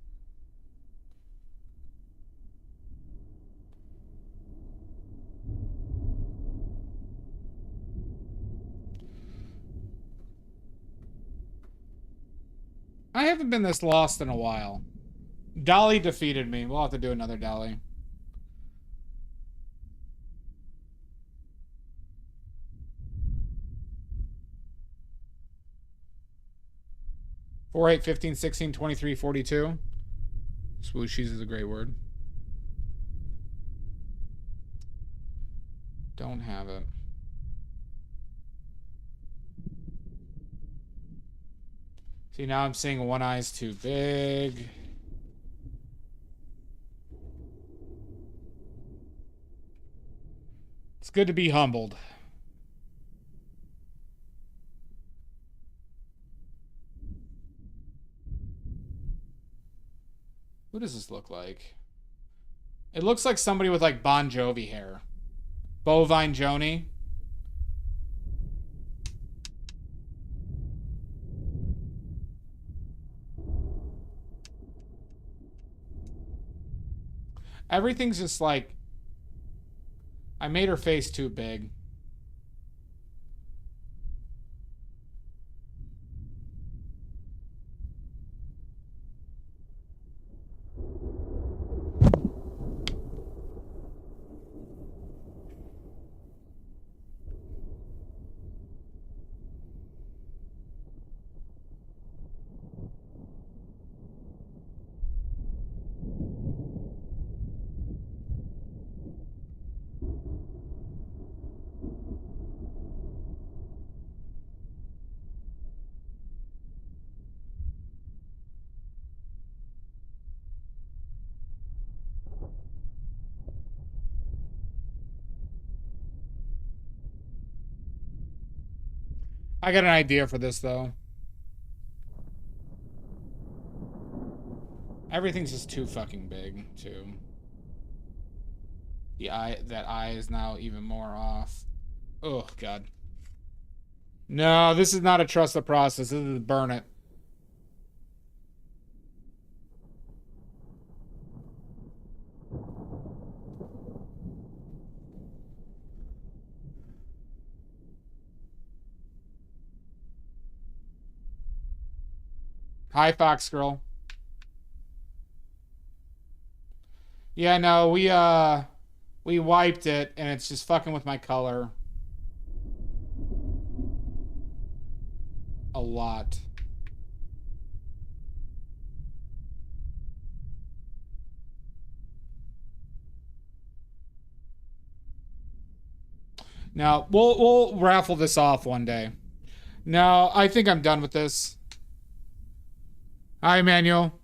I haven't been this lost in a while. Dolly defeated me. We'll have to do another Dolly. Four, 8, 15, 16, 23, 42. Swooshies is a great word. Don't have it. See, now I'm seeing one eye's too big. It's good to be humbled. What does this look like? It looks like somebody with like Bon Jovi hair. Bovine Joni. Everything's just like... I made her face too big. I got an idea for this, though. Everything's just too fucking big, too. That eye is now even more off. Oh, God. No, this is not a trust the process. This is burn it. Hi, Fox Girl. Yeah, no, we wiped it, and it's just fucking with my color. A lot. Now, we'll raffle this off one day. No, I think I'm done with this. Hi, Emmanuel.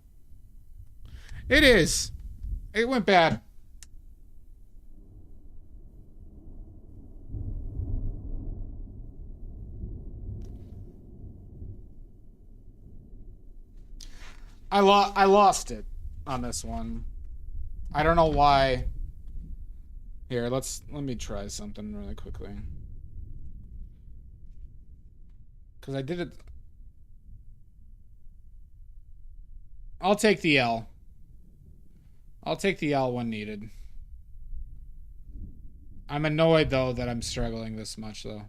It is. It went bad. I lost it on this one. I don't know why. Here, let me try something really quickly. Because I did it. I'll take the L. I'll take the L when needed. I'm annoyed, though, that I'm struggling this much, though.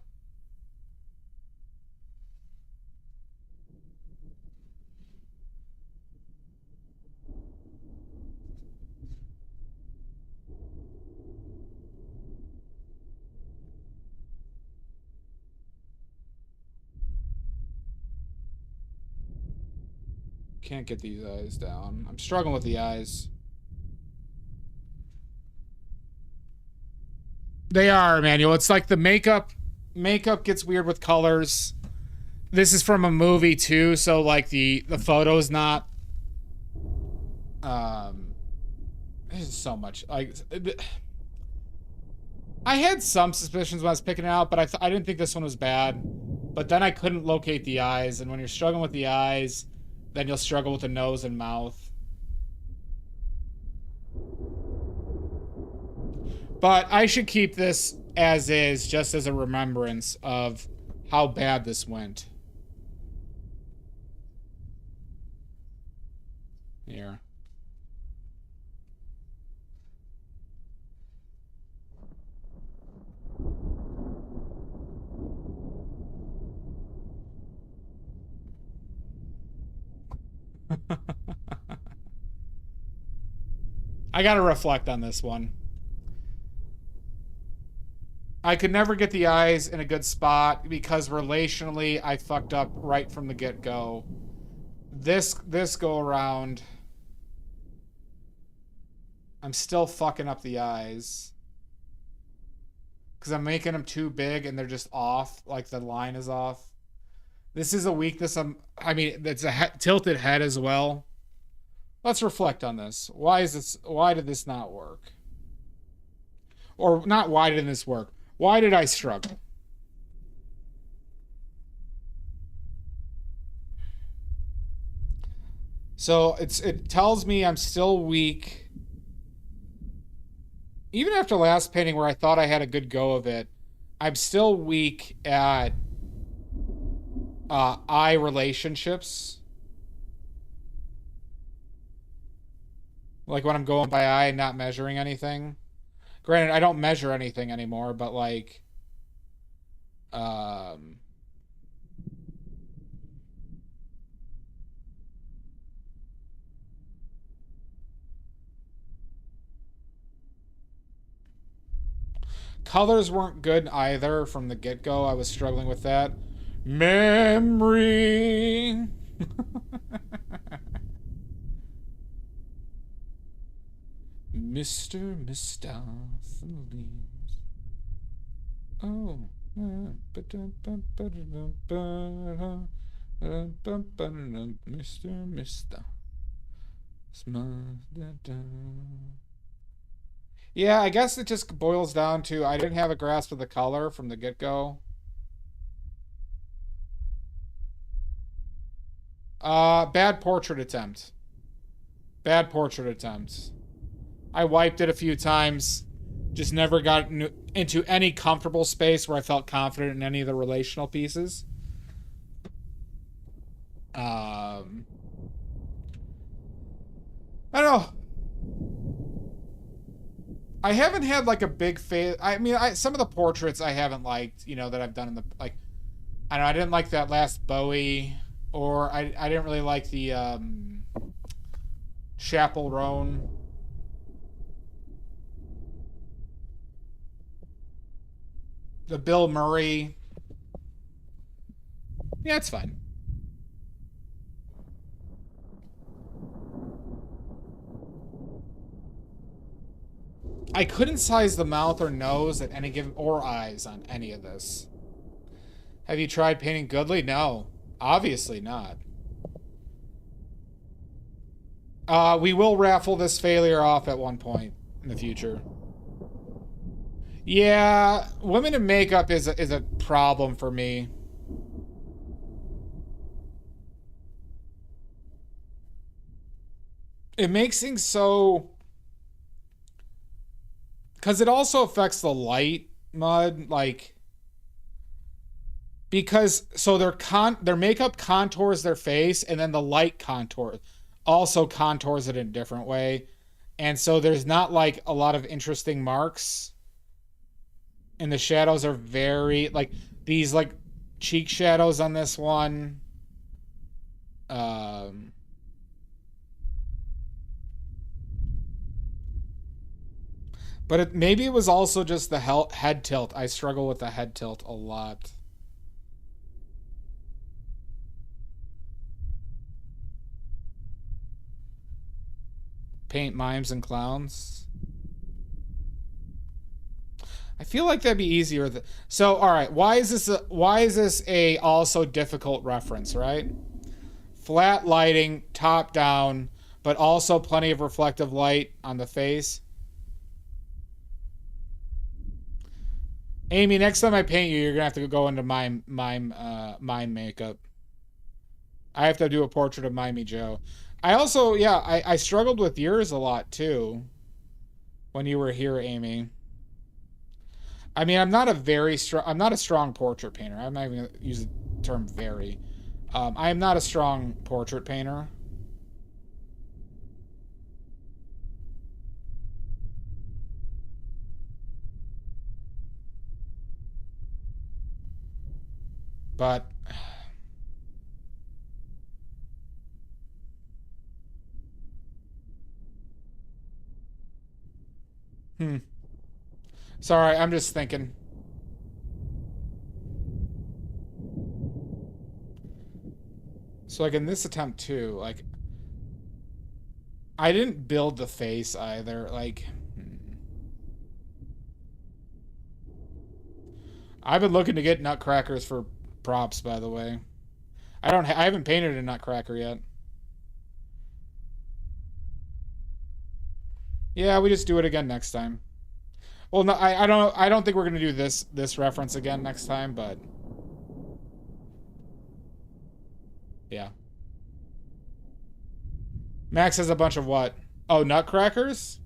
Can't get these eyes down. I'm struggling with the eyes. They are, Emmanuel. It's like the makeup gets weird with colors. This is from a movie too, so like the photo's not There's so much. Like, I had some suspicions when I was picking it out, but I didn't think this one was bad. But then I couldn't locate the eyes, and when you're struggling with the eyes, then you'll struggle with the nose and mouth. But I should keep this as is, just as a remembrance of how bad this went. Here. I gotta reflect on this one. I could never get the eyes in a good spot because relationally I fucked up right from the get-go. This go around, I'm still fucking up the eyes because I'm making them too big and they're just off, like the line is off. This is a weakness. I mean, it's a tilted head as well. Let's reflect on this. Why did this not work? Or not why didn't this work? Why did I struggle? So it tells me I'm still weak. Even after last painting where I thought I had a good go of it, I'm still weak at eye relationships. Like when I'm going by eye and not measuring anything. Granted, I don't measure anything anymore, but like, colors weren't good either from the get-go. I was struggling with that. Memory. Mr. Mistopheles. Oh. Mr. Mister. Yeah, I guess it just boils down to I didn't have a grasp of the color from the get-go. Bad portrait attempt. Bad portrait attempt. I wiped it a few times. Just never got into any comfortable space where I felt confident in any of the relational pieces. I don't know. I haven't had like a big phase. I mean, some of the portraits I haven't liked, you know, that I've done in the, like, I don't know, I didn't like that last Bowie, or I didn't really like the Chapel Roan. The Bill Murray. Yeah, it's fine. I couldn't size the mouth or nose at any given, or eyes on any of this. Have you tried painting Goodly? No, obviously not. We will raffle this failure off at one point in the future. Yeah, women in makeup is a problem for me. It makes things so... Because it also affects the light, Mud, like... Because, so their makeup contours their face, and then the light also contours it in a different way. And so there's not, like, a lot of interesting marks. And the shadows are very, like, these, like, cheek shadows on this one. But maybe it was also just the head tilt. I struggle with the head tilt a lot. Paint mimes and clowns. I feel like that'd be easier. So, all right, why is this a also difficult reference, right? Flat lighting, top down, but also plenty of reflective light on the face. Amy, next time I paint you, you're gonna have to go into mime makeup. I have to do a portrait of Mimey Joe. I also, yeah, I struggled with yours a lot too when you were here, Amy. I mean, I'm not a strong portrait painter. I'm not even gonna use the term very. I am not a strong portrait painter. But sorry, I'm just thinking. So like in this attempt too, like I didn't build the face either. Like I've been looking to get nutcrackers for props, by the way. I haven't painted a nutcracker yet. Yeah, we just do it again next time. Well, no, I don't think we're gonna do this reference again next time, but yeah. Max has a bunch of what? Oh, nutcrackers?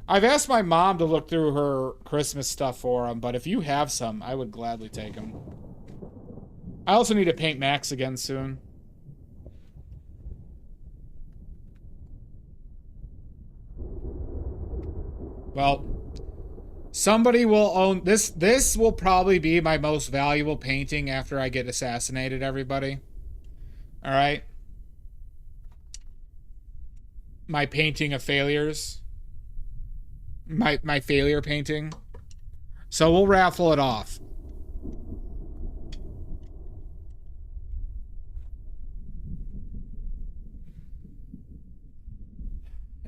I've asked my mom to look through her Christmas stuff for them, but if you have some, I would gladly take them. I also need to paint Max again soon. Well, somebody will own this. This will probably be my most valuable painting after I get assassinated, everybody. All right. My painting of failures. My failure painting. So we'll raffle it off.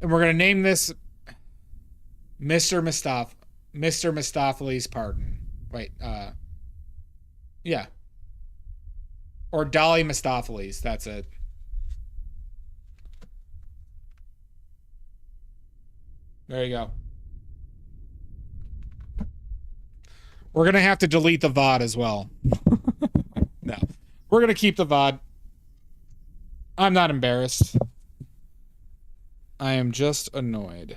And we're going to name this Mr. Mistopheles Pardon. Wait, yeah. Or Dolly Mistopheles, that's it. There you go. We're going to have to delete the VOD as well. No. We're going to keep the VOD. I'm not embarrassed. I am just annoyed.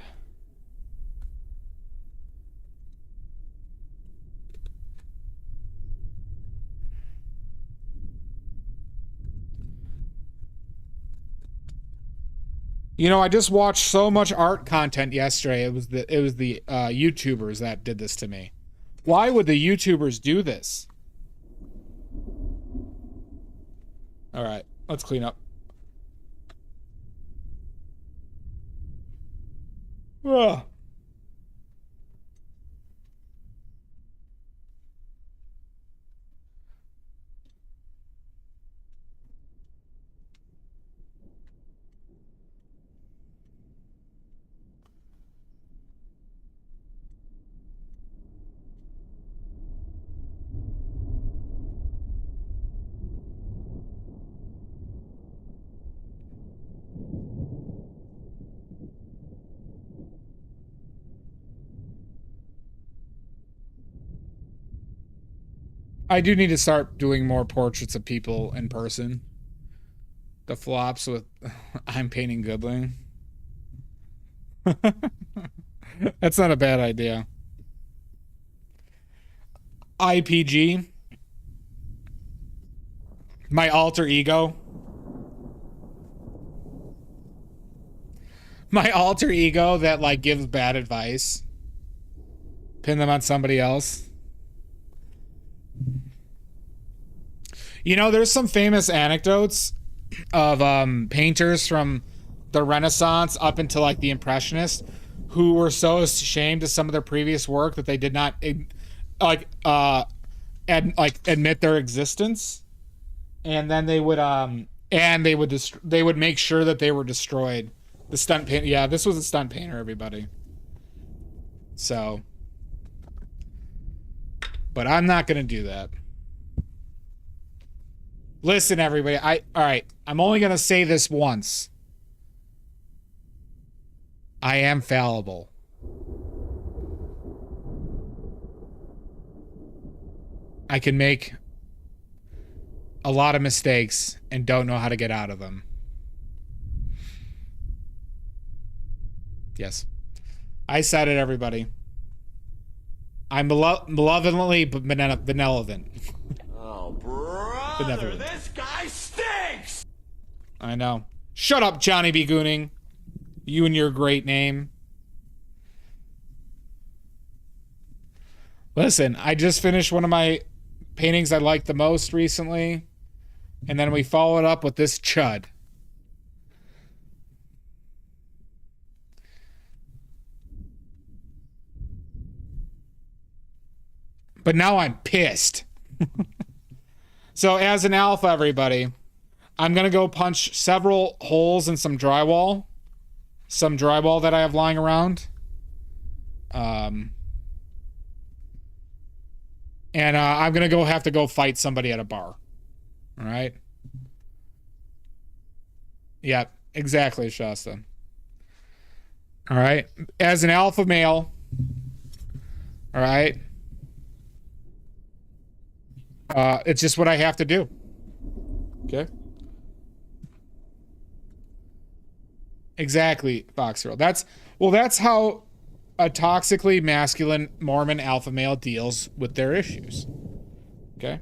You know, I just watched so much art content yesterday. It was the YouTubers that did this to me. Why would the YouTubers do this? All right, let's clean up. Ugh. I do need to start doing more portraits of people in person. The flops with I'm painting Goodling. That's not a bad idea. IPG. My alter ego. My alter ego that like gives bad advice. Pin them on somebody else. You know, there's some famous anecdotes of painters from the Renaissance up until like the Impressionists who were so ashamed of some of their previous work that they did not admit their existence, and then they would make sure that they were destroyed. The stunt paint, yeah, this was a stunt painter, everybody. So, but I'm not gonna do that. Listen, everybody. All right. I'm only going to say this once. I am fallible. I can make a lot of mistakes and don't know how to get out of them. Yes. I said it, everybody. I'm malevolently benevolent. Oh, brother, this guy stinks! I know. Shut up, Johnny B. Gooning. You and your great name. Listen, I just finished one of my paintings I liked the most recently, and then we followed up with this chud. But now I'm pissed. So as an alpha, everybody, I'm going to go punch several holes in some drywall. Some drywall that I have lying around. And I'm going to have to go fight somebody at a bar. All right? Yep, exactly, Shasta. All right? As an alpha male, all right? It's just what I have to do. Okay? Exactly, Fox Girl. That's how a toxically masculine Mormon alpha male deals with their issues. Okay?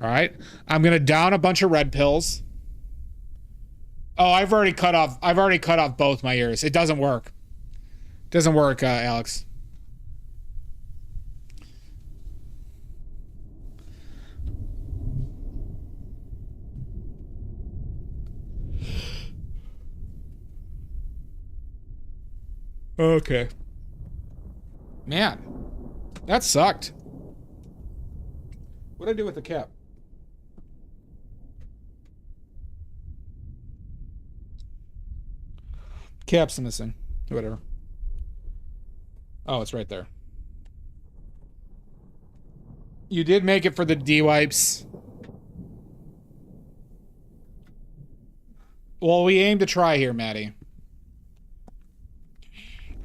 All right? I'm going to down a bunch of red pills. Oh, I've already cut off both my ears. It doesn't work. It doesn't work, Alex. Okay. Man, that sucked. What'd I do with the cap? Cap's missing. Whatever. Oh, it's right there. You did make it for the D-wipes. Well, we aim to try here, Maddie.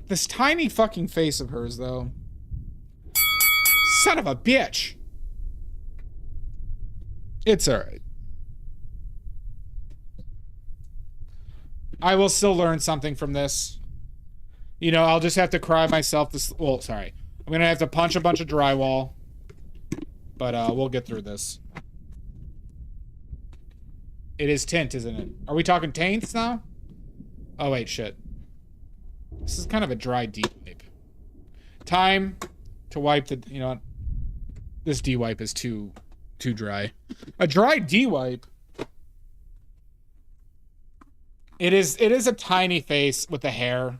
This tiny fucking face of hers, though. Son of a bitch. It's alright. I will still learn something from this. You know, I'll just have to cry myself this... Well, sorry. I'm gonna have to punch a bunch of drywall. But, we'll get through this. It is tint, isn't it? Are we talking taints now? Oh, wait, shit. This is kind of a dry D-wipe. Time to wipe the... You know what? This D-wipe is too dry. A dry D-wipe... It is a tiny face with the hair.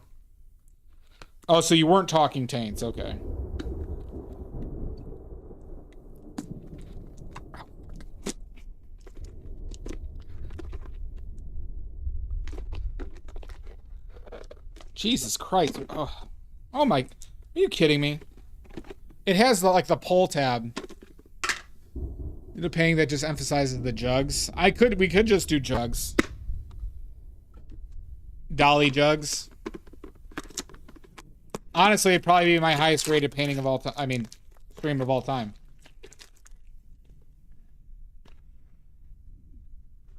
Oh, so you weren't talking taints. Okay. Jesus Christ. Oh my... Are you kidding me? It has the, like, the pull tab. The painting that just emphasizes the jugs. We could just do jugs. Dolly jugs. Honestly, it'd probably be my highest rated painting of all time. I mean, stream of all time.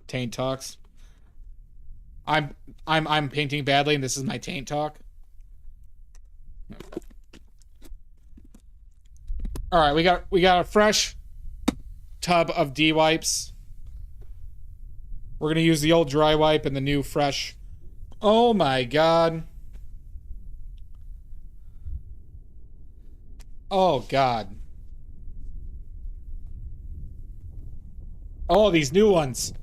Taint talks. I'm painting badly, and this is my taint talk. All right, we got a fresh tub of D wipes. We're gonna use the old dry wipe and the new fresh. Oh my god. Oh god. Oh, these new ones.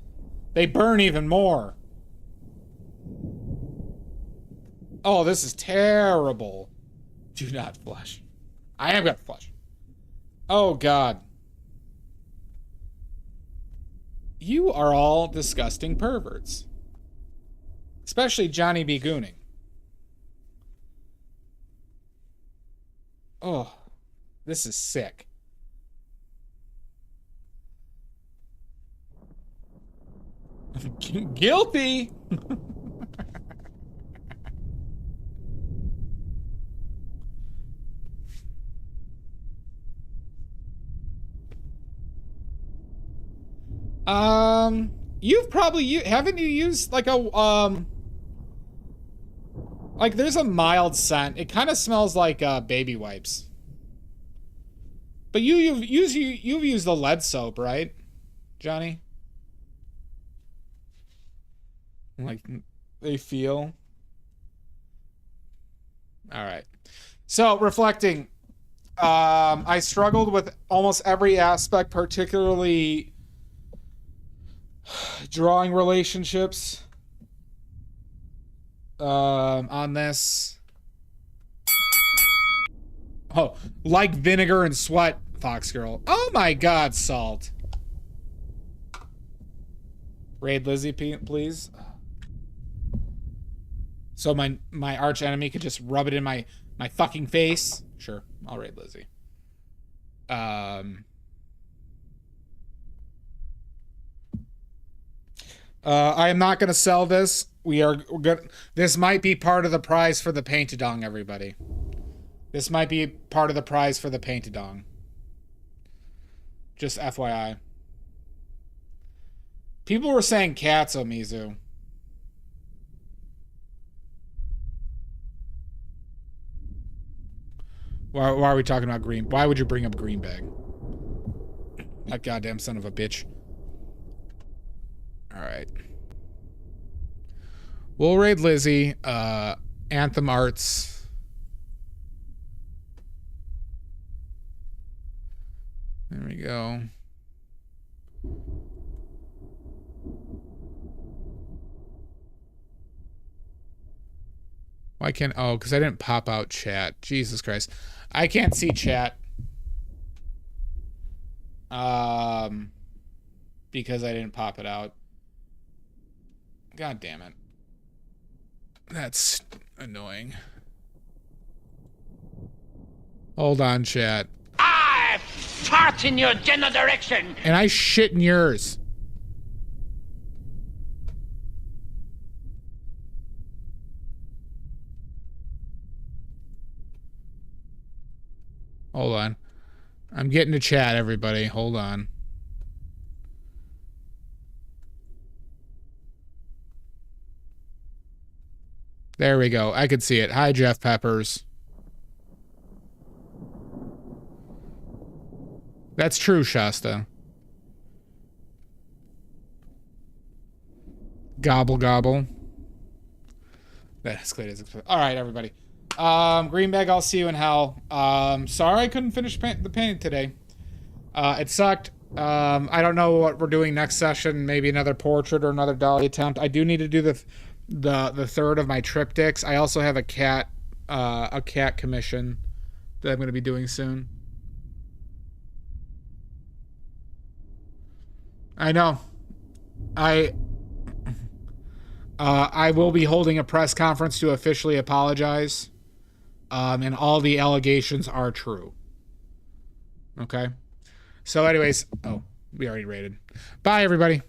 They burn even more. Oh, this is terrible. Do not flush. I am gonna flush. Oh god. You are all disgusting perverts. Especially Johnny B. Gooning. Oh, this is sick. Guilty. You've probably haven't you used like a like there's a mild scent. It kind of smells like baby wipes. But you've used the lead soap, right, Johnny? Like they feel. All right. So reflecting, I struggled with almost every aspect, particularly drawing relationships on this. Oh, like vinegar and sweat, Fox Girl. Oh my God, Salt. Raid Lizzie, please. So my arch enemy could just rub it in my fucking face. Sure, I'll raid Lizzie. I am not going to sell this. We're good. This might be part of the prize for the paint-a-dong, everybody. This might be part of the prize for the paint-a-dong. Just FYI. People were saying cats, Omizu. Why are we talking about green? Why would you bring up green bag? That goddamn son of a bitch. Alright. We'll raid Lizzie. Anthem Arts. There we go. Why can't... Oh, because I didn't pop out chat. Jesus Christ. I can't see chat. Because I didn't pop it out. God damn it. That's annoying. Hold on, chat. I fart in your general direction. And I shit in yours. Hold on. I'm getting to chat, everybody. Hold on. There we go. I could see it. Hi, Jeff Peppers. That's true, Shasta. Gobble, gobble. That escalated as expected. All right, everybody. Green bag, I'll see you in hell. Sorry I couldn't finish the painting today. It sucked. I don't know what we're doing next session. Maybe another portrait or another dolly attempt. I do need to do the third of my triptychs. I also have a cat commission that I'm going to be doing soon. I know. I will be holding a press conference to officially apologize. And all the allegations are true. Okay? So anyways, oh, we already rated. Bye, everybody.